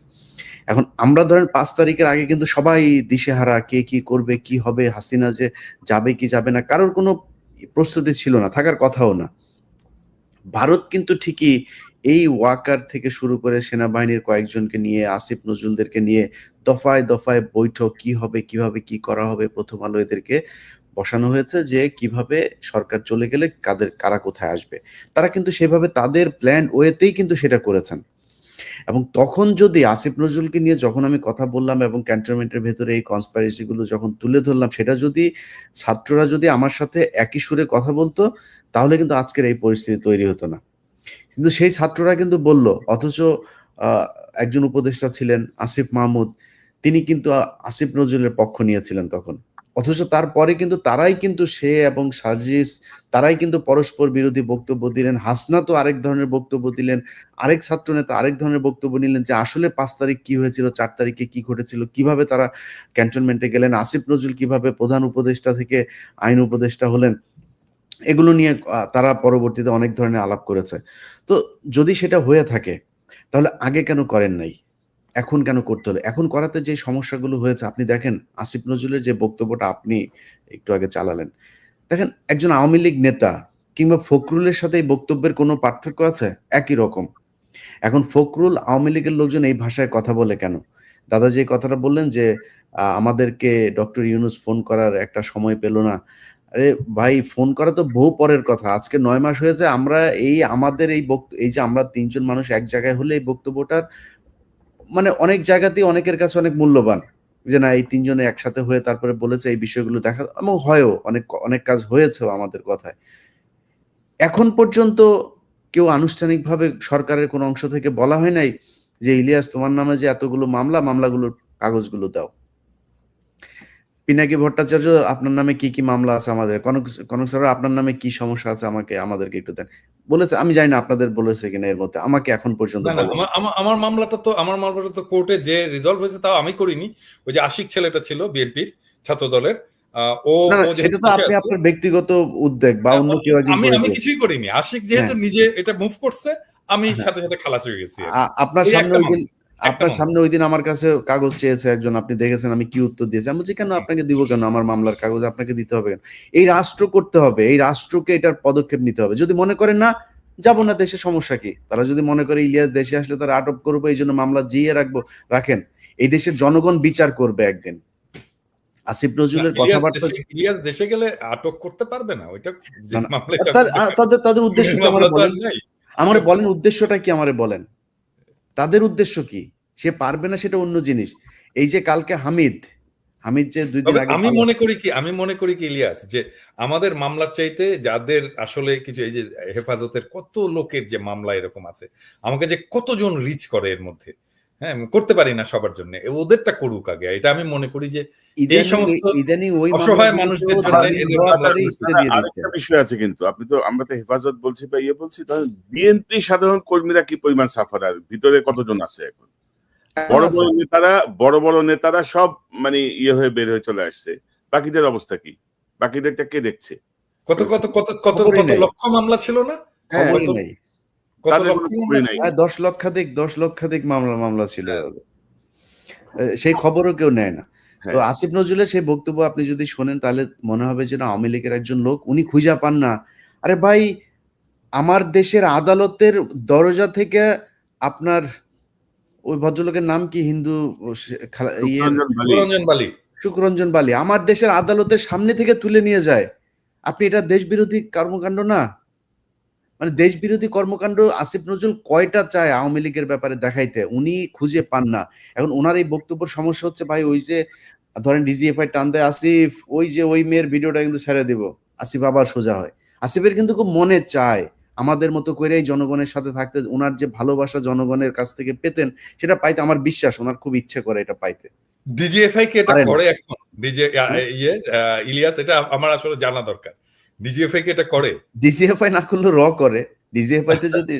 এখন আমরা ধরেন 5 তারিখের আগে কিন্তু সবাই দিশেহারা, কে কি করবে, কি হবে, হাসিনা যে যাবে কি যাবে না, কারোর কোনো প্রস্তুতি ছিল না, থাকার কথাও না। ভারত কিন্তু ঠিকই এই ওয়াকার থেকে শুরু করে সেনাবাহিনীর কয়েকজনকে নিয়ে, আসিফ নজরুলদেরকে নিয়ে দফায় দফায় বৈঠক, কি হবে, কিভাবে কি করা হবে, প্রথম আলো এদেরকে বসানো হয়েছে যে কিভাবে সরকার চলে গেলে কারা কোথায় আসবে। তারা কিন্তু সেভাবে তাদের প্ল্যান ওয়েতেই কিন্তু সেটা করেছেন। এবং তখন যদি আসিফ নজরুলকে নিয়ে যখন আমি কথা বললাম এবং ক্যান্টনমেন্টের ভেতরে এই কনস্পাইরেসি গুলো যখন তুলে ধরলাম, সেটা যদি ছাত্ররা যদি আমার সাথে একই সুরে কথা বলতো, তাহলে কিন্তু আজকের এই পরিস্থিতি তৈরি হতো না। কিন্তু সেই ছাত্ররা কিন্তু বলল, অথচ একজন উপদেষ্টা ছিলেন আসিফ মাহমুদ, তিনি কিন্তু আসিফ নজরুলের পক্ষ নিয়েছিলেন তখন। অথচ তারপরে কিন্তু তারাই কিন্তু সে এবং সাজিস, তারাই কিন্তু পরস্পর বিরোধী বক্তব্য দিলেন। হাসনা তো আরেক ধরনের বক্তব্য দিলেন, আরেক ছাত্র নেতা আরেক ধরনের বক্তব্য নিলেন যে আসলে 5 তারিখ কি হয়েছিল, 4 তারিখে কি ঘটেছিল, কিভাবে তারা ক্যান্টনমেন্টে গেলেন, আসিফ নজরুল কিভাবে প্রধান উপদেষ্টা থেকে আইন উপদেষ্টা হলেন, এগুলো নিয়ে তারা পরবর্তীতে অনেক ধরনের আলাপ করেছে। তো যদি সেটা হয়ে থাকে, তাহলে আগে কেন করেন নাই, এখন কেন করতে হলো? এখন করাতে যে সমস্যাগুলো হয়েছে, আপনি দেখেন আসিফ নজরুলের যে বক্তব্যটা আপনি একটু আগে চালালেন, দেখেন একজন আওয়ামী লীগ নেতা কিংবা ফখরুলের সাথে এই বক্তব্যের কোনো পার্থক্য আছে? একই রকম। এখন ফখরুল, আওয়ামী লীগের লোকজন এই ভাষায় কথা বলে কেন? দাদা যে কথাটা বললেন যে আমাদেরকে ডক্টর ইউনূস ফোন করার একটা সময় পেল না। আরে ভাই, ফোন করা তো বহু পরের কথা। আজকে 9 মাস হয়েছে আমরা আমাদের এই যে আমরা 3 জন মানুষ এক জায়গায় হলে এই বক্তব্যটার মানে অনেক জায়গাতেই অনেকের কাছে অনেক মূল্যবান। যে না, এই 3 জনে একসাথে হয়ে তারপরে বলেছে এই বিষয়গুলো দেখা, এবং হয়ও অনেক কাজ হয়েছেও আমাদের কথায়। এখন পর্যন্ত কেউ আনুষ্ঠানিকভাবে সরকারের কোনো অংশ থেকে বলা হয় নাই যে ইলিয়াস, তোমার নামে যে এতগুলো মামলাগুলোর কাগজগুলো দাও। পিনাকি ভট্টাচার্য, আপনার নামে কি কি মামলা আছে, আমাদের কনক স্যার আপনার নামে কি সমস্যা আছে, আমাদেরকে একটু দেন বলেছে। আমি জানি না আপনাদের বলেছে কিনা এর মধ্যে, আমাকে এখন পর্যন্ত না না, আমার মামলাটা তো কোর্টে যে রিজলভ হয়েছে তাও আমি করিনি। ওই যে আশিক ছেলেটা ছিল বিএনপির ছাত্র দলের, না, সেটা তো আপনি আপনার ব্যক্তিগত উদ্বেগ বা অন্য কেউ একজন করে আমি দিয়েছে। কিছুই করিনি। আশিক যেহেতু নিজে এটা মুভ করছে, আমি সাথে সাথে খালাস হয়ে গেছি। আপনার সামনে ওই দিন আমার কাছে কাগজ চেয়েছে একজন, আপনি দেখেছেন আমি কি উত্তর দিয়েছি। আমি বলছি কেন আপনাকে দিব, কেন আমার মামলার কাগজ আপনাকে দিতে হবে কেন? এই রাষ্ট্র করতে হবে, এই রাষ্ট্রকে এটার পদক্ষেপ নিতে হবে। যদি মনে করেন না যাবো না দেশে, সমস্যা কি? তারা যদি মনে করে ইলিয়াস দেশে আসলে তারা আটক করবো, এই জন্য মামলা জিয়ে রাখেন। এই দেশের জনগণ বিচার করবে একদিন। আসিফ নজরুলের কথাবার্তা, ইলিয়াস দেশে গেলে আটক করতে পারবে না, ওইটা তাদের উদ্দেশ্য কি আমারে বলেন, আমারে বলেন উদ্দেশ্যটা কি, আমারে বলেন তাদের উদ্দেশ্য কি? সে পারবে না সেটা অন্য জিনিস। এই যে কালকে হামিদ যে 2 দিন আগে, আমি মনে করি কি ইলিয়াস, যে আমাদের মামলার চাইতে যাদের আসলে কিছু, এই যে হেফাজতের কত লোকের যে মামলা এরকম আছে, আমাকে যে কতজন রিচ করে এর মধ্যে, হ্যাঁ করতে পারি না সবার জন্য, ওদেরটা করুক আগে। এটা আমি মনে করি যে এই সমস্ত অসহায় মানুষদের জন্য আরেকটা বিষয় আছে। কিন্তু আপনি তো, আমরা তো হেফাজত বলছি বা বলছি, তাহলে বিএনপি সাধারণ কর্মীরা কি পরিমাণ সাফারার, ভিতরে কতজন আছে এখন? বড় বড় নেতারা সব মানে ইয়ে হয়ে বের হয়ে চলে আসছে। বাকিদের অবস্থা কি? বাকিদেরটা কে দেখছে? কত কত কত কত খবরই কত নেই। লক্ষ মামলা ছিল না? হ্যাঁ, খবরই কত নাই। কত তাদের লক্ষ কোনো মামলা খবরই ছিল নাই। না? 10 লক্ষাধিক মামলা ছিল। হ্যাঁ। সেই খবরও কেউ নেয় না। তো হ্যাঁ, আসিফ নজরুলের সেই বক্তব্য আপনি যদি শোনেন তাহলে মনে হবে যে না, আওয়ামী লীগের একজন লোক, উনি খুঁজা পান না। আরে ভাই, আমার দেশের আদালতের দরজা থেকে আপনার ওই ভদ্রলোকের নাম কি, হিন্দু ইয়ের সুখরঞ্জন বালি। সুরঞ্জন বালি। সুখরঞ্জন বালি আমার দেশের আদালতের সামনে থেকে তুলে নিয়ে যায়। আপনি এটা দেশবিরোধী কর্মকাণ্ড না? মানে দেশবিরোধী কর্মকাণ্ড আসিফ নজরুল কয়টা চায় আওয়ামী লীগের ব্যাপারে দেখাইতে, উনি খুঁজে পান না। এখন ওনার এই বক্তব্যের সমস্যা হচ্ছে ভাই, ওই যে ধরেন ডিজিএফআই টান দেয় আসিফ, ওই যে ওই মেয়ের ভিডিওটা কিন্তু ছেড়ে দিব, আসিফ আবার সোজা হয়। আসিফের কিন্তু খুব মনে চায় আমাদের মতো করেই জনগণের সাথে থাকতে, ওনার যে ভালোবাসা জনগণের কাছ থেকে পেতেন সেটা পাইতে আমার বিশ্বাস ওনার খুব ইচ্ছে করে এটা পাইতে। ডিজিএফআই কি এটা পারে না। করে এখন? ইলিয়াস, এটা আমার আসলে জানা দরকার। ডিজিএফআই কি এটা করে? ডিজিএফআই না করলে র করে। ডিজিএফআই তে যদি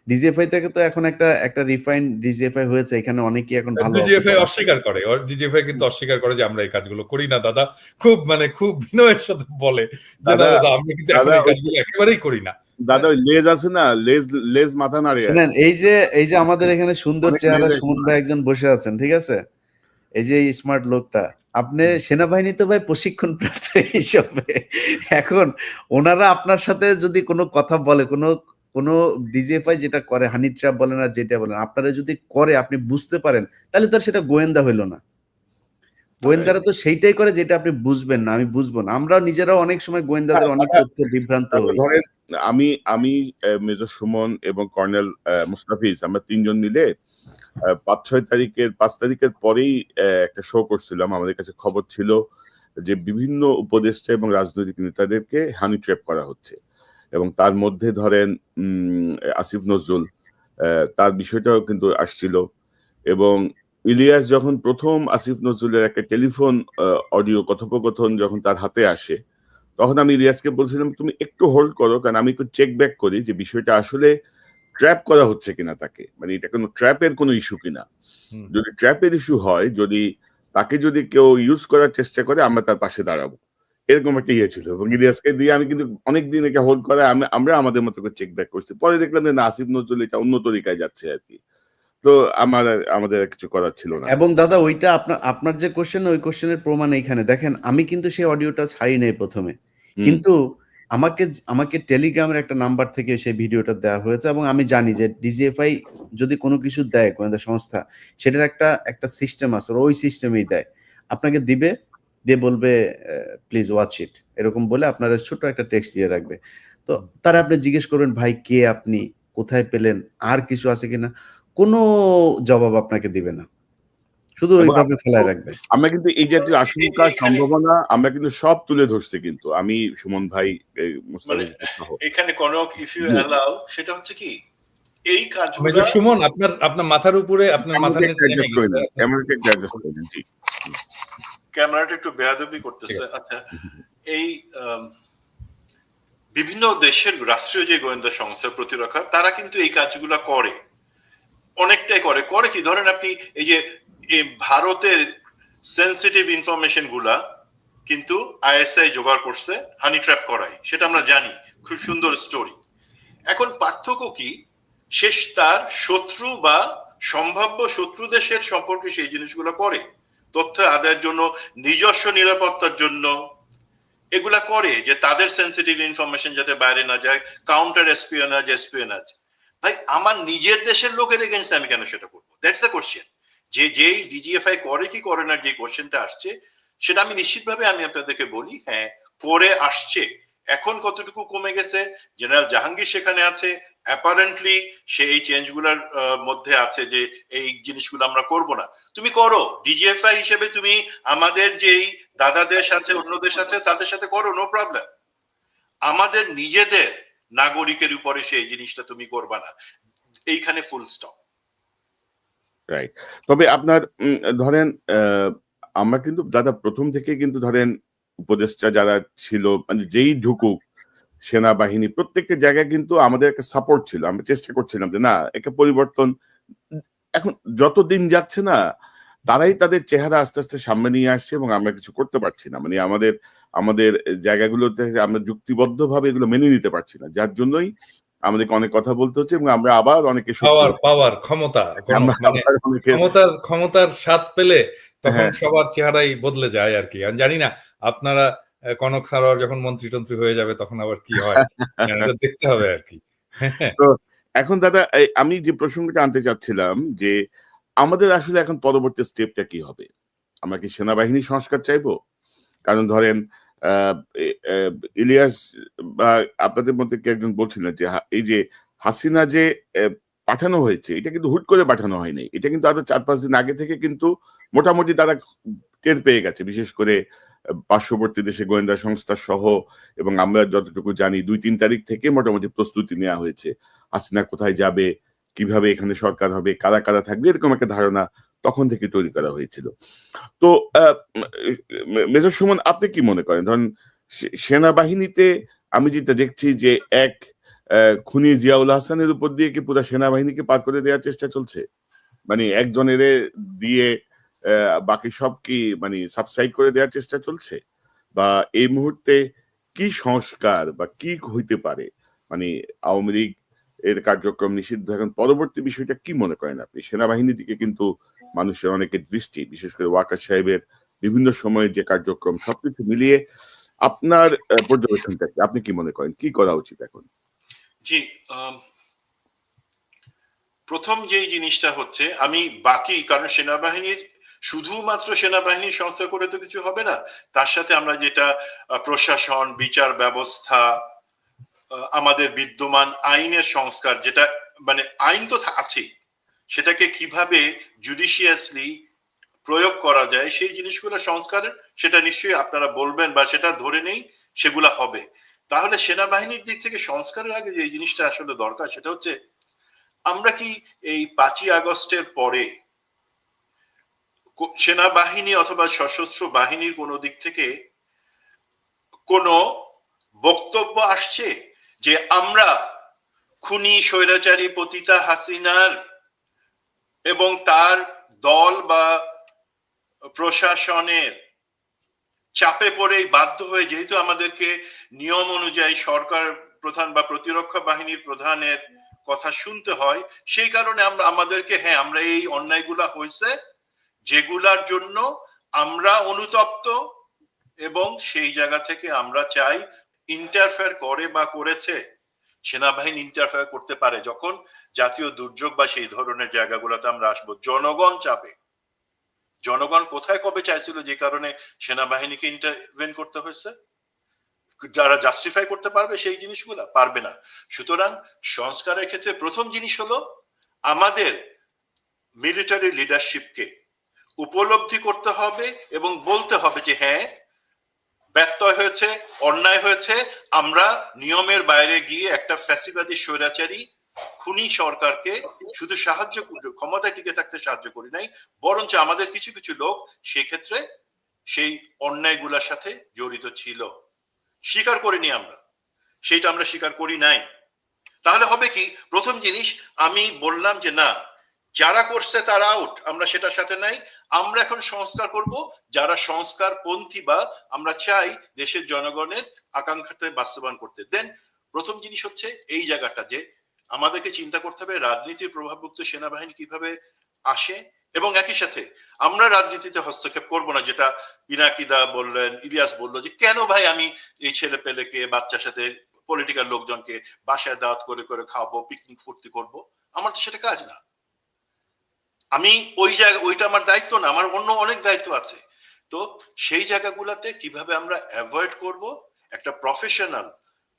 ডিজিএফআই থেকে তো এখন একটা রিফাইন্ড ডিজিএফআই হয়েছে, এখানে অনেকেই এখন ভালো ডিজিএফআই অফিসার আছে। অস্বীকার করে, ডিজিএফআই কিন্তু অস্বীকার করে যে আমরা এই কাজগুলো করি না দাদা। খুব মানে খুব বিনয়ের সাথে বলে যে না দাদা, দাদা, আমরা কিন্তু এখন দাদা এই কাজগুলো একেবারেই করি না। দাদা ওই লেজ আছে না, লেজ মাথা নাড়ে। শুনেন, এই যে আমাদের এখানে সুন্দর অনেক চেহারা লেজ সুমন ভাই একজন বসে আছেন, ঠিক আছে? এই যে এই স্মার্ট লোকটা, আপনি সেনাবাহিনীতে ভাই প্রশিক্ষণ প্রাপ্ত হিসাবে, এখন ওনারা আপনার সাথে যদি কোনো কথা বলে, কোনো ডিজিএফআই যেটা করে, হানি ট্র্যাপ বলেন আর যেটা বলেন, আপনারা যদি করে আপনি বুঝতে পারেন, তাহলে তো আর সেটা গোয়েন্দা হইলো না। গোয়েন্দারা তো সেইটাই করে যেটা আপনি বুঝবেন না, আমি বুঝবো না। আমরা নিজেরাও অনেক সময় গোয়েন্দাদের অনেক তথ্যে বিভ্রান্ত হই। ধরেন আমি মেজর সুমন এবং কর্নেল মুস্তাফিজ, আমরা তিনজন মিলে 5 তারিখের পরেই একটা শো করছিলাম। আমাদের কাছে খবর ছিল যে বিভিন্ন উপদেষ্টা এবং রাজনৈতিক নেতাদেরকে হানি ট্র্যাপ করা হচ্ছে, এবং তার মধ্যে ধরেন আসিফ নজরুল, তার বিষয়টাও কিন্তু আসছিল। এবং ইলিয়াস যখন প্রথম আসিফ নজরুলের একটা টেলিফোন অডিও কথোপকথন যখন তার হাতে আসে, তখন আমি ইলিয়াসকে বলছিলাম তুমি একটু হোল্ড করো, কারণ আমি একটু চেক ব্যাক করি যে বিষয়টা আসলে ট্র্যাপ করা হচ্ছে কিনা তাকে, মানে এটা কোনো ট্র্যাপের কোনো ইস্যু কিনা। যদি ট্র্যাপের ইস্যু হয়, তাকে যদি কেউ ইউজ করার চেষ্টা করে, আমরা তার পাশে দাঁড়াবো, এরকম একটা ইয়ে ছিল। এবং ইলিয়াসকে দিয়ে আমি কিন্তু অনেকদিন একে হোল্ড করে আমরা আমাদের মতো করে চেক ব্যাক করছি। পরে দেখলাম যে না, আসিফ নজরুল এটা অন্য তরিকায় যাচ্ছে আর কি। তো আমাদের কিছু করার ছিল না। এবং দাদা ওইটা আপনার যে কোশ্চেন, ওই কোশ্চেনের প্রমাণ এইখানে দেখেন। আমি কিন্তু সেই অডিওটা ছাড়ি নাই প্রথমে, কিন্তু আমাকে টেলিগ্রামের একটা নাম্বার থেকে সেই ভিডিওটা দেওয়া হয়েছে, এবং আমি জানি যে ডিজিএফআই যদি কোনো কিছু দেয় গোয়েন্দা সংস্থা, সেটার একটা সিস্টেম আছে, ওই সিস্টেমেই দেয়। আপনাকে দিয়ে বলবে প্লিজ ওয়াচ ইট, এরকম বলে আপনার ছোট একটা টেক্সট দিয়ে রাখবে। তো তারা আপনি জিজ্ঞেস করবেন ভাই কে আপনি, কোথায় পেলেন, আর কিছু আছে কিনা, কোনো জবাব আপনাকে দিবে না, শুধু ওইভাবে ফেলায় রাখবে। আমরা কিন্তু এই জাতীয় আশঙ্কা সম্ভাবনা আমরা কিন্তু সব তুলে ধরছি, কিন্তু আমি সুমন ভাই এখানে কনক, ইফ ইউ অ্যালাউ, সেটা হচ্ছে কি এই কাজগুলো মেজর সুমন, আপনার মাথার উপরে আপনার মাথা ক্যামেরাটা একটু বেয়াদবি করতেছে। আচ্ছা, এই বিভিন্ন দেশের রাষ্ট্রীয় যে গোয়েন্দা সংস্থা প্রতিরক্ষা, তারা কিন্তু এই কাজগুলো করে, অনেকটাই করে কি, ধরেন আপনি এই যে ভারতের সেন্সিটিভ ইনফরমেশন গুলা কিন্তু আইএসআই জোগাড় করছে হানি ট্র্যাপ করাই, সেটা আমরা জানি, খুব সুন্দর স্টোরি। এখন পার্থক্য কি, শেষ তার শত্রু বা সম্ভাব্য শত্রু দেশের সম্পর্কে সেই জিনিসগুলো করে, তথ্য আদায়ের জন্য, নিজস্ব নিরাপত্তার জন্য এগুলা করে, যে তাদের সেন্সিটিভ ইনফরমেশন যাতে বাইরে না যায়, কাউন্টার এসপিওনাজ। ভাই আমার নিজের দেশের লোকের এগেইনস্ট আমি কেন সেটা করবো? That's the question. যেই ডিজিএফআই করে কি করে না, যে কোশ্চেনটা আসছে, সেটা আমি নিশ্চিতভাবে আমি আপনাদেরকে বলি, হ্যাঁ করে আসছে। এখন কতটুকু কমে গেছে, জেনারেল জাহাঙ্গীর সেখানে আছে, অ্যাপারেন্টলি সে এই চেঞ্জ গুলার মধ্যে আছে যে এই জিনিসগুলো আমরা করব না। তুমি করো ডিজিএফআই হিসেবে, তুমি আমাদের যেই দাদা দেশ আছে, অন্য দেশ আছে, তাদের সাথে করো, নো প্রবলেম। আমাদের নিজেদের নাগরিকের উপরে সেই জিনিসটা তুমি করবা না, এইখানে ফুল স্টপ। রাইট। তবে আপনার ধরেন আমরা কিন্তু দাদা প্রথম থেকে কিন্তু ধরেন উপদেষ্টা যারা ছিল, মানে যেই ঢুকুক সেনাবাহিনী, প্রত্যেকটা জায়গায় কিন্তু আমাদের একটা সাপোর্ট ছিল। আমরা চেষ্টা করছিলাম যে না, একটা পরিবর্তন এখন যত দিন যাচ্ছে না, তারাই তাদের চেহারা আস্তে আস্তে সামনে নিয়ে আসছে এবং আমরা কিছু করতে পারছি না। মানে আমাদের আমাদের জায়গাগুলোতে আমরা যুক্তিবদ্ধভাবে এগুলো মেনে নিতে পারছি না, যার জন্যই আমাদেরকে অনেক কথা বলতে হচ্ছে এবং আমরা আবার অনেকে পাওয়ার ক্ষমতা মানে ক্ষমতার স্বাদ পেলে তখন সবার চেহারাই বদলে যায় আর কি। আমি জানি না আপনারা কনক সারোয়ার যখন মন্ত্রী টন্ত্রী হয়ে যাবে তখন আবার কি হয়, দেখতে হবে আর কি। তো এখন দাদা আমি যে প্রসঙ্গটা আনতে চাচ্ছিলাম যে আমাদের আসলে এখন পরবর্তী স্টেপটা কি হবে? আমরা কি সেনাবাহিনী সংস্কার চাইবো? কারণ ধরেন ইলিয়াস বা আপনাদের মধ্যে কে একজন বলছিলেন যে এই যে হাসিনা যে পাঠানো হয়েছে, এটা কিন্তু হুট করে পাঠানো হয়নি। এটা কিন্তু আরো 4-5 দিন আগে থেকে কিন্তু মোটামুটি তারা টের পেয়ে গেছে, বিশেষ করে পার্শ্ববর্তী দেশে গোয়েন্দা সংস্থা সহ, এবং আমরা যতটুকু জানি 2-3 তারিখ থেকে মোটামুটি প্রস্তুতি নেওয়া হয়েছে। হাসিনা কোথায় যাবে, কিভাবে এখানে সরকার হবে, কারা কারা থাকবে, এরকম একটা ধারণা তখন থেকে তৈরি করা হয়েছিল। তো মেজর সুমন, আপনি কি মনে করেন? ধরেন সেনাবাহিনীতে আমি যেটা দেখছি যে এক খুনি জিয়াউল হাসানের উপর দিয়ে কি পুরো সেনাবাহিনীকে পার করে দেওয়ার চেষ্টা চলছে? মানে একজনের দিয়ে বাকি সব কি মানে সাবসাইড করে দেওয়ার চেষ্টা চলছে? বা এই মুহূর্তে কি সংস্কার বা কি হইতে পারে? মানে আওয়ামী লীগ এর কার্যক্রম নিষিদ্ধ, এখন পরবর্তী বিষয়টা কি মনে করেন আপনি? সেনাবাহিনীর দিকে কিন্তু মানুষের অনেকের দৃষ্টি, বিশেষ করে ওয়াকার সাহেবের বিভিন্ন সময়ের যে কার্যক্রম, সবকিছু মিলিয়ে আপনার পর্যবেক্ষণটা কি? আপনি কি মনে করেন কি করা উচিত এখন? জি, প্রথম যে জিনিসটা হচ্ছে, আমি বাকি, কারণ সেনাবাহিনীর শুধুমাত্র সেনাবাহিনীর সংস্কার করে তো কিছু হবে না, তার সাথে আমরা যেটা প্রশাসন, বিচার ব্যবস্থা, আমাদের বিদ্যমান আইনের সংস্কার, যেটা মানে আইন তো আছেই, সেটাকে কিভাবে জুডিশিয়াসলি প্রয়োগ করা যায় সেই জিনিসগুলো সংস্কারের, সেটা নিশ্চয়ই আপনারা বলবেন বা সেটা ধরে নেই সেগুলা হবে। তাহলে সেনাবাহিনীর দিক থেকে সংস্কারের আগে যে জিনিসটা আসলে দরকার সেটা হচ্ছে, আমরা কি এই 5ই আগস্টের পরে সেনাবাহিনী অথবা সশস্ত্র বাহিনীর কোন দিক থেকে কোন বক্তব্য আসছে যে আমরা খুনি স্বৈরাচারী পতিতা হাসিনার এবং তার দল বা প্রশাসনের চাপে পড়েই বাধ্য হয়ে, যেহেতু আমাদেরকে নিয়ম অনুযায়ী সরকার প্রধান বা প্রতিরক্ষা বাহিনীর প্রধানের কথা শুনতে হয়, সেই কারণে আমাদেরকে আমরা এই অন্যায়গুলা হয়েছে যেগুলার জন্য আমরা অনুতপ্ত, এবং সেই জায়গা থেকে আমরা চাই ইন্টারফেয়ার করে বা করেছে সেনাবাহিনী ইন্টারফেয়ার করতে পারে যখন জাতীয় দুর্যোগ বা সেই ধরনের জায়গাগুলোতে আমরা আসবো। জনগণ চাবে, জনগণ কোথায় কবে চাইছিল যে কারণে সেনাবাহিনীকে ইন্টারভেন করতে হয়েছে? যারা জাস্টিফাই করতে পারবে সেই জিনিসগুলা? পারবে না। সুতরাং সংস্কারের ক্ষেত্রে প্রথম জিনিস হলো আমাদের মিলিটারি লিডারশিপকে উপলব্ধি করতে হবে এবং বলতে হবে যে হ্যাঁ, ব্যত্যয় হয়েছে, অন্যায় হয়েছে, আমরা নিয়মের বাইরে গিয়ে একটা ফ্যাসিবাদী স্বৈরাচারী খুনি সরকারকে শুধু সাহায্য, ক্ষমতায় টিকে থাকতে সাহায্য করি নাই, বরঞ্চ আমাদের কিছু কিছু লোক সেই ক্ষেত্রে সেই অন্যায়গুলোর সাথে জড়িত ছিল। স্বীকার করিনি আমরা, সেইটা আমরা স্বীকার করি নাই। তাহলে হবে কি, প্রথম জিনিস আমি বললাম যে না, যারা করছে তারা আউট, আমরা সেটার সাথে নাই। আমরা এখন সংস্কার করব যারা সংস্কার পন্থী বা আমরা চাই দেশের জনগণের আকাঙ্ক্ষাতে বাস্তবায়ন করতে। দেন প্রথম জিনিস হচ্ছে এই জায়গাটা যে আমাদেরকে চিন্তা করতে হবে রাজনীতির প্রভাবমুক্ত সেনাবাহিনী কিভাবে আসে, এবং একই সাথে আমরা রাজনীতিতে হস্তক্ষেপ করব না, যেটা পিনাকিদা বললেন, ইলিয়াস বললো যে কেন ভাই আমি এই ছেলে পেলেকে, বাচ্চার সাথে পলিটিক্যাল লোকজনকে বাসায় দাওয়াত করে করে খাওয়াবো, পিকনিক ফুর্তি করব। আমার তো সেটা কাজ না, আমি ওই জায়গা, ওইটা আমার দায়িত্ব না, আমার অন্য অনেক দায়িত্ব আছে। তো সেই জায়গাগুলোতে কিভাবে আমরা অ্যাভয়েড করব, একটা প্রফেশনাল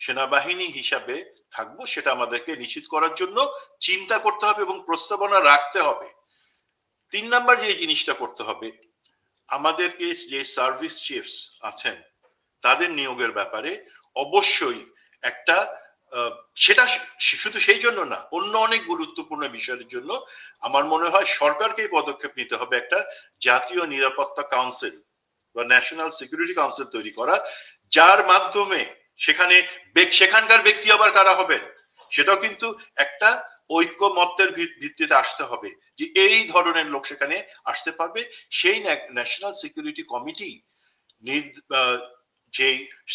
সেনাবাহিনী হিসাবে থাকবো, সেটা আমাদেরকে নিশ্চিত করার জন্য চিন্তা করতে হবে এবং প্রস্তাবনা রাখতে হবে। 3 নাম্বার যে জিনিসটা করতে হবে, আমাদেরকে যে সার্ভিস চিফস আছেন তাদের নিয়োগের ব্যাপারে অবশ্যই একটা, সেটা শুধু সেই জন্য না, অন্য অনেক গুরুত্বপূর্ণ বিষয়ের জন্য আমার মনে হয় সরকারকেই পদক্ষেপ নিতে হবে একটা জাতীয় নিরাপত্তা কাউন্সিল বা ন্যাশনাল সিকিউরিটি কাউন্সিল তৈরি করা, যার মাধ্যমে সেখানকার ব্যক্তি আবার কারা হবেন সেটাও কিন্তু একটা ঐক্যমত্যের ভিত্তিতে আসতে হবে যে এই ধরনের লোক সেখানে আসতে পারবে। সেই ন্যাশনাল সিকিউরিটি কমিটি যে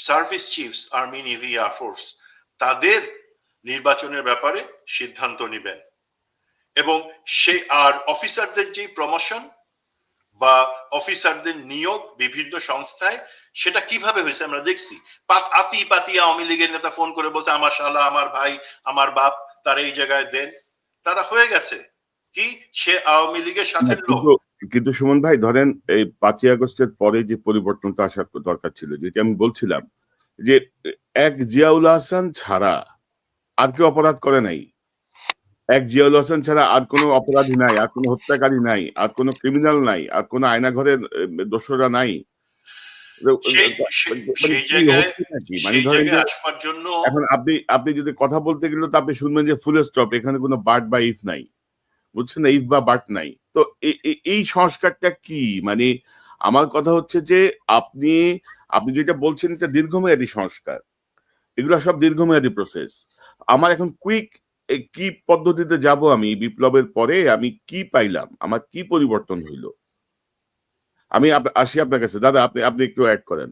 service chiefs army, navy, air force তাদের নির্বাচনের ব্যাপারে সিদ্ধান্ত নেবেন। এবং সে আর অফিসারদের যে প্রমোশন বা অফিসারদের নিয়োগ বিভিন্ন সংস্থায় সেটা কিভাবে হয়েছে আমরা দেখছি। পাতি আওয়ামী লীগের নেতা ফোন করে বলছে আমার শালা, আমার ভাই, আমার বাপ, তার এই জায়গায় দেন, তারা হয়ে গেছে কি সে আওয়ামী লীগের সাথে লোক। কিন্তু সুমন ভাই ধরেন এই 5ই আগস্টের পরে যে পরিবর্তনটা আসার দরকার ছিল, যেটি আমি বলছিলাম যে এক জিয়াউল হাসান ছাড়া আর কেউ অপরাধ করে নাই। এক জিয়াউল হাসান ছাড়া আর কোনো অপরাধী নাই, আর কোনো হত্যাকারী নাই, আর কোনো ক্রিমিনাল নাই, আর কোনো আয়নাঘরের দোষরা নাই। মানে ধরেন যে এখন আপনি যদি কথা বলতে গেলে তো আপনি শুনবেন যে ফুল স্টপ, এখানে কোনো বাট বা ইফ নাই, বুঝছেন না, ইফ বা বাট নাই। তো এই সংস্কারটা কি? মানে আমার কথা হচ্ছে যে আপনি যেটা বলছেন এটা দীর্ঘমেয়াদী সংস্কার, এগুলো সব দীর্ঘমেয়াদী প্রসেস। আমার এখন কুইক কি পদ্ধতিতে যাব, আমি বিপ্লবের পরে আমি কি পাইলাম, আমার কি পরিবর্তন হইল, আমি আসি আপনার কাছে। দাদা আপনি একটু অ্যাড করেন।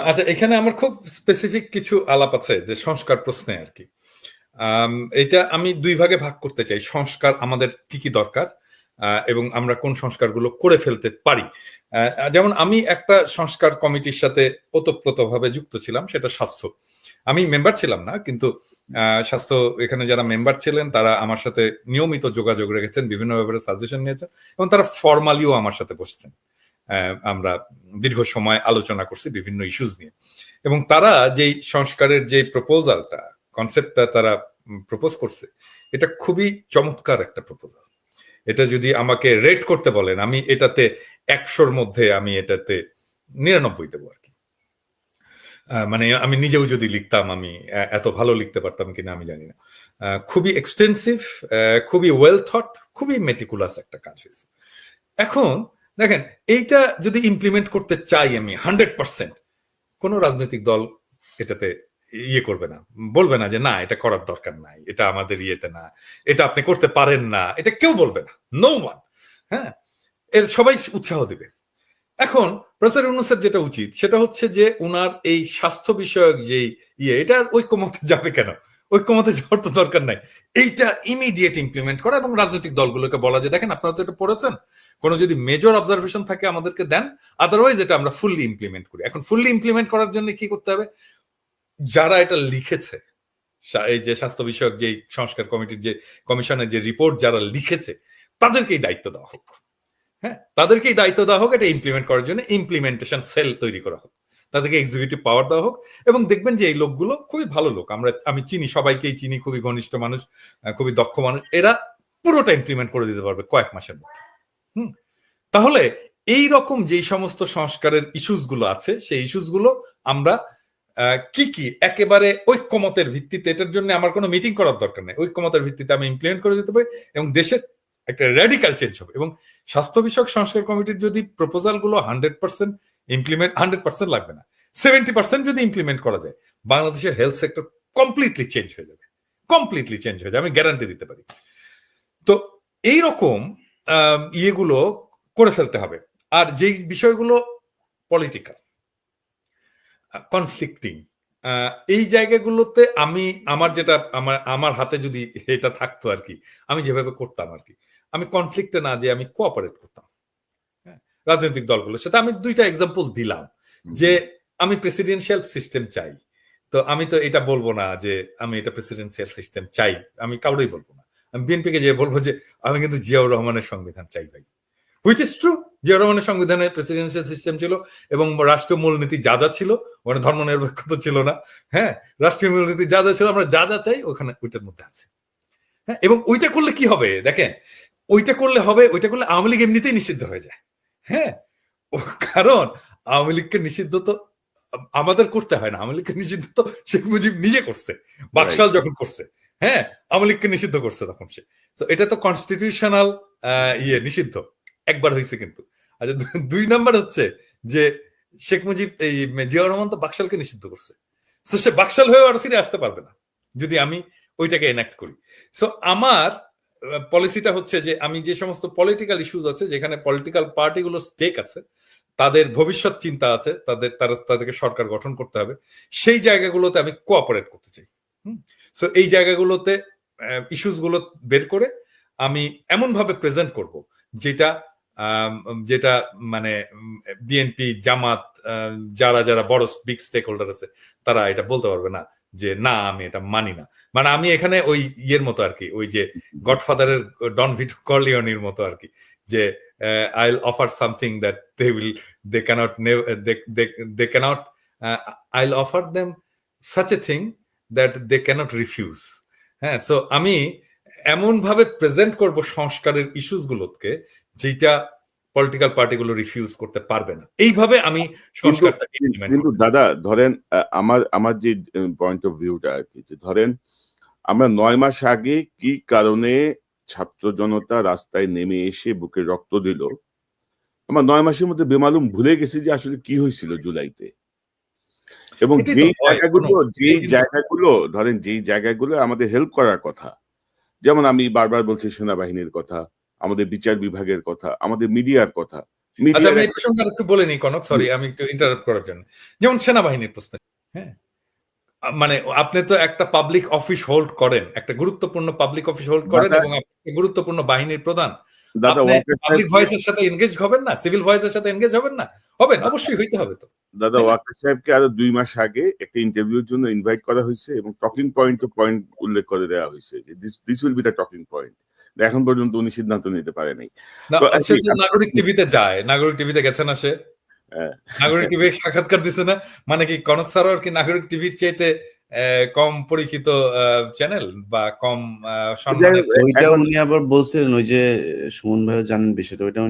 আচ্ছা, এখানে আমার খুব স্পেসিফিক কিছু আলাপ আছে যে সংস্কার প্রশ্নে আর কি। এটা আমি দুই ভাগে ভাগ করতে চাই, সংস্কার আমাদের কি কি দরকার এবং আমরা কোন সংস্কারগুলো করে ফেলতে পারি। যেমন আমি একটা সংস্কার কমিটির সাথে ওতপ্রোতভাবে যুক্ত ছিলাম, সেটা স্বাস্থ্য। আমি মেম্বার ছিলাম না, কিন্তু স্বাস্থ্য এখানে যারা মেম্বার ছিলেন তারা আমার সাথে নিয়মিত যোগাযোগ রেখেছেন, বিভিন্ন ব্যাপারে সাজেশন নিয়েছেন এবং তারা ফর্মালিও আমার সাথে বসছেন। আমরা দীর্ঘ সময় আলোচনা করছি বিভিন্ন ইস্যুজ নিয়ে, এবং তারা যেই সংস্কারের যে প্রপোজালটা, কনসেপ্টটা তারা প্রপোজ করছে, এটা খুবই চমৎকার একটা প্রপোজাল। এটা যদি আমাকে রেট করতে বলেন, আমি এটাতে 100-র মধ্যে আমি এটাতে 99 দেবো আর কি। মানে আমি নিজেও যদি লিখতাম আমি এত ভালো লিখতে পারতাম কিনা আমি জানি না। খুবই এক্সটেন্সিভ, খুবই ওয়েল থট, খুবই মেটিকুলাস একটা কাজ হয়েছে। এখন দেখেন, এইটা যদি ইমপ্লিমেন্ট করতে চাই আমি 100%, কোনো রাজনৈতিক দল এটাতে করবে না, বলবে না যে না এটা করার দরকার নাই, এটা আমাদের ইয়েতে না, এটা আপনি করতে পারেন না, এটা কেউ বলবে না, নো ওয়ান। হ্যাঁ, এর সবাই উৎসাহ দেবে। এখন প্রফেসর ইউনূসের যেটা উচিত সেটা হচ্ছে যে উনার এই স্বাস্থ্য বিষয়ক যে এটা ঐক্যমতে যাবে কেন? ঐক্যমতে যাওয়ার তো দরকার নাই, এইটা ইমিডিয়েট ইমপ্লিমেন্ট করা এবং রাজনৈতিক দলগুলোকে বলা যে দেখেন আপনারা তো এটা পড়েছেন, কোনো যদি মেজর অবজারভেশন থাকে আমাদেরকে দেন, আদারওয়াইজ এটা আমরা ফুললি ইমপ্লিমেন্ট করি। এখন ফুললি ইমপ্লিমেন্ট করার জন্য কি করতে হবে? যারা এটা লিখেছে, এই যে স্বাস্থ্য বিষয়ক যে সংস্কার কমিটির যে কমিশনের যে রিপোর্ট যারা লিখেছে, তাদেরকেই দায়িত্ব দেওয়া হোক। হ্যাঁ, তাদেরকেই দায়িত্ব দেওয়া হোক এটা ইমপ্লিমেন্ট করার জন্য, ইমপ্লিমেন্টেশন সেল তৈরি করা হোক, তাদেরকে এক্সিকিউটিভ পাওয়ার দেওয়া হোক। এবং দেখবেন যে এই লোকগুলো খুবই ভালো লোক, আমি চিনি, সবাইকেই চিনি, খুবই ঘনিষ্ঠ মানুষ, খুবই দক্ষ মানুষ, এরা পুরোটা ইমপ্লিমেন্ট করে দিতে পারবে কয়েক মাসের মধ্যে। তাহলে এই রকম যে সমস্ত সংস্কারের ইস্যুস গুলো আছে, সেই ইস্যুস গুলো আমরা কি একেবারে ঐক্যমতের ভিত্তিতে, এটার জন্য আমার কোনো মিটিং করার দরকার নেই, ঐক্যমতের ভিত্তিতে আমি ইমপ্লিমেন্ট করে দিতে পারি এবং দেশের একটা র্যাডিক্যাল চেঞ্জ হবে। এবং স্বাস্থ্য বিষয়ক সংস্কার কমিটির যদি প্রপোজাল গুলো 100% ইমপ্লিমেন্ট, 100% লাগবে না, 70% যদি ইমপ্লিমেন্ট করা যায়, বাংলাদেশের হেলথ সেক্টর কমপ্লিটলি চেঞ্জ হয়ে যাবে, কমপ্লিটলি চেঞ্জ হয়ে যাবে, আমি গ্যারান্টি দিতে পারি। তো এইরকম ইয়েগুলো করে ফেলতে হবে। আর যে বিষয়গুলো পলিটিক্যাল, কনফ্লিক্টিং, এই জায়গাগুলোতে আমি আমার হাতে যদি এটা থাকতো আর কি, আমি যেভাবে করতাম আর কি, আমি কনফ্লিক্টে না যে আমি কোঅপারেট করতাম রাজনৈতিক দলগুলোর সাথে। আমি দুইটা এক্সাম্পল দিলাম যে আমি প্রেসিডেন্সিয়াল সিস্টেম চাই, তো আমি তো এটা বলবো না যে আমি এটা প্রেসিডেন্সিয়াল সিস্টেম চাই, আমি কাউরেই বলবো না। আমি বিএনপিকে যে বলবো যে আমি কিন্তু জিয়াউর রহমানের সংবিধান চাই ভাই, হুইচ ইজ ট্রু। জিয়াউর রহমানের সংবিধানে প্রেসিডেন্সিয়াল সিস্টেম ছিল এবং রাষ্ট্রীয় মূলনীতি যা যা ছিল, ওখানে ধর্মনিরপেক্ষতা ছিল না। হ্যাঁ, রাষ্ট্রীয় মূলনীতি যা যা ছিল, আমরা যা যা চাই ওখানে ওইটার মধ্যে আছে। হ্যাঁ, এবং ওইটা করলে কি হবে দেখেন, ওইটা করলে আওয়ামী লীগ এমনিতেই নিষিদ্ধ হয়ে যায়। হ্যাঁ, কারণ আওয়ামী লীগকে নিষিদ্ধ তো আমাদের করতে হয় না, আওয়ামী লীগকে নিষিদ্ধ তো শেখ মুজিব নিজে করছে, বাকশাল যখন করছে। হ্যাঁ, আওয়ামী লীগকে নিষিদ্ধ করছে তখন সে। তো এটা তো কনস্টিটিউশনাল নিষিদ্ধ একবার হয়েছে কিন্তু। আচ্ছা, 2 নাম্বার হচ্ছে যে শেখ মুজিব এই জিয়াউর রহমান তো বাকশালকে নিষিদ্ধ করছে, তো সে বাকশাল হয়ে আর ফিরে আসতে পারবে না যদি আমি ওইটাকে এনাক্ট করি। সো আমার পলিসিটা হচ্ছে যে আমি যে সমস্ত পলিটিক্যাল ইস্যুজ আছে, যেখানে পলিটিক্যাল পার্টিগুলো স্টেক আছে, তাদের ভবিষ্যৎ চিন্তা আছে, তাদেরকে সরকার গঠন করতে হবে, সেই জায়গাগুলোতে আমি কোঅপারেট করতে চাই। সো এই জায়গাগুলোতে ইস্যুস গুলো বের করে আমি এমন ভাবে প্রেজেন্ট করব যেটা যেটা মানে বিএনপি, জামাত, যারা যারা বড় বিগ স্টেক হোল্ডার আছে, তারা এটা বলতে পারবে না যে না আমি এটা মানি না। মানে আমি এখানে ওই ইয়ের মতো আর কি, ওই যে গডফাদারের ডন ভিটো কর্লিওনির মতো আর কি, যে I'll offer something that they cannot I'll offer them such a thing that they cannot refuse. হ্যাঁ, সো আমি এমন ভাবে প্রেজেন্ট করব সংস্কারের ইস্যুস গুলোকে যেটা পলিটিক্যাল পার্টিগুলো রিফিউজ করতে পারবে না। এইভাবে আমি সংস্কারটা কিন্তু দাদা ধরেন আমার যে পয়েন্ট অফ ভিউটা আর কি, যে ধরেন আমরা 9 মাস আগে কি কারণে ছাত্র জনতা রাস্তায় নেমে এসে বুকে রক্ত দিল, আমরা 9 মাসের মধ্যে বেমালুম ভুলে গেছি যে আসলে কি হয়েছিল জুলাইতে। এবং যেই জায়গাগুলো ধরেন যেই জায়গাগুলো আমাদের হেল্প করার কথা, যেমন আমি বারবার বলছি সেনাবাহিনীর কথা, আমাদের বিচার বিভাগের কথা, আমাদের মিডিয়ার কথা। আচ্ছা, আমি এই প্রসঙ্গে একটু বলে নিই কনক, সরি আমি একটু ইন্টারাপ্ট করার জন্য। যেমন সেনাবাহিনীর প্রশ্ন, হ্যাঁ, মানে আপনি তো একটা পাবলিক অফিস হোল্ড করেন, একটা গুরুত্বপূর্ণ পাবলিক অফিস হোল্ড করেন, এবং আপনি গুরুত্বপূর্ণ বাহিনীর প্রধান। পাবলিক ভয়েসের সাথে এনগেজ হবেন না? সিভিল ভয়েসের সাথে এনগেজ হবেন না? হবেন, অবশ্যই হইতে হবে। তো দাদা ওয়াকার সাহেবকে আরো 2 মাস আগে একটা ইন্টারভিউর জন্য ইনভাইট করা হয়েছে এবং টকিং পয়েন্ট উল্লেখ করে দেওয়া হয়েছে যে this will be the talking point. এখন পর্যন্ত উনি সিদ্ধান্ত নিতে পারে নাই। নাগরিক টিভিতে যায়, নাগরিক টিভিতে গেছে না সে? নাগরিক টিভি সাক্ষাৎকার দিচ্ছে না? মানে কি কনক স্যার কি নাগরিক টিভির চাইতে কম পরিচিত চ্যানেল বা কম সম্মানের? ওইটা উনি আবার বলছিলেন, ওই যে সুমন ভাই জানেন বিষয়টা, ওইটা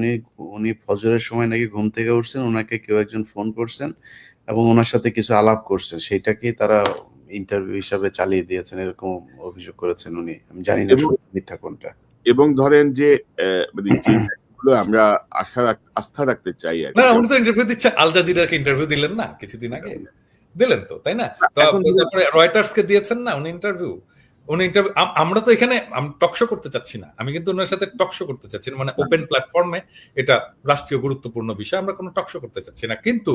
উনি ফজরের সময় নাকি ঘুম থেকে উঠছেন, ওনাকে কেউ একজন ফোন করছেন এবং ওনার সাথে কিছু আলাপ করছেন, সেইটাকে তারা ইন্টারভিউ হিসাবে চালিয়ে দিয়েছেন, এরকম অভিযোগ করেছেন উনি। আমি জানি না মিথ্যা কোনটা। এবং ধরেন যে আমরা আস্থা রাখতে চাই। না, উনি তো ইন্টারভিউ দিচ্ছেন, আল জাজিরাকে ইন্টারভিউ দিলেন না কিছুদিন আগে? দিলেন তো, তাই না? তারপরে রয়টার্সকে দিয়েছেন না উনি ইন্টারভিউ। আমরা তো এখানে টকশো করতে চাচ্ছি না, আমি কিন্তু ওনার সাথে টকশো করতে চাচ্ছি না, মানে ওপেন প্ল্যাটফর্মে এটা রাষ্ট্রীয় গুরুত্বপূর্ণ বিষয়, আমরা কোনো টকশো করতে চাচ্ছি না। কিন্তু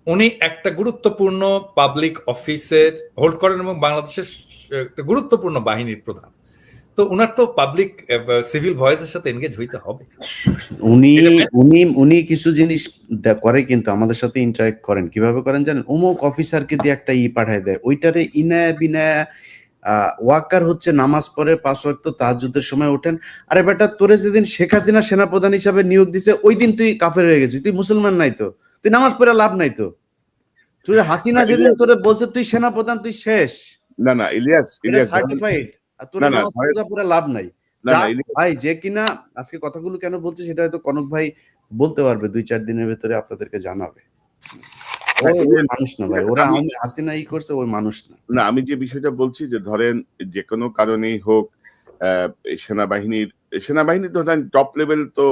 উনি একটা গুরুত্বপূর্ণ পাবলিক অফিসের হোল্ড করেন এবং বাংলাদেশের একটা গুরুত্বপূর্ণ বাহিনীর প্রধান, তো উনার তো পাবলিক সিভিল ভয়েসের সাথে এনগেজ হইতে হবে। উনি কিছু জিনিস করে, কিন্তু আমাদের সাথে ইন্টারঅ্যাক্ট করেন। কিভাবে করেন জানেন? অমুক অফিসারকে দিয়ে একটা পাঠায় দেয়, ওইটারে ইনায়া বিনায়া ওয়াকার হচ্ছে নামাজ পড়ে 5 ওয়াক্ত তাহাজ্জুদের সময় ওঠেন। আরে বেটা, তোরে যেদিন শেখ হাসিনা সেনাপ্রধান হিসাবে নিয়োগ দিছে ওই দিন তুই কাফের হয়ে গেছিস, তুই মুসলমান নাই, তো তুই নামাজ পড়ে লাভ নাই। তো তুই হাসিনা যেদিন তোরে বলছে তুই সেনাপ্রধান, তুই শেষ। না ইলিয়াস সার্টিফাইড, আর তোর নামাজ পড়ে পুরো লাভ নাই। ভাই যে কিনা আজকে কথাগুলো কেন বলছে সেটা হয়তো কনক ভাই বলতে পারবে, 2-4 দিনের ভেতরে আপনাদেরকে জানাবে। মানুষ না ভাই, ওরা হাসিনা করছে, ওই মানুষ না। আমি যে বিষয়টা বলছি যে ধরেন যে কোনো কারণেই হোক সেনাবাহিনী তো ধরেন টপ লেভেল তো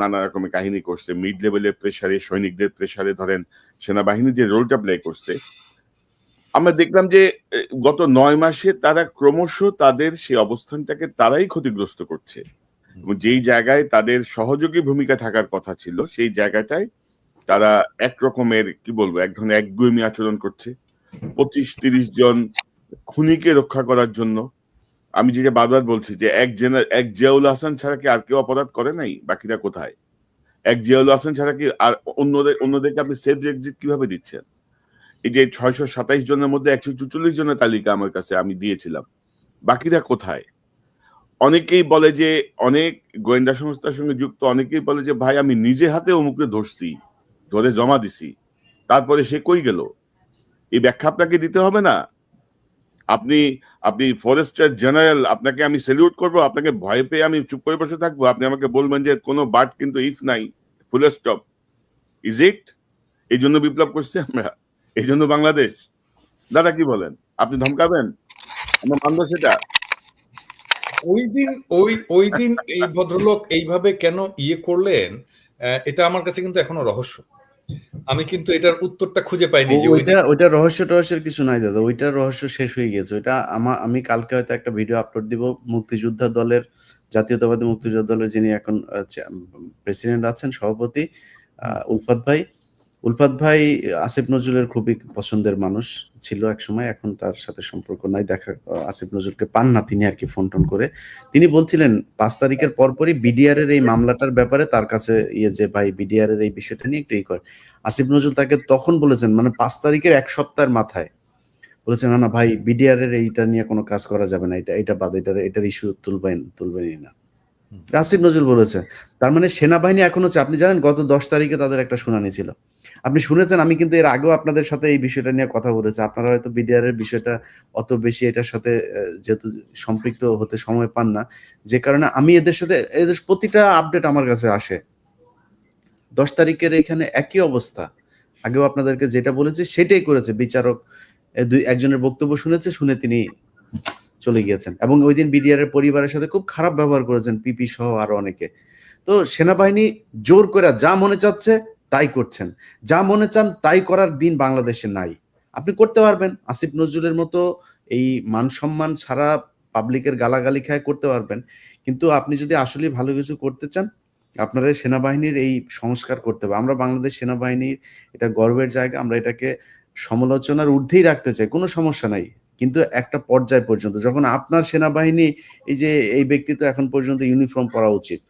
নানা রকমের কাহিনী করছে, মিড লেভেলের প্রেসারে, সৈনিকদের প্রেসারে ধরেন সেনাবাহিনী যে রোলটা প্লে করছে, আমরা দেখলাম যে গত 9 মাসে তারা ক্রমশ তাদের সেই অবস্থানটাকে তারাই ক্ষতিগ্রস্ত করছে। যেই জায়গায় তাদের সহযোগী ভূমিকা থাকার কথা ছিল, সেই জায়গাটায় তারা একরকমের কি বলবো, এক ধরনের একগুঁয়েমি আচরণ করছে। 25-30 জন খুনিকে রক্ষা করার জন্য, আমি যেটা বারবার বলছি যে এক জিয়াউল হাসান ছাড়া কি আর কেউ অপরাধ করে নাই? বাকিরা কোথায়? এক জিয়াউল হাসান ছাড়া কি আর অন্যদেরকে আপনি সেফ এক্সিট কিভাবে দিচ্ছেন? এই যে 627 জনের মধ্যে 144 জনের তালিকা আমার কাছে আমি দিয়েছিলাম, বাকিরা কোথায়? অনেকেই বলে যে, অনেক গোয়েন্দা সংস্থার সঙ্গে যুক্ত অনেকেই বলে যে ভাই আমি নিজে হাতে অমুকে ধরে জমা দিছি, তারপরে সে কই গেল? এই ব্যাখ্যা আপনাকে দিতে হবে না? আপনি ফরেস্টার জেনারেল, আপনাকে আমি স্যালিউট করবো, আপনাকে ভয় পেয়ে আমি চুপ করে বসে থাকবো? আপনি আমাকে বলবেন যে কোনো বাট কিন্তু ইফ নাই, ফুল স্টপ, ইজ ইট? এই জন্য বিপ্লব করছি আমরা, এই জন্য বাংলাদেশ। দাদা কি বলেন? আপনি ধমকাবেন? আমরা মানবো সেটা? ওই দিন এই ভদ্রলোক এইভাবে কেন করলেন, এটা আমার কাছে কিন্তু এখনো রহস্য। আমি কিন্তু এটার উত্তরটা খুঁজে পাইনি যে ওই ওইটা রহস্যের কিছু নাই দাদা, ওইটার রহস্য শেষ হয়ে গেছে। ওইটা আমি কালকে হয়তো একটা ভিডিও আপলোড দিব। মুক্তিযোদ্ধা দলের, জাতীয়তাবাদী মুক্তিযোদ্ধা দলের যিনি এখন প্রেসিডেন্ট আছেন, সভাপতি উলফাত ভাই আসিফ নজরুলের খুবই পছন্দের মানুষ ছিল এক সময়, এখন তার সাথে সম্পর্ক নাই, দেখা আসিফ নজরুলকে পান না তিনি আর কি, ফোন টোন করে। তিনি বলছিলেন 5 তারিখের পরপরই বিডিআর এর এই মামলাটার ব্যাপারে তার কাছে যে ভাই বিডিআর এর এই বিষয়টা নিয়ে একটু করে। আসিফ নজরুল তাকে তখন বলেছেন, মানে 5 তারিখের এক সপ্তাহের মাথায় বলেছেন, না ভাই বিডিআর এর এইটা নিয়ে কোনো কাজ করা যাবে না, এটা বাদ, এটার ইস্যু তুলবেনই না। আসিফ নজরুল বলেছে। তার মানে সেনাবাহিনী এখন হচ্ছে, আপনি জানেন গত 10 তারিখে তাদের একটা শুনানি ছিল, আপনি শুনেছেন। আমি কিন্তু এর আগেও আপনাদের সাথে এই বিষয়টা নিয়ে কথা বলেছি। আপনারা হয়তো বিডিআর এর বিষয়টা অত বেশি এটার সাথে যেহেতু সম্পৃক্ত হতে সময় পান না, যে কারণে আমি এদের প্রতিটা আপডেট আমার কাছে আসে। 10 তারিখের এখানে একই অবস্থা, আগেও আপনাদেরকে যেটা বলেছি সেটাই করেছে বিচারক। একজনের বক্তব্য শুনে তিনি চলে গিয়েছেন, এবং ওই দিন বিডিআর এর পরিবারের সাথে খুব খারাপ ব্যবহার করেছেন, পিপি সহ আরো অনেকে। তো সেনাবাহিনী জোর করে যা মনে চাচ্ছে তাই করছেন, যা মনে চান তাই করার দিন বাংলাদেশে নাই। আপনি করতে পারবেন আসিফ নজরুলের মতো এই মান সম্মান ছাড়া পাবলিকের গালাগালি খায় করতে পারবেন, কিন্তু আপনি যদি আসলে ভালো কিছু করতে চান, আপনারা সেনাবাহিনীর এই সংস্কার করতে হবে। আমরা বাংলাদেশ সেনাবাহিনীর এটা গর্বের জায়গা, আমরা এটাকে সমালোচনার ঊর্ধ্বেই রাখতে চাই, কোনো সমস্যা নাই, কিন্তু একটা পর্যায় পর্যন্ত। যখন আপনার সেনাবাহিনী, এই ব্যক্তি তো এখন পর্যন্ত ইউনিফর্ম পরা উচিত,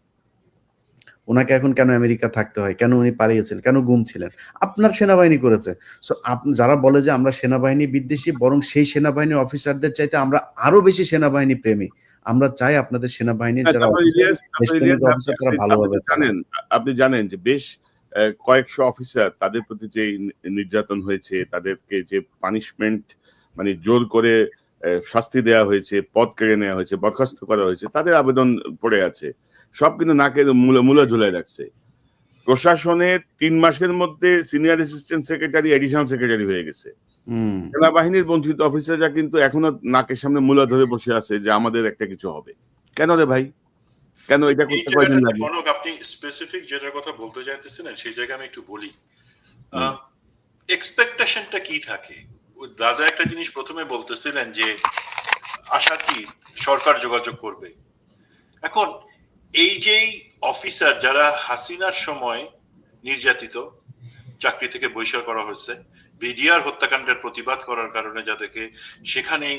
ওনাকে এখন কেন আমেরিকা থাকতে হয়, কেন উনি পালিয়েছেন, কেন গুম ছিলেন, আপনার সেনাবাহিনী করেছে। সো যারা বলে যে আমরা সেনাবাহিনী বিদ্বেষী, বরং সেই সেনাবাহিনীর অফিসারদের চাইতে আমরা আরো বেশি সেনাবাহিনী প্রেমী। আমরা চাই আপনাদের সেনাবাহিনীর যারা অফিসার তারা ভালোভাবে আপনি জানেন যে বেশ কয়েকশো অফিসার, তাদের প্রতি যে নির্যাতন হয়েছে, তাদেরকে যে পানিশমেন্ট, মানে জোর করে শাস্তি দেওয়া হয়েছে, পদ কেড়ে নেওয়া হয়েছে, বরখাস্ত করা হয়েছে, তাদের আবেদন পড়ে আছে, সব কিন্তু নাকের মূলে ঝুলে রাখছে। প্রশাসনে 3 মাসের মধ্যে senior assistant secretary, additional secretary হয়ে গেছে। সেনাবাহিনীর বঞ্চিত অফিসাররা কিন্তু এখনো নাকের সামনে মূলা ধরে বসে আছে যে আমাদের একটা কিছু হবে। কেন রে ভাই, কেন এটা করতে কয়দিন লাগে? আপনি স্পেসিফিক যেটার কথা বলতে চাইতেছিলেন সেই জায়গায় আমি একটু বলি। এক্সপেকটেশনটা কি থাকে? দাদা একটা জিনিস প্রথমে বলতেছিলেন যে আশা কি সরকার যোগাযোগ করবে। এখন এই যেই অফিসার যারা হাসিনার সময় নির্যাতিত, চাকরি থেকে বহিষ্কার করা হয়েছে, বিডিআর হত্যাকাণ্ডের প্রতিবাদ করার কারণে যাদেরকে সেখানেই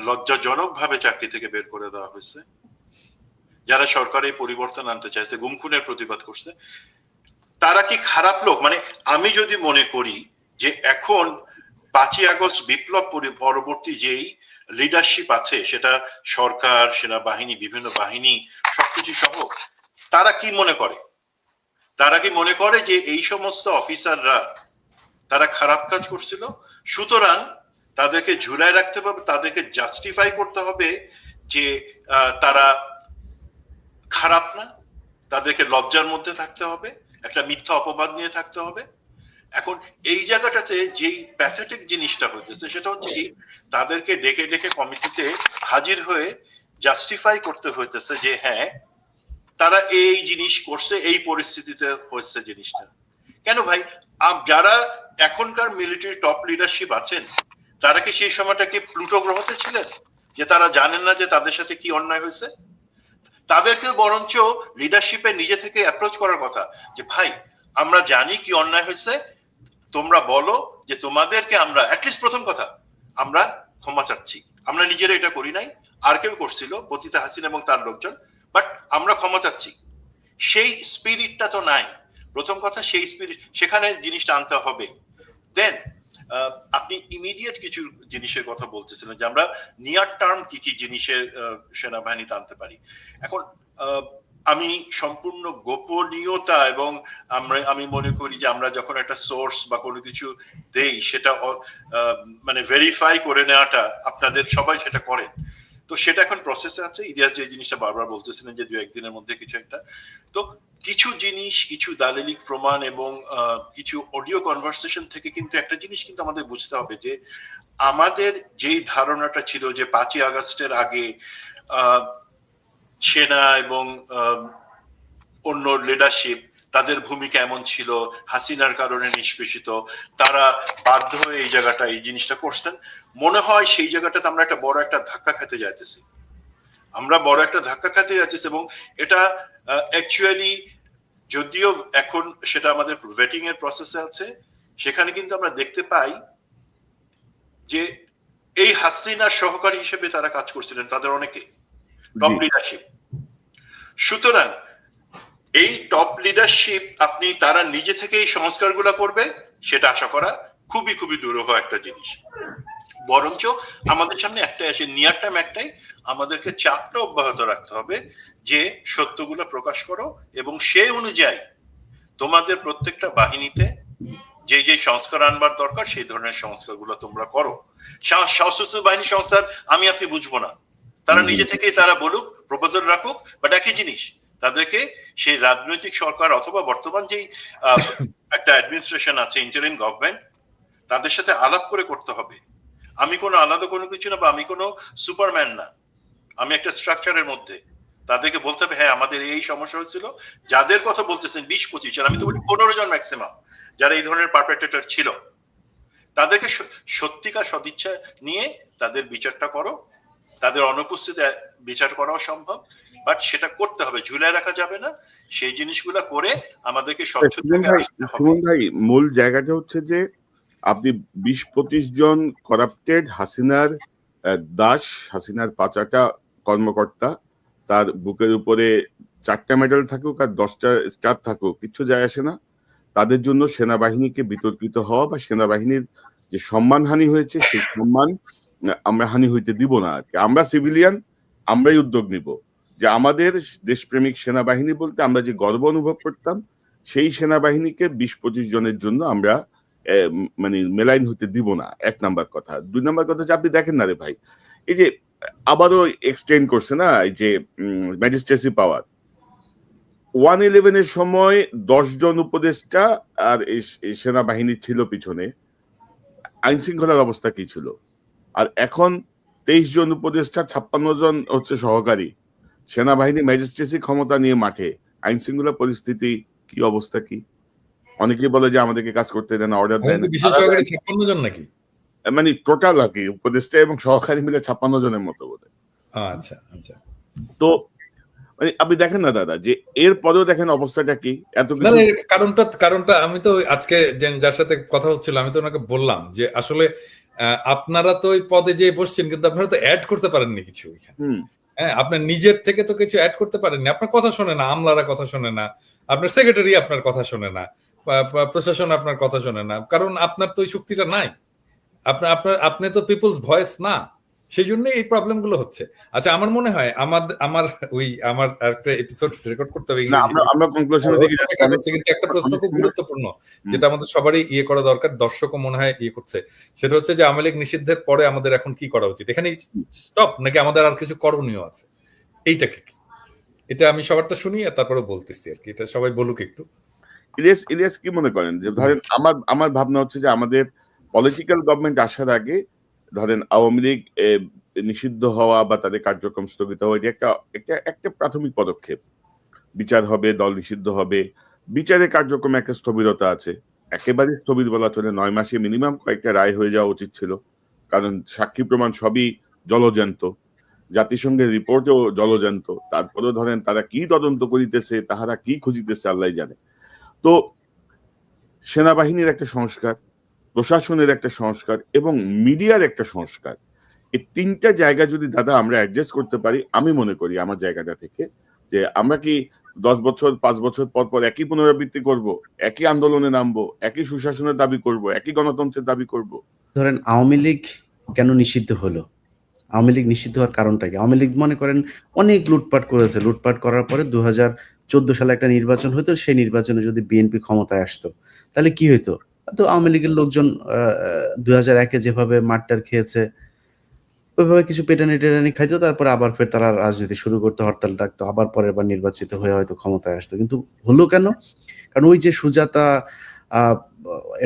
লজ্জাজনকভাবে চাকরি থেকে বের করে দেওয়া হয়েছে, যারা সরকারে পরিবর্তন আনতে চাইছে, গুম খুনের প্রতিবাদ করছে, তারা কি খারাপ লোক? মানে আমি যদি মনে করি যে এখন 5ই আগস্ট বিপ্লব পরবর্তী যেই লিডারশিপ আছে, সেটা সরকার, সেনাবাহিনী, বিভিন্ন বাহিনী সবকিছু সহ, তারা কি মনে করে? তারা কি মনে করে যে এই সমস্ত অফিসাররা তারা খারাপ কাজ করছিল, সুতরাং তাদেরকে ঝুলায় রাখতে হবে, তাদেরকে জাস্টিফাই করতে হবে যে তারা খারাপ না, তাদেরকে লজ্জার মধ্যে থাকতে হবে, একটা মিথ্যা অপবাদ নিয়ে থাকতে হবে? এখন এই জায়গাটাতে যেই প্যাথেটিক জিনিসটা হচ্ছে সেটা হচ্ছে কি, তাদেরকে ডেকে ডেকে কমিটিতে হাজির হয়ে জাস্টিফাই করতে হইতেছে যে হ্যাঁ তারা এই জিনিস করছে, এই পরিস্থিতিতে হচ্ছে জিনিসটা। কেন ভাই, যারা এখনকার মিলিটারি টপ লিডারশিপ আছেন, তারা কি সেই সময়টা কি প্লুটো গ্রহতে ছিলেন যে তারা জানেন না যে তাদের সাথে কি অন্যায় হয়েছে? তাদেরকে বরঞ্চ লিডারশিপে নিজে থেকে অ্যাপ্রোচ করার কথা যে ভাই আমরা জানি কি অন্যায় হয়েছে, তোমরা বলো যে তোমাদেরকে আমরা অ্যাটলিস্ট প্রথম কথা আমরা ক্ষমা চাচ্ছি, আমরা নিজেরা এটা করি নাই, আর কেউ করছিল, পতিতা হাসিনা এবং তার লোকজন, বাট আমরা ক্ষমা চাচ্ছি। সেই স্পিরিটটা তো নাই। প্রথম কথা সেই স্পিরিট, সেখানে জিনিসটা আনতে হবে। দেন আপনি ইমিডিয়েট কিছু জিনিসের কথা বলতেছিলেন যে আমরা নিয়ার টার্ম কি কি জিনিসের সেনাবাহিনীতে আনতে পারি। এখন আমি সম্পূর্ণ গোপনীয়তা এবং আমি মনে করি যে আমরা যখন একটা সোর্স বা কোনো কিছু দেই সেটা মানে ভেরিফাই করে নেওয়াটা, আপনাদের সবাই সেটা করেন, তো সেটা এখন প্রসেসে আছে। ইলিয়াস যে জিনিসটা বারবার বলতেছিলেন যে 2-1 দিনের মধ্যে কিছু একটা, তো কিছু জিনিস, কিছু দালিলিক প্রমাণ এবং কিছু অডিও কনভারসেশন থেকে কিন্তু একটা জিনিস কিন্তু আমাদের বুঝতে হবে যে আমাদের যেই ধারণাটা ছিল যে 5ই আগস্টের আগে সেনা এবং অন্য লিডারশিপ তাদের ভূমিকা এমন ছিল, হাসিনার কারণে নিষ্পেষিত, তারা বাধ্য হয়ে এই জায়গাটা এই জিনিসটা করছেন। মনে হয় সেই জায়গাটাতে আমরা একটা বড় একটা ধাক্কা খেতে যাইতেছি, এবং এটা অ্যাকচুয়ালি যদিও এখন সেটা আমাদের ভেটিং এর প্রসেসে আছে, সেখানে কিন্তু আমরা দেখতে পাই যে এই হাসিনার সহকারী হিসেবে তারা কাজ করছিলেন তাদের অনেকে, টপ লিডারশিপ। সুতরাং এই টপ লিডারশিপ আপনি তারা নিজে থেকে এই সংস্কারগুলো করবে, সেটা আশা করা খুবই খুবই দুরূহ একটা জিনিস। বরঞ্চ আমাদের সামনে একটাই আছে, নিয়ার টাইম একটাই, আমাদেরকে চাপটা অব্যাহত রাখতে হবে যে সত্যগুলো প্রকাশ করো, এবং সেই অনুযায়ী তোমাদের প্রত্যেকটা বাহিনীতে যে যে সংস্কার আনবার দরকার সেই ধরনের সংস্কারগুলো তোমরা করো। সশস্ত্র বাহিনী সংস্কার আমি আপনি বুঝবো না, তারা নিজে থেকেই তারা বলুক, প্রপোজাল রাখুক, বাট একই জিনিস, তাদেরকে সেই রাজনৈতিক সরকার অথবা বর্তমান যেই একটা অ্যাডমিনিস্ট্রেশন আছে, ইন্টারিম গভর্নমেন্ট, তাদের সাথে আলাপ করে করতে হবে। আমি কোনো আলাদা কোনো কিছু না, বা আমি কোনো সুপারম্যান না, আমি একটা স্ট্রাকচারের মধ্যে। তাদেরকে বলতে হবে হ্যাঁ আমাদের এই সমস্যা হয়েছিল, যাদের কথা বলতেছেন 20-25 জন, আমি তো বলি 15 জন ম্যাক্সিমাম যারা এই ধরনের পারপেট্রেটর ছিল, তাদেরকে সত্যিকার সদিচ্ছা নিয়ে তাদের বিচারটা করো। তাদের অনুপস্থিতি বিচার করাও সম্ভব, বাট সেটা করতে হবে, ঝুলায় রাখা যাবে না। সেই জিনিসগুলো করে আমাদেরকে সুমন ভাই, মূল জায়গাটা হচ্ছে যে আপনি 20-25 জন করাপ্টেড হাসিনার দাস, হাসিনার পাচাটা কর্মকর্তা, তার বুকের উপরে 4টা মেডেল থাকুক আর 10টা স্টার থাকুক, কিচ্ছু যায় আসে না। তাদের জন্য সেনাবাহিনীকে বিতর্কিত হওয়া বা সেনাবাহিনীর যে সম্মানহানি হয়েছে সেই সম্মান আমরা হানি হইতে দিব না। আর কি আমরা সিভিলিয়ান, আমরাই উদ্যোগ নিব যে আমাদের দেশপ্রেমিক সেনাবাহিনী বলতে আমরা যে গর্ব অনুভব করতাম, সেই সেনাবাহিনীকে 20-25 জনের জন্য আমরা মানে মেলাইন হইতে দিব না, 1 নাম্বার কথা। 2 নাম্বার কথা যে আপনি দেখেন না রে ভাই, এই যে আবারও এক্সটেন্ড করছে না এই যে ম্যাজিস্ট্রেসি পাওয়ার। 111 এর সময় 10 জন উপদেষ্টা আর এই সেনাবাহিনী ছিল পিছনে, আইন শৃঙ্খলার অবস্থা কি ছিল? আর এখন 23 জন উপদেষ্টা, 56 জন হচ্ছে সহকারী, সেনাবাহিনী ম্যাজিস্ট্রেসি ক্ষমতা নিয়ে মাঠে, আইন শৃঙ্খলা পরিস্থিতি কি অবস্থা কি? অনেকেই বলে যে আমাদেরকে কাজ করতে দেন, অর্ডার দেন, বিশেষ সহকারী 56 জন নাকি? মানে টোটাল আর কি উপদেষ্টা এবং সহকারী মিলে 56 জনের মতো বলে। আচ্ছা আচ্ছা। তো মানে আপনি দেখেন না দাদা, যে এর পরেও দেখেন অবস্থাটা কি, এত কিছু। কারণটা আমি তো আজকে যার সাথে কথা হচ্ছিল আমি তো ওনাকে বললাম যে আসলে আপনারা তো ওই পদে যে বসছেন, কিন্তু আপনারা তো অ্যাড করতে পারেননি কিছু। হ্যাঁ, আপনার নিজের থেকে তো কিছু অ্যাড করতে পারেননি। আপনার কথা শোনে না, আমলারা কথা শোনে না, আপনার সেক্রেটারি আপনার কথা শোনে না, প্রশাসন আপনার কথা শোনে না, কারণ আপনার তো ওই শক্তিটা নাই। আপনি তো পিপলস ভয়েস না, সেই জন্য এই প্রবলেম গুলো হচ্ছে। আচ্ছা, আমার মনে হয় আমার একটা এপিসোড রেকর্ড করতে হবে, কিন্তু একটা প্রশ্ন খুব গুরুত্বপূর্ণ, যেটা আমাদের সবারই ইয়ে করা দরকার, দর্শকও মনে হয় ইয়ে করছে, সেটা হচ্ছে যে আওয়ামী লীগ নিষিদ্ধের পরে আমাদের এখন কি করা উচিত? এখানে স্টপ নাকি আমাদের আর কিছু করণীয় আছে? এইটাকে, এটা আমি সবারটা শুনি আর তারপরে বলতেছি আর কি, এটা সবাই বলুক একটু। ইলিয়াস কি মনে করেন? যে ধরেন আমার ভাবনা হচ্ছে যে আমাদের পলিটিক্যাল গভর্নমেন্ট আসার আগে ধরেন আওয়ামী লীগ নিষিদ্ধ হওয়া বা তাদের কার্যক্রম স্থগিত হওয়া, এটা একটা প্রাথমিক পদক্ষেপ। বিচার হবে, দল নিষিদ্ধ হবে, বিচারের কার্যক্রমে একটা স্থবিরতা আছে, একেবারে স্থবির বলা চলে, 9 মাসে মিনিমাম কয়েকটা রায় হয়ে যাওয়া উচিত ছিল, কারণ সাক্ষী প্রমাণ সবই জলজ্যান্ত, জাতিসংঘের রিপোর্টেও জলজ্যান্ত। তারপরেও ধরেন তারা কি তদন্ত করিতেছে, তাহারা কি খুঁজিতেছে আল্লাহ জানে। তো সেনাবাহিনীর একটা সংস্কার, প্রশাসনের একটা সংস্কার এবং মিডিয়ার একটা সংস্কার, এই 3টা জায়গা যদি দাদা আমরা অ্যাডজাস্ট করতে পারি, আমি মনে করি আমার জায়গাটা থেকে যে আমরা কি 10 বছর 5 বছর পর পর একই পুনরাবৃত্তি করব, একই আন্দোলনে নামবো, একই সুশাসনের দাবি করব, একই গণতন্ত্রের দাবি করব। ধরেন আওয়ামী লীগ কেন নিষিদ্ধ হলো? আওয়ামী লীগ নিষিদ্ধ হওয়ার কারণটা কি? আওয়ামী লীগ মনে করেন অনেক লুটপাট করেছে, লুটপাট করার পরে 2014 সালে একটা নির্বাচন হতো, সেই নির্বাচনে যদি বিএনপি ক্ষমতায় আসতো তাহলে কি হইতো? তো আওয়ামী লীগের লোকজন 2001-এ যেভাবে মারটার খেয়েছে ওইভাবে কিছু পেটানি খাইতো, তারপরে আবার ফের তারা রাজনীতি শুরু করতে, হরতাল ডাকতো, আবার পরের বার নির্বাচিত হয়ে হয়তো ক্ষমতায় আসতো। কিন্তু হলো কেন? কারণ ওই যে সুজাতা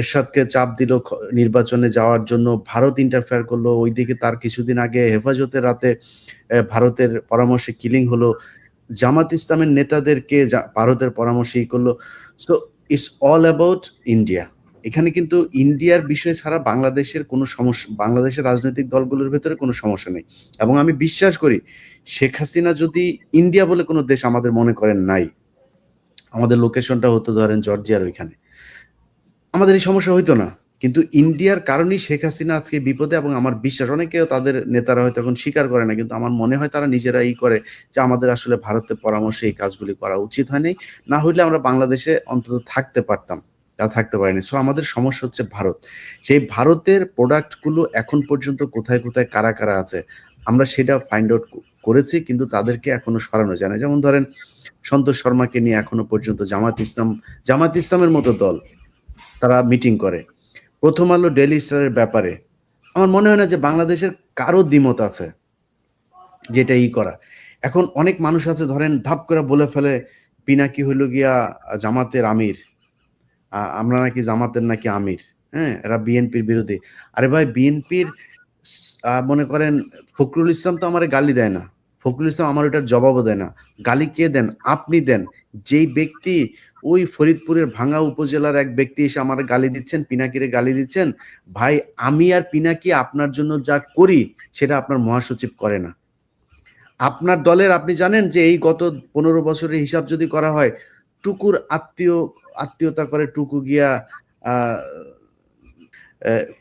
এরশাদকে চাপ দিল নির্বাচনে যাওয়ার জন্য, ভারত ইন্টারফেয়ার করলো, ওইদিকে তার কিছুদিন আগে হেফাজতের রাতে ভারতের পরামর্শে কিলিং হলো, জামাত ইসলামের নেতাদেরকে ভারতের পরামর্শই করলো। So it's all about India. এখানে কিন্তু ইন্ডিয়ার বিষয় ছাড়া বাংলাদেশের কোনো সমস্যা, বাংলাদেশের রাজনৈতিক দলগুলোর ভেতরে কোনো সমস্যা নেই। এবং আমি বিশ্বাস করি শেখ হাসিনা যদি ইন্ডিয়া বলে কোনো দেশ আমাদের মনে করেন নাই, আমাদের লোকেশনটা হতো ধরেন জর্জিয়ার ওইখানে, আমাদের এই সমস্যা হইতো না। কিন্তু ইন্ডিয়ার কারণেই শেখ হাসিনা আজকে বিপদে। এবং আমার বিশ্বাস, অনেকেও তাদের নেতারা হয়তো এখন স্বীকার করে না, কিন্তু আমার মনে হয় তারা নিজেরা করে যে আমাদের আসলে ভারতের পরামর্শে এই কাজগুলি করা উচিত হয়নি, না হইলে আমরা বাংলাদেশে অন্তত থাকতে পারতাম, তারা থাকতে পারেনি। সো আমাদের সমস্যা হচ্ছে ভারত। সেই ভারতের প্রোডাক্টগুলো এখন পর্যন্ত কোথায় কোথায় কারা কারা আছে আমরা সেটা ফাইন্ড আউট করেছি, কিন্তু তাদেরকে এখনো সরানো যায় না। যেমন ধরেন সন্তোষ শর্মাকে নিয়ে এখনো পর্যন্ত জামাত ইসলামের মতো দল তারা মিটিং করে। প্রথম আলো, ডেইলি স্টারের ব্যাপারে আমার মনে হয় না যে বাংলাদেশের কারো দ্বিমত আছে যেটা করা। এখন অনেক মানুষ আছে ধরেন ধাপ করে বলে ফেলে পিনাকি হইল গিয়া জামাতের আমির, আমরা নাকি জামাতের নাকি আমির, হ্যাঁ, এরা বিএনপির বিরোধী। আরে ভাই, বিএনপির মনে করেন ফখরুল ইসলাম তো আমার গালি দেয় না, ফখরুল ইসলাম আমার ওটার জবাবও দেয় না। গালি কে দেন? আপনি দেন। যেই ব্যক্তি ওই ফরিদপুরের ভাঙ্গা উপজেলার এক ব্যক্তি এসে আমার গালি দিচ্ছেন, পিনাকিরে গালি দিচ্ছেন, ভাই আমি আর পিনাকি আপনার জন্য যা করি সেটা আপনার মহাসচিব করে না। আপনার দলের আপনি জানেন যে এই গত 15 বছরের হিসাব যদি করা হয়, টুকুর আত্মীয়তা করে টুকু গিয়া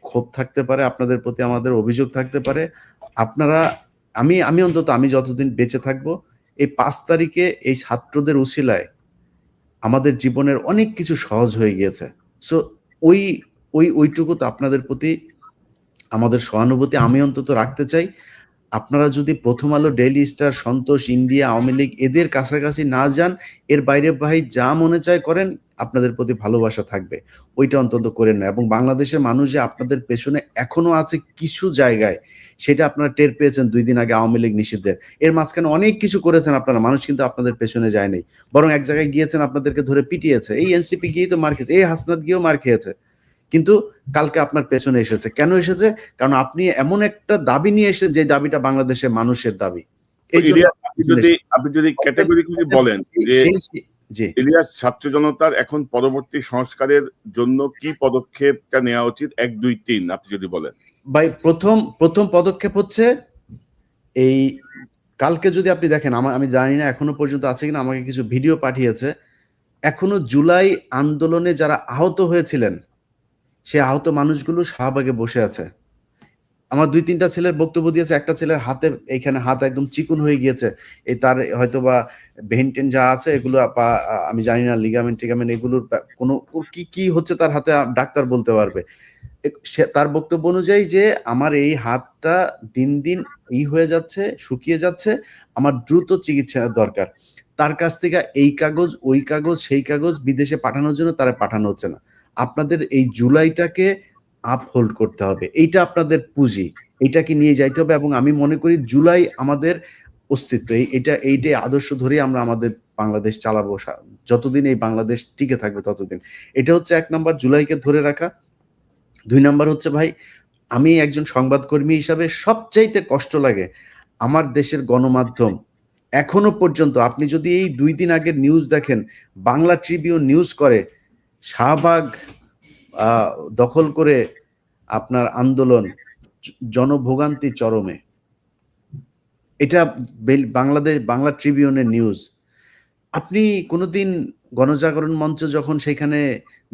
ক্ষোভ থাকতে পারে আপনাদের প্রতি, আমাদের অভিযোগ থাকতে পারে। আপনারা আমি অন্তত আমি যতদিন বেঁচে থাকবো, এই 5 তারিখে এই ছাত্রদের উছিলায় আমাদের জীবনের অনেক কিছু সহজ হয়ে গিয়েছে। সো ওইটুকু তো আপনাদের প্রতি আমাদের সহানুভূতি আমি অন্তত রাখতে চাই। আপনারা যদি প্রথম আলো, ডেইলি স্টার, সন্তোষ, ইন্ডিয়া, আওয়ামী লীগ এদের কাছাকাছি না যান, এর বাইরে ভাই যা মনে চায় করেন, আপনাদের প্রতি ভালোবাসা থাকবে, ওইটা অন্তত করেন না। এবং বাংলাদেশের মানুষ যে আপনাদের পেছনে এখনো আছে কিছু জায়গায়, সেটা আপনারা টের পেয়েছেন 2 দিন আগে আওয়ামী লীগ নিষিদ্ধের। এর মাঝখানে অনেক কিছু করেছেন আপনারা, মানুষ কিন্তু আপনাদের পেছনে যায় নাই, বরং এক জায়গায় গিয়েছেন আপনাদেরকে ধরে পিটিয়েছে। এই এনসিপি গিয়েই তো মার খেয়েছে, এই হাসনাত গিয়েও মার খেয়েছে, কিন্তু কালকে আপনার পেছনে এসেছে। কেন এসেছে? কারণ আপনি এমন একটা দাবি নিয়ে এসেছেন যে দাবিটা বাংলাদেশের মানুষের দাবি। আপনি যদি ক্যাটাগরিক্যালি বলেন যে ইলিয়াস, ছাত্র জনতার এখন পরবর্তী সংস্কারের জন্য কি পদক্ষেপটা নেওয়া উচিত, 1, 2, 3 আপনি যদি বলেন। ভাই প্রথম পদক্ষেপ হচ্ছে এই, কালকে যদি আপনি দেখেন, আমি জানি না এখনো পর্যন্ত আছে কিনা, আমাকে কিছু ভিডিও পাঠিয়েছে, এখনো জুলাই আন্দোলনে যারা আহত হয়েছিলেন সে আহত মানুষগুলো শাহবাগে বসে আছে। আমার 2-3টা ছেলের বক্তব্য দিয়েছে, একটা ছেলের হাতে, এইখানে হাত একদম চিকুন হয়ে গিয়েছে, এই তার হয়তো বা ভেন টেন যা আছে এগুলো আমি জানি না, লিগামেন্ট টিগামেন্ট এগুলোর কোনো কি হচ্ছে তার হাতে, ডাক্তার বলতে পারবে। তার বক্তব্য অনুযায়ী যে আমার এই হাতটা দিন দিন হয়ে যাচ্ছে, শুকিয়ে যাচ্ছে, আমার দ্রুত চিকিৎসার দরকার। তার কাছ থেকে এই কাগজ, ওই কাগজ, সেই কাগজ বিদেশে পাঠানোর জন্য তারা পাঠানো হচ্ছে না। আপনাদের এই জুলাইটাকে আপহোল্ড করতে হবে, এইটা আপনাদের পুঁজি, এইটাকে নিয়ে যাইতে হবে। এবং আমি মনে করি জুলাই আমাদের অস্তিত্ব, এইটাই আদর্শ ধরে আমরা আমাদের বাংলাদেশ চালাবো, যতদিন এই বাংলাদেশ টিকে থাকবে ততদিন। এটা হচ্ছে 1 নাম্বার, জুলাইকে ধরে রাখা। 2 নাম্বার হচ্ছে ভাই, আমি একজন সংবাদকর্মী হিসাবে সবচাইতে কষ্ট লাগে আমার দেশের গণমাধ্যম এখনো পর্যন্ত, আপনি যদি এই 2 দিন আগের নিউজ দেখেন, বাংলা ট্রিবিউন নিউজ করে শাহবাগ দখল করে আপনার আন্দোলন, জনভোগান্তি চরমে, এটা বাংলা ট্রিবিউনের নিউজ। আপনি কোনোদিন গণজাগরণ মঞ্চ যখন সেখানে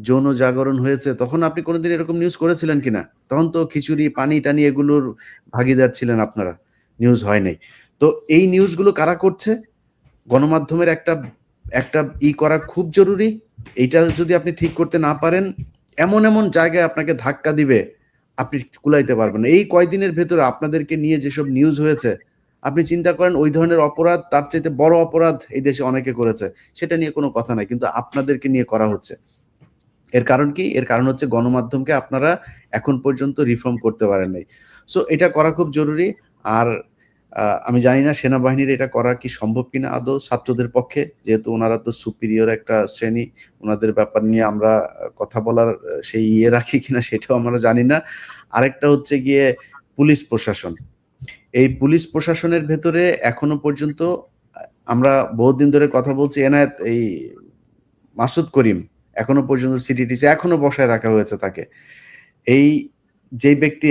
যৌন জাগরণ হয়েছে, তখন আপনি কোনোদিন এরকম নিউজ করেছিলেন কিনা? তখন তো খিচুড়ি, পানি টানি এগুলোর ভাগিদার ছিলেন আপনারা, নিউজ হয় নাই। তো এই নিউজগুলো কারা করছে? গণমাধ্যমের একটা করা খুব জরুরি। এইটা যদি আপনি ঠিক করতে না পারেন, এমন জায়গায় আপনাকে ধাক্কা দিবে, আপনি কুলাইতে পারবেন না। এই কয়দিনের ভেতরে আপনাদেরকে নিয়ে যেসব নিউজ হয়েছে, আপনি চিন্তা করেন ওই ধরনের অপরাধ, তার চাইতে বড় অপরাধ এই দেশে অনেকে করেছে, সেটা নিয়ে কোনো কথা নাই, কিন্তু আপনাদেরকে নিয়ে করা হচ্ছে। এর কারণ কি? এর কারণ হচ্ছে গণমাধ্যমকে আপনারা এখন পর্যন্ত রিফর্ম করতে পারেন নাই। সো এটা করা খুব জরুরি। আর আমি জানি না সেনাবাহিনীর এটা করা কি সম্ভব কিনা আদৌ ছাত্রদের পক্ষে, যেহেতু ওনারা তো সুপিরিয়র একটা শ্রেণী, ওনাদের ব্যাপার নিয়ে আমরা কথা বলার সেই রাখি কিনা সেটাও আমরা জানি না। আরেকটা হচ্ছে গিয়ে পুলিশ প্রশাসন। এই পুলিশ প্রশাসনের ভেতরে এখনো পর্যন্ত আমরা বহুদিন ধরে কথা বলছি, এনায়েত এই মাসুদ করিম এখনো পর্যন্ত সিটিটিসি এখনো বসায় রাখা হয়েছে তাকে। এই যে ব্যক্তি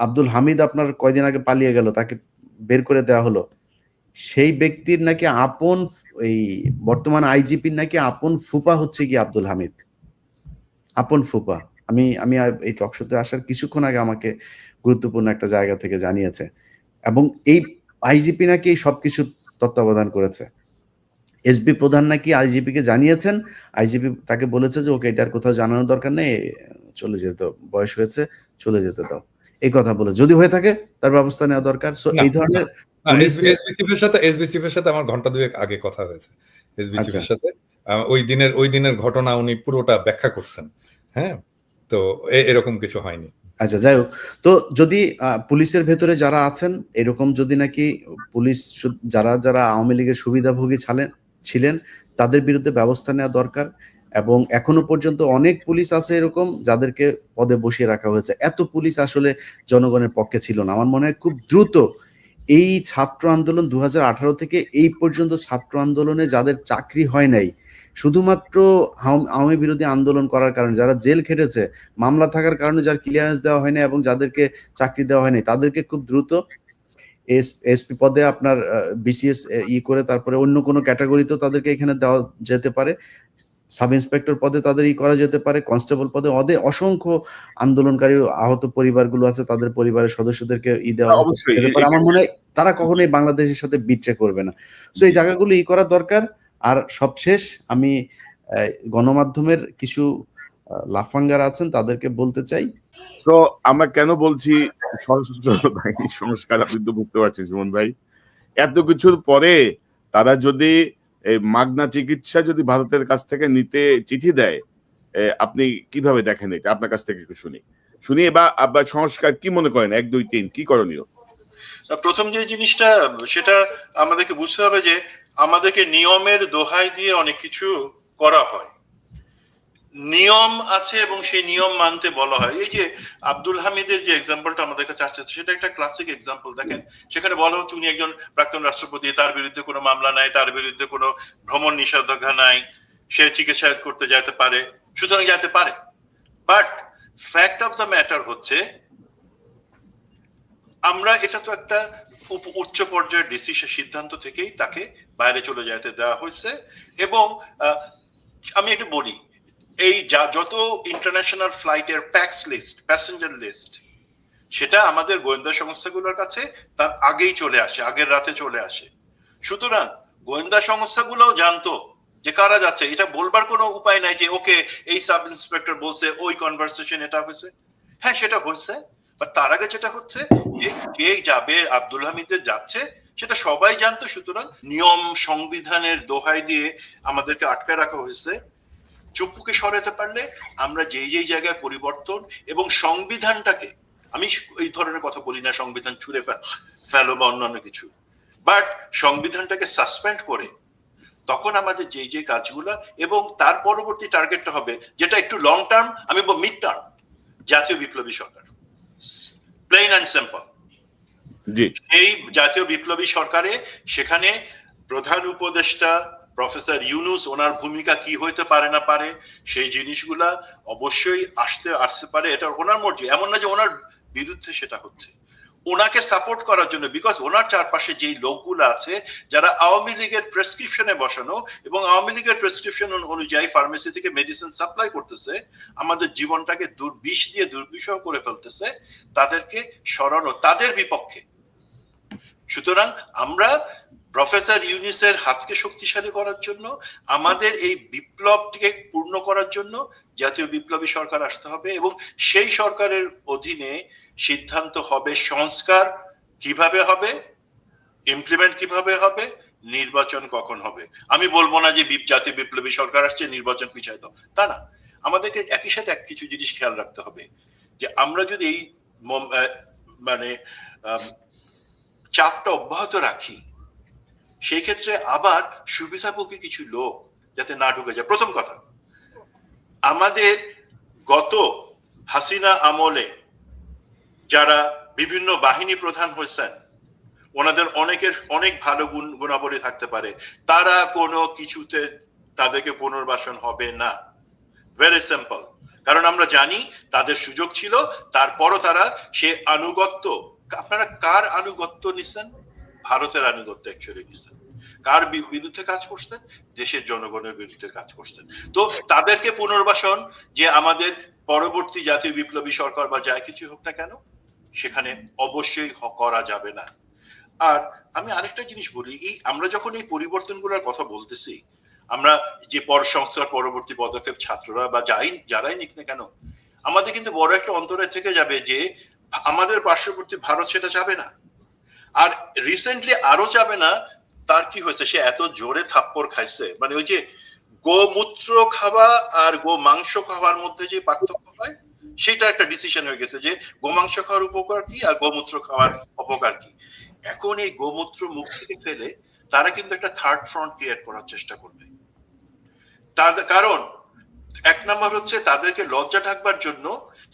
আব্দুল হামিদ আপনার কয়দিন আগে পালিয়ে গেল, তাকে বের করে দেওয়া হলো, সেই ব্যক্তির নাকি আপন এই বর্তমান আইজিপির নাকি আপন ফুপা হচ্ছে কি আব্দুল হামিদ, আপন ফুপা। আমি আমি এই টক শোতে আসার কিছুক্ষণ আগে আমাকে গুরুত্বপূর্ণ একটা জায়গা থেকে জানিয়েছে, এবং এই আইজিপি নাকি সবকিছু তত্ত্বাবধান করেছে। এসবি প্রধান নাকি আইজিপি কে জানিয়েছেন, আইজিপি তাকে বলেছে যে ওকে এটার কোথাও জানানোর দরকার নেই, চলে যেতে, বয়স হয়েছে, চলে যেতে দাও, এই কথা বলে। যদি হয়ে থাকে তার ব্যবস্থা নেওয়া দরকার। সো এই ধরনের এসবি চিফের সাথে আমার ঘন্টা দুয়েক আগে কথা হয়েছে এসবি আচ্ছা চিফের সাথে। ওই দিনের ঘটনা উনি পুরোটা ব্যাখ্যা করছেন। হ্যাঁ, তো এরকম কিছু হয়নি। আচ্ছা, যাই হোক, তো যদি পুলিশের ভেতরে যারা আছেন এরকম, যদি নাকি পুলিশ যারা যারা আওয়ামী লীগের সুবিধাভোগী ছিলেন তাদের বিরুদ্ধে ব্যবস্থা নেওয়া দরকার। এবং এখনো পর্যন্ত অনেক পুলিশ আছে এরকম যাদেরকে পদে বসিয়ে রাখা হয়েছে। এত পুলিশ আসলে জনগণের পক্ষে ছিল না। আমার মনে হয় খুব দ্রুত এই ছাত্র আন্দোলন 2018 থেকে এই পর্যন্ত ছাত্র আন্দোলনে যাদের চাকরি হয় নাই, শুধুমাত্র আওয়ামী বিরোধী আন্দোলন করার কারণে, যারা জেল খেটেছে, মামলা থাকার কারণে যার ক্লিয়ারেন্স দেওয়া হয়নি এবং যাদেরকে চাকরি দেওয়া হয়নি, তাদেরকে খুব দ্রুত এসপি পদে আপনার বিসিএস করে তারপরে অন্য কোনো ক্যাটাগরিতেও তাদেরকে এখানে দেওয়া যেতে পারে। সাব ইন্সপেক্টর পদে তাদের করা যেতে পারে, কনস্টেবল পদে। অসংখ্য আন্দোলনকারী আহত পরিবারগুলো আছে, তাদের পরিবারের সদস্যদেরকে দেওয়া অবশ্যই যেতে পারে। আমার মনে হয় তারা কখনোই বাংলাদেশের সাথে বিট্রে করবে না। তো এই জায়গাগুলো করা দরকার। আর সবশেষ আমি গণমাধ্যমের কিছু লাফাঙ্গার আছেন তাদেরকে বলতে চাই, তো আমরা কেন বলছি সশস্ত্র বাহিনী সংস্কার, আপনি তো বুঝতে পারছেন সুমন ভাই, এত কিছুর পরে তারা যদি এই মাগনা চিকিৎসা যদি ভারতের কাছ থেকে নিতে চিঠি দেয়, আপনি কিভাবে দেখেন এটা? আপনার কাছ থেকে একটু শুনি এবার সংস্কার কি মনে করেন, 1 2 3 কি করণীয়? প্রথম যে জিনিসটা সেটা আমাদেরকে বুঝতে হবে যে আমাদেরকে নিয়মের দোহাই দিয়ে অনেক কিছু করা হয়, নিয়ম আছে এবং সেই নিয়ম মানতে বলা হয়। এই যে আব্দুল হামিদের যে এক্সাম্পলটা আমাদের কাছে আসছে, সেটা একটা ক্লাসিক এক্সাম্পল। দেখেন, সেখানে বলা হচ্ছে উনি একজন প্রাক্তন রাষ্ট্রপতি, তার বিরুদ্ধে কোনো মামলা নাই, তার বিরুদ্ধে কোনো ভ্রমণ নিষেধাজ্ঞা নাই, সে চিকিৎসা করতে যেতে পারে, সুতরাং যেতে পারে। But fact of the matter হচ্ছে, আমরা এটা তো একটা উচ্চ পর্যায়ের ডিসিশন, সিদ্ধান্ত থেকেই তাকে বাইরে চলে যেতে দেওয়া হয়েছে। এবং আমি একটু বলি, এই যত ইন্টারন্যাশনাল ফ্লাইটের প্যাসেঞ্জার লিস্ট, সেটা আমাদের গোয়েন্দা সংস্থাগুলোর কাছে তার আগেই চলে আসে, আগের রাতে চলে আসে। সুতরাং গোয়েন্দা সংস্থাগুলোও জানতো যে কারা যাচ্ছে। এটা বলবার কোনো উপায় নাই যে ওকে এই সাব ইন্সপেক্টর বলছে, ওই কনভারসেশন এটা হয়েছে। হ্যাঁ, সেটা হয়েছে, বাট তার আগে যেটা হচ্ছে যে কে যাবে, আব্দুল হামিদের যাচ্ছে, সেটা সবাই জানতো। সুতরাং নিয়ম সংবিধানের দোহাই দিয়ে আমাদেরকে আটকে রাখা হয়েছে। চুপুকে সরাতে পারলে আমরা যেই জায়গায় পরিবর্তন এবং সংবিধানটাকে, আমি এই ধরনের কথা বলি না সংবিধান ছুঁড়ে ফেলো বা অন্যান্য কিছু, বাট সংবিধানটাকে সাসপেন্ড করে তখন আমাদের যে কাজগুলো, এবং তার পরবর্তী টার্গেটটা হবে যেটা একটু লং টার্ম, আমি মিড টার্ম, জাতীয় বিপ্লবী সরকার। Plain and simple. এই জাতীয় বিপ্লবী সরকারে সেখানে প্রধান উপদেষ্টা প্রফেসর ইউনুস, ওনার ভূমিকা কি হইতে পারে না পারে, সেই জিনিসগুলা অবশ্যই আসতে পারে, এটা ওনার মর্জি। এমন না যে ওনার বিরুদ্ধে সেটা হচ্ছে, ওনাকে সাপোর্ট করার জন্য। বিকজ ওনার চারপাশে যেই লোকগুলো আছে যারা আওয়ামী লীগের প্রেসক্রিপশনে বসানো এবং আওয়ামী লীগের প্রেসক্রিপশন অনুযায়ী ফার্মেসি থেকে মেডিসিন সাপ্লাই করতেছে, আমাদের জীবনটাকে বিষ দিয়ে দুর্বিষহ করে ফেলতেছে, তাদেরকে সরানো তাদের বিপক্ষে। সুতরাং আমরা প্রফেসর ইউনুসের হাতকে শক্তিশালী করার জন্য, আমাদের এই বিপ্লবটিকে পূর্ণ করার জন্য জাতীয় বিপ্লবী সরকার আসতে হবে। এবং সেই সরকারের অধীনে সিদ্ধান্ত হবে সংস্কার কিভাবে হবে, ইমপ্লিমেন্ট কিভাবে হবে, নির্বাচন কখন হবে। আমি বলবো না যে জাতীয় বিপ্লবী সরকার আসছে, নির্বাচন পিছায় দাও, তা না। আমাদেরকে একই সাথে কিছু জিনিস খেয়াল রাখতে হবে, যে আমরা যদি এই মানে চাপটা অব্যাহত রাখি, সেই ক্ষেত্রে আবার সুবিধাভোগী কিছু লোক যাতে না ঢুকে যায়। প্রথম কথা, আমাদের গত হাসিনা আমলে যারা বিভিন্ন বাহিনী প্রধান হয়েছেন, ওনাদের অনেকের অনেক ভালো গুণাবলী থাকতে পারে, তারা কোনো কিছুতে তাদেরকে পুনর্বাসন হবে না। Very simple. কারণ আমরা জানি তাদের সুযোগ ছিল, তারপরও তারা সে আনুগত্য, আপনারা কার আনুগত্য নিছেন? ভারতের আনুগত্য অ্যাকচুয়ালি নিছেন। কার বিরুদ্ধে কাজ করছেন? দেশের জনগণের বিরুদ্ধে কাজ করছেন। তো তাদেরকে পুনর্বাসন যে আমাদের পরবর্তী জাতীয় বিপ্লবী সরকার বা যাই কিছু হোক না কেন, সেখানে অবশ্যই করা যাবে না। আর আমি আরেকটা জিনিস বলি, এই আমরা যখন এই পরিবর্তনগুলোর কথা বলতেছি, আমরা যে সংস্কার পরবর্তী পদক্ষেপ ছাত্ররা বা যারাই নিক না কেন, আমাদের কিন্তু বড় একটা অন্তরে থেকে যাবে যে আমাদের পার্শ্ববর্তী ভারত সেটা যাবে না। আর রিসেন্টলি আরো যাবে না। তার কি হয়েছে? সে এত জোরে থাপ্পড় খাইছে, মানে ওই যে গোমূত্র খাওয়া আর গো মাংস খাওয়ার মধ্যে যে পার্থক্য হয়, সেটা একটা ডিসিশন হয়ে গেছে যে গোমাংস খাওয়ার উপকার কি আর গোমূত্র খাওয়ার অপকার কি। এখন এই গোমূত্র মুখ থেকে ফেলে তারা কিন্তু একটা থার্ড ফ্রন্ট ক্রিয়েট করার চেষ্টা করবে। তার কারণ এক নম্বর হচ্ছে তাদেরকে লজ্জা ঢাকবার জন্য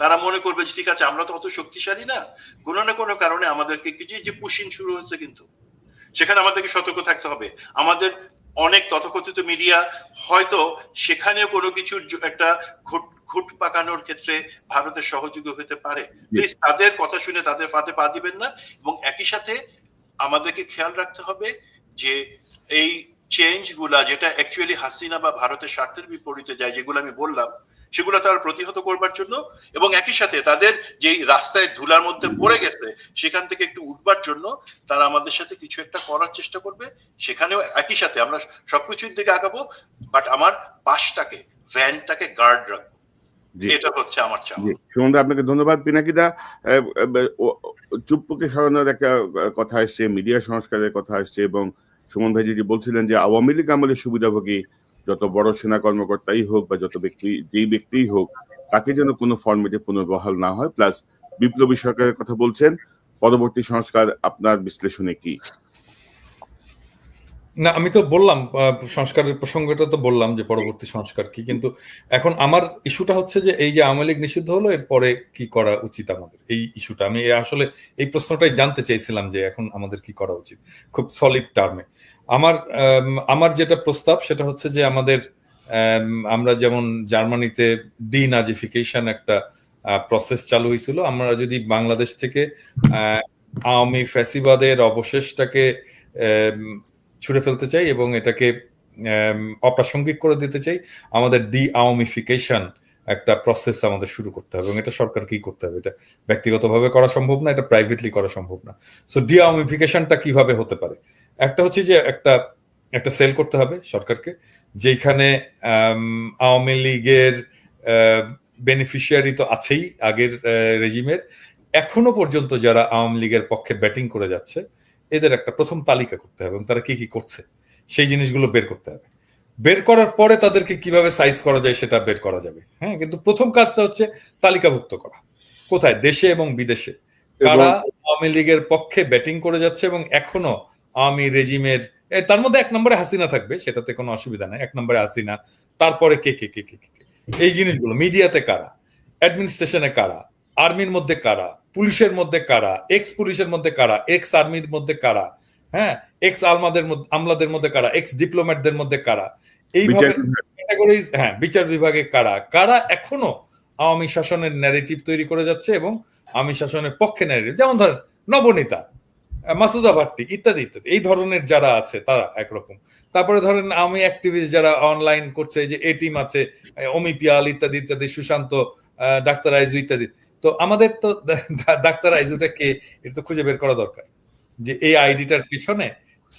তারা মনে করবে যে ঠিক আছে আমরা তো অত শক্তিশালী না, কোনো না কোনো কারণে আমাদেরকে যে পুশিং শুরু হচ্ছে, কিন্তু সেখানে আমাদেরকে সতর্ক থাকতে হবে। আমাদের অনেক তথাকথিত মিডিয়া হয়তো সেখানেও কোনো কিছুর একটা ঘুট পাকানোর ক্ষেত্রে ভারতের সহযোগী হতে পারে। প্লিজ তাদের কথা শুনে তাদের ফাঁদে পা দিবেন না। এবং একই সাথে আমাদেরকে খেয়াল রাখতে হবে যে এই চেঞ্জ গুলা যেটা অ্যাকচুয়ালি হাসিনা বা ভারতের স্বার্থের বিপরীতে যায়, যেগুলো আমি বললাম, সেগুলো তারা প্রতিহত করবার জন্য এবং একই সাথে তাদের যেই রাস্তায় ধুলার মধ্যে পড়ে গেছে সেখান থেকে একটু উঠবার জন্য তারা আমাদের সাথে কিছু একটা করার চেষ্টা করবে। সেখানেও একই সাথে আমরা সবকিছুর দিকে আগাবো, বাট আমার পাশটাকে, ভ্যানটাকে গার্ড রাখবো। এটা হচ্ছে আমার চাওয়া। সুমনদা, আপনাকে ধন্যবাদ। পিনাকিদা, চুপ্পুকে সরানোর একটা কথা আসছে, মিডিয়া সংস্কারের কথা আসছে, এবং সুমন ভাই যেটি বলছিলেন যে আওয়ামী লীগ আমলের সুবিধাভোগী যত বড় সেনা কর্মকর্তাই হোক বা যত ব্যক্তি যেই ব্যক্তিই হোক, তাকে যেন কোনো ফরম্যাটে পুনর্বহাল না হয়, প্লাস বিপ্লবী সরকারের কথা বলছেন। পরবর্তী সংস্কার আপনার বিশ্লেষণে কি? না, আমি তো বললাম সংস্কারের প্রসঙ্গটা তো বললাম যে পরবর্তী সংস্কার কি, কিন্তু এখন আমার ইস্যুটা হচ্ছে যে এই যে আওয়ামী লীগ নিষিদ্ধ হলো, এরপরে কি করা উচিত আমাদের, এই ইস্যুটা আমি আসলে এই প্রশ্নটাই জানতে চাইছিলাম যে এখন আমাদের কি করা উচিত খুব সলিড টার্মে। আমার যেটা প্রস্তাব সেটা হচ্ছে যে আমাদের আমরা যেমন জার্মানিতে ডিনাজিফিকেশন একটা প্রসেস চালু হয়েছিল, আমরা যদি বাংলাদেশ থেকে আওয়ামী ফ্যাসিবাদের অবশেষটাকে ছুড়ে ফেলতে চাই এবং এটাকে অপ্রাসঙ্গিক করে দিতে চাই, আমাদের আওয়ামিফিকেশন একটা প্রসেস আমাদের শুরু করতে হবে, এবং এটা সরকারকেই করতে হবে। এটা ব্যক্তিগতভাবে করা সম্ভব না, এটা প্রাইভেটলি করা সম্ভব না। সো আওয়ামিফিকেশনটা কিভাবে হতে পারে? একটা হচ্ছে যে একটা সেল করতে হবে সরকারকে, যেখানে আওয়ামী লীগের বেনিফিশিয়ারি তো আছেই আগের রেজিমের, এখনো পর্যন্ত যারা আওয়ামী লীগের পক্ষে ব্যাটিং করে যাচ্ছে এদের একটা প্রথম তালিকা করতে হবে এবং তারা কি কি করছে সেই জিনিসগুলো বের করতে হবে। বের করার পরে তাদেরকে কিভাবে সাইজ করা যায় সেটা বের করা যাবে। হ্যাঁ, কিন্তু প্রথম কাজটা হচ্ছে তালিকাভুক্ত করা, কোথায়, দেশে এবং বিদেশে কারা আওয়ামী লীগের পক্ষে ব্যাটিং করে যাচ্ছে এবং এখনো আওয়ামী রেজিমের, তার মধ্যে এক নম্বরে হাসিনা থাকবে, সেটাতে কোনো অসুবিধা নাই, এক নম্বরে হাসিনা, তারপরে কে কে কে কে কে এই জিনিসগুলো, মিডিয়াতে কারা, অ্যাডমিনিস্ট্রেশনে কারা, আর্মির মধ্যে কারা, পুলিশের মধ্যে কারা, এক্স পুলিশের মধ্যে কারা, এক্স আর্মির মধ্যে কারা, হ্যাঁ, এক্স আমলাদের মধ্যে কারা, এক্স ডিপ্লোম্যাটদের মধ্যে কারা, এইভাবে ক্যাটাগরিজ, হ্যাঁ, বিচার বিভাগে কারা কারা এখনো আওয়ামী শাসনের ন্যারেটিভ তৈরি করে যাচ্ছে এবং আওয়ামী শাসনের পক্ষে ন্যারেটিভ, যেমন ধরেন নবনীতা, মাসুদা ভাট্টি ইত্যাদি ইত্যাদি, এই ধরনের যারা আছে তারা একরকম। তারপরে ধরেন আওয়ামী অ্যাক্টিভিস্ট যারা অনলাইন করছে, যে এ টিম আছে, অমি পিয়াল ইত্যাদি ইত্যাদি, সুশান্ত, ডাক্তার আইজু ইত্যাদি। তো আমাদের তো ডাক্তার আইজুটা কে, এটা তো খুঁজে বের করা দরকার, যে এই আইডিটার পিছনে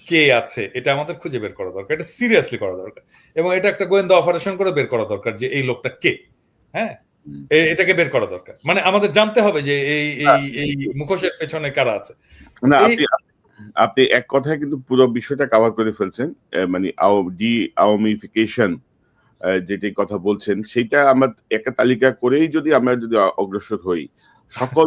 কে আছে, এটা আমাদের খুঁজে বের করা দরকার, এটা সিরিয়াসলি করা দরকার, এবং এটা একটা গোয়েন্দা অপারেশন করে বের করা দরকার যে এই লোকটা কে। হ্যাঁ, এটাকে বের করা দরকার, মানে আমাদের জানতে হবে যে এই মুখোশের পেছনে কারা আছে। না, আপনি এক কথায় কিন্তু পুরো বিষয়টা কভার করে ফেলছেন। মানে আওয়ামিফিকেশন যেটি কথা বলছেন, সেটা আমরা একটা তালিকা করেই যদি আমরা অগ্রসর হই, সকল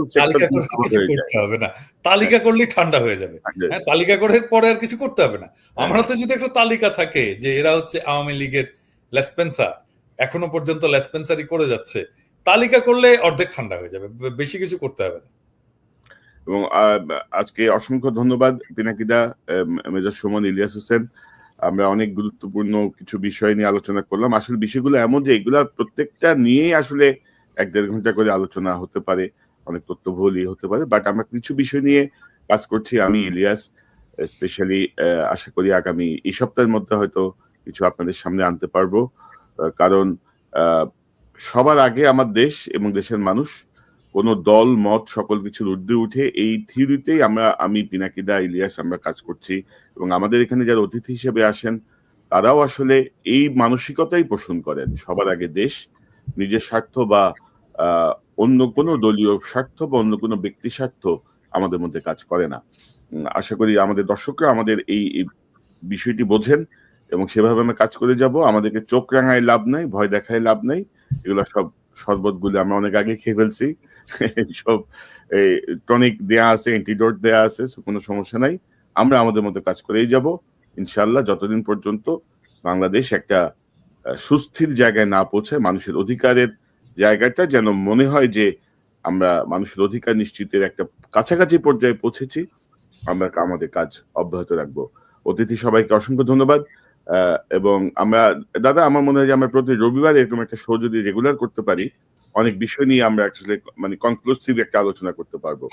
করতে হবে না, তালিকা করলেই ঠান্ডা হয়ে যাবে। হ্যাঁ, তালিকা করে পরে আর কিছু করতে হবে না। আমরা তো যদি একটা তালিকা থাকে যে এরা হচ্ছে আওয়ামী লীগের লেসপেন্সার, এখনো পর্যন্ত লেসপেন্সারি করে যাচ্ছে, তালিকা করলে অর্ধেক ঠান্ডা হয়ে যাবে, বেশি কিছু করতে হবে না। এবং আজকে অসংখ্য ধন্যবাদ পিনাকিদা, মেজর সুমন, ইলিয়াস হোসেন। আমরা অনেক গুরুত্বপূর্ণ কিছু বিষয় নিয়ে আলোচনা করলাম। আসলে বিষয়গুলো এমন যে এগুলা প্রত্যেকটা নিয়েই আসলে 1-1.5 ঘন্টা করে আলোচনা হতে পারে, অনেক তথ্যবহুলই হতে পারে, বাট আমরা কিছু বিষয় নিয়ে কাজ করছি। আমি, ইলিয়াস স্পেশালি আশা করি আগামী এই সপ্তাহের মধ্যে হয়তো কিছু আপনাদের সামনে আনতে পারবো, কারণ সবার আগে আমার দেশ এবং দেশের মানুষ, কোনো দল মত সকল কিছুর ঊর্ধ্বে উঠে এই থিওরিতেই আমি, পিনাকিদা, ইলিয়াস আমরা কাজ করছি। এবং আমাদের এখানে যারা অতিথি হিসেবে আসেন তারাও আসলে এই মানসিকতাই পোষণ করেন, সবার আগে দেশ, নিজের স্বার্থ বা অন্য কোনো দলীয় স্বার্থ বা অন্য কোনো ব্যক্তি স্বার্থ আমাদের মধ্যে কাজ করে না। আশা করি আমাদের দর্শকরা আমাদের এই বিষয়টি বোঝেন এবং সেভাবে আমরা কাজ করে যাব। আমাদেরকে চোখ রাঙায় লাভ নাই, ভয় দেখায় লাভ নাই। এগুলো সব শরবতগুলো আমরা অনেক আগে খেয়ে ফেলছি, সব টনিক দেয়া আছে, অ্যান্টিডোট দেয়া আছে, কোনো সমস্যা নাই। আমরা আমাদের মতো কাজ করেই যাব ইনশাল্লাহ, যতদিন পর্যন্ত বাংলাদেশ একটা সুস্থির জায়গায় না পৌঁছায়, মানুষের অধিকারের জায়গাটা যেন মনে হয় যে আমরা মানুষের অধিকার নিশ্চিতের একটা কাছাকাছি পর্যায়ে পৌঁছেছি, আমরা আমাদের কাজ অব্যাহত রাখবো। অতিথি সবাইকে অসংখ্য ধন্যবাদ। এবং আমরা, দাদা, আমার মনে হয় যে আমরা প্রতি রবিবার এরকম একটা শো যদি রেগুলার করতে পারি, অনেক বিষয় নিয়ে আমরা অ্যাকচুয়ালি মানে কনক্লুসিভ একটা আলোচনা করতে পারবো।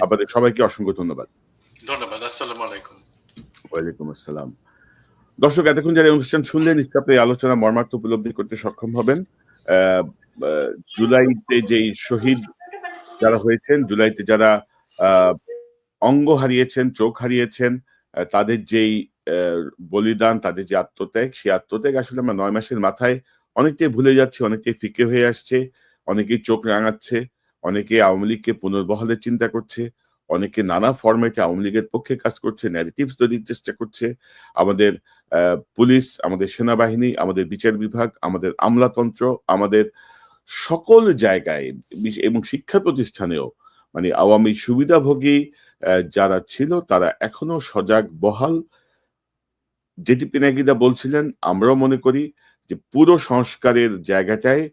আপনাদের সবাইকে অসংখ্য ধন্যবাদ। ধন্যবাদ। আসসালামু আলাইকুম। ওয়ালাইকুম আসসালাম। দর্শক, এতক্ষণ যারা অনুষ্ঠান শুনলেন, নিশ্চয়ই আপনি এই আলোচনা মর্মার্থ উপলব্ধি করতে সক্ষম হবেন। জুলাইতে যেই শহীদ যারা হয়েছেন, জুলাইতে যারা অঙ্গ হারিয়েছেন, চোখ হারিয়েছেন, তাদের যেই বলিদান, তাদের যে আত্মত্যাগ, সেই আত্মত্যাগ আসলে আমরা 9 মাসের মাথায় অনেকটাই ভুলে যাচ্ছি, অনেকটাই ফিকে হয়ে আসছে, অনেকেই চোখ রাঙাচ্ছে, অনেকে আওয়ামী লীগকে পুনর্বহালের চিন্তা করছে, অনেকে নানা ফরম্যাটে আওয়ামী লীগের পক্ষে কাজ করছে, ন্যারেটিভস তৈরির চেষ্টা করছে। আমাদের পুলিশ, আমাদের সেনাবাহিনী, আমাদের বিচার বিভাগ, আমাদের আমলাতন্ত্র, আমাদের সকল জায়গায় এবং শিক্ষা প্রতিষ্ঠানেও মানে আওয়ামী সুবিধাভোগী যারা ছিল তারা এখনো সজাগ, বহাল। যেটি পিনাকিদা বলছিলেন, আমরাও মনে করি যে পুরো সংস্কারের জায়গাটায়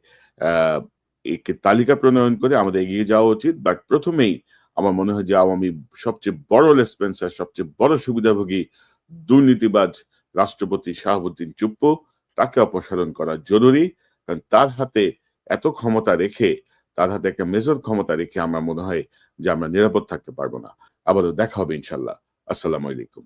একে তালিকা প্রণয়ন করে আমাদের এগিয়ে যাওয়া উচিত। বাট প্রথমেই আমার মনে হয় যে আওয়ামী সবচেয়ে বড় লেসপেন্সার, সবচেয়ে বড় সুবিধাভোগী দুর্নীতিবাজ রাষ্ট্রপতি শাহাবুদ্দিন চুপ্পু, তাকে অপসারণ করা জরুরি। কারণ তার হাতে এত ক্ষমতা রেখে, তার হাতে একটা মেজর ক্ষমতা রেখে আমার মনে হয় যে আমরা নিরাপদ থাকতে পারবো না। আবারও দেখা হবে ইনশাল্লাহ। আসসালামু আলাইকুম।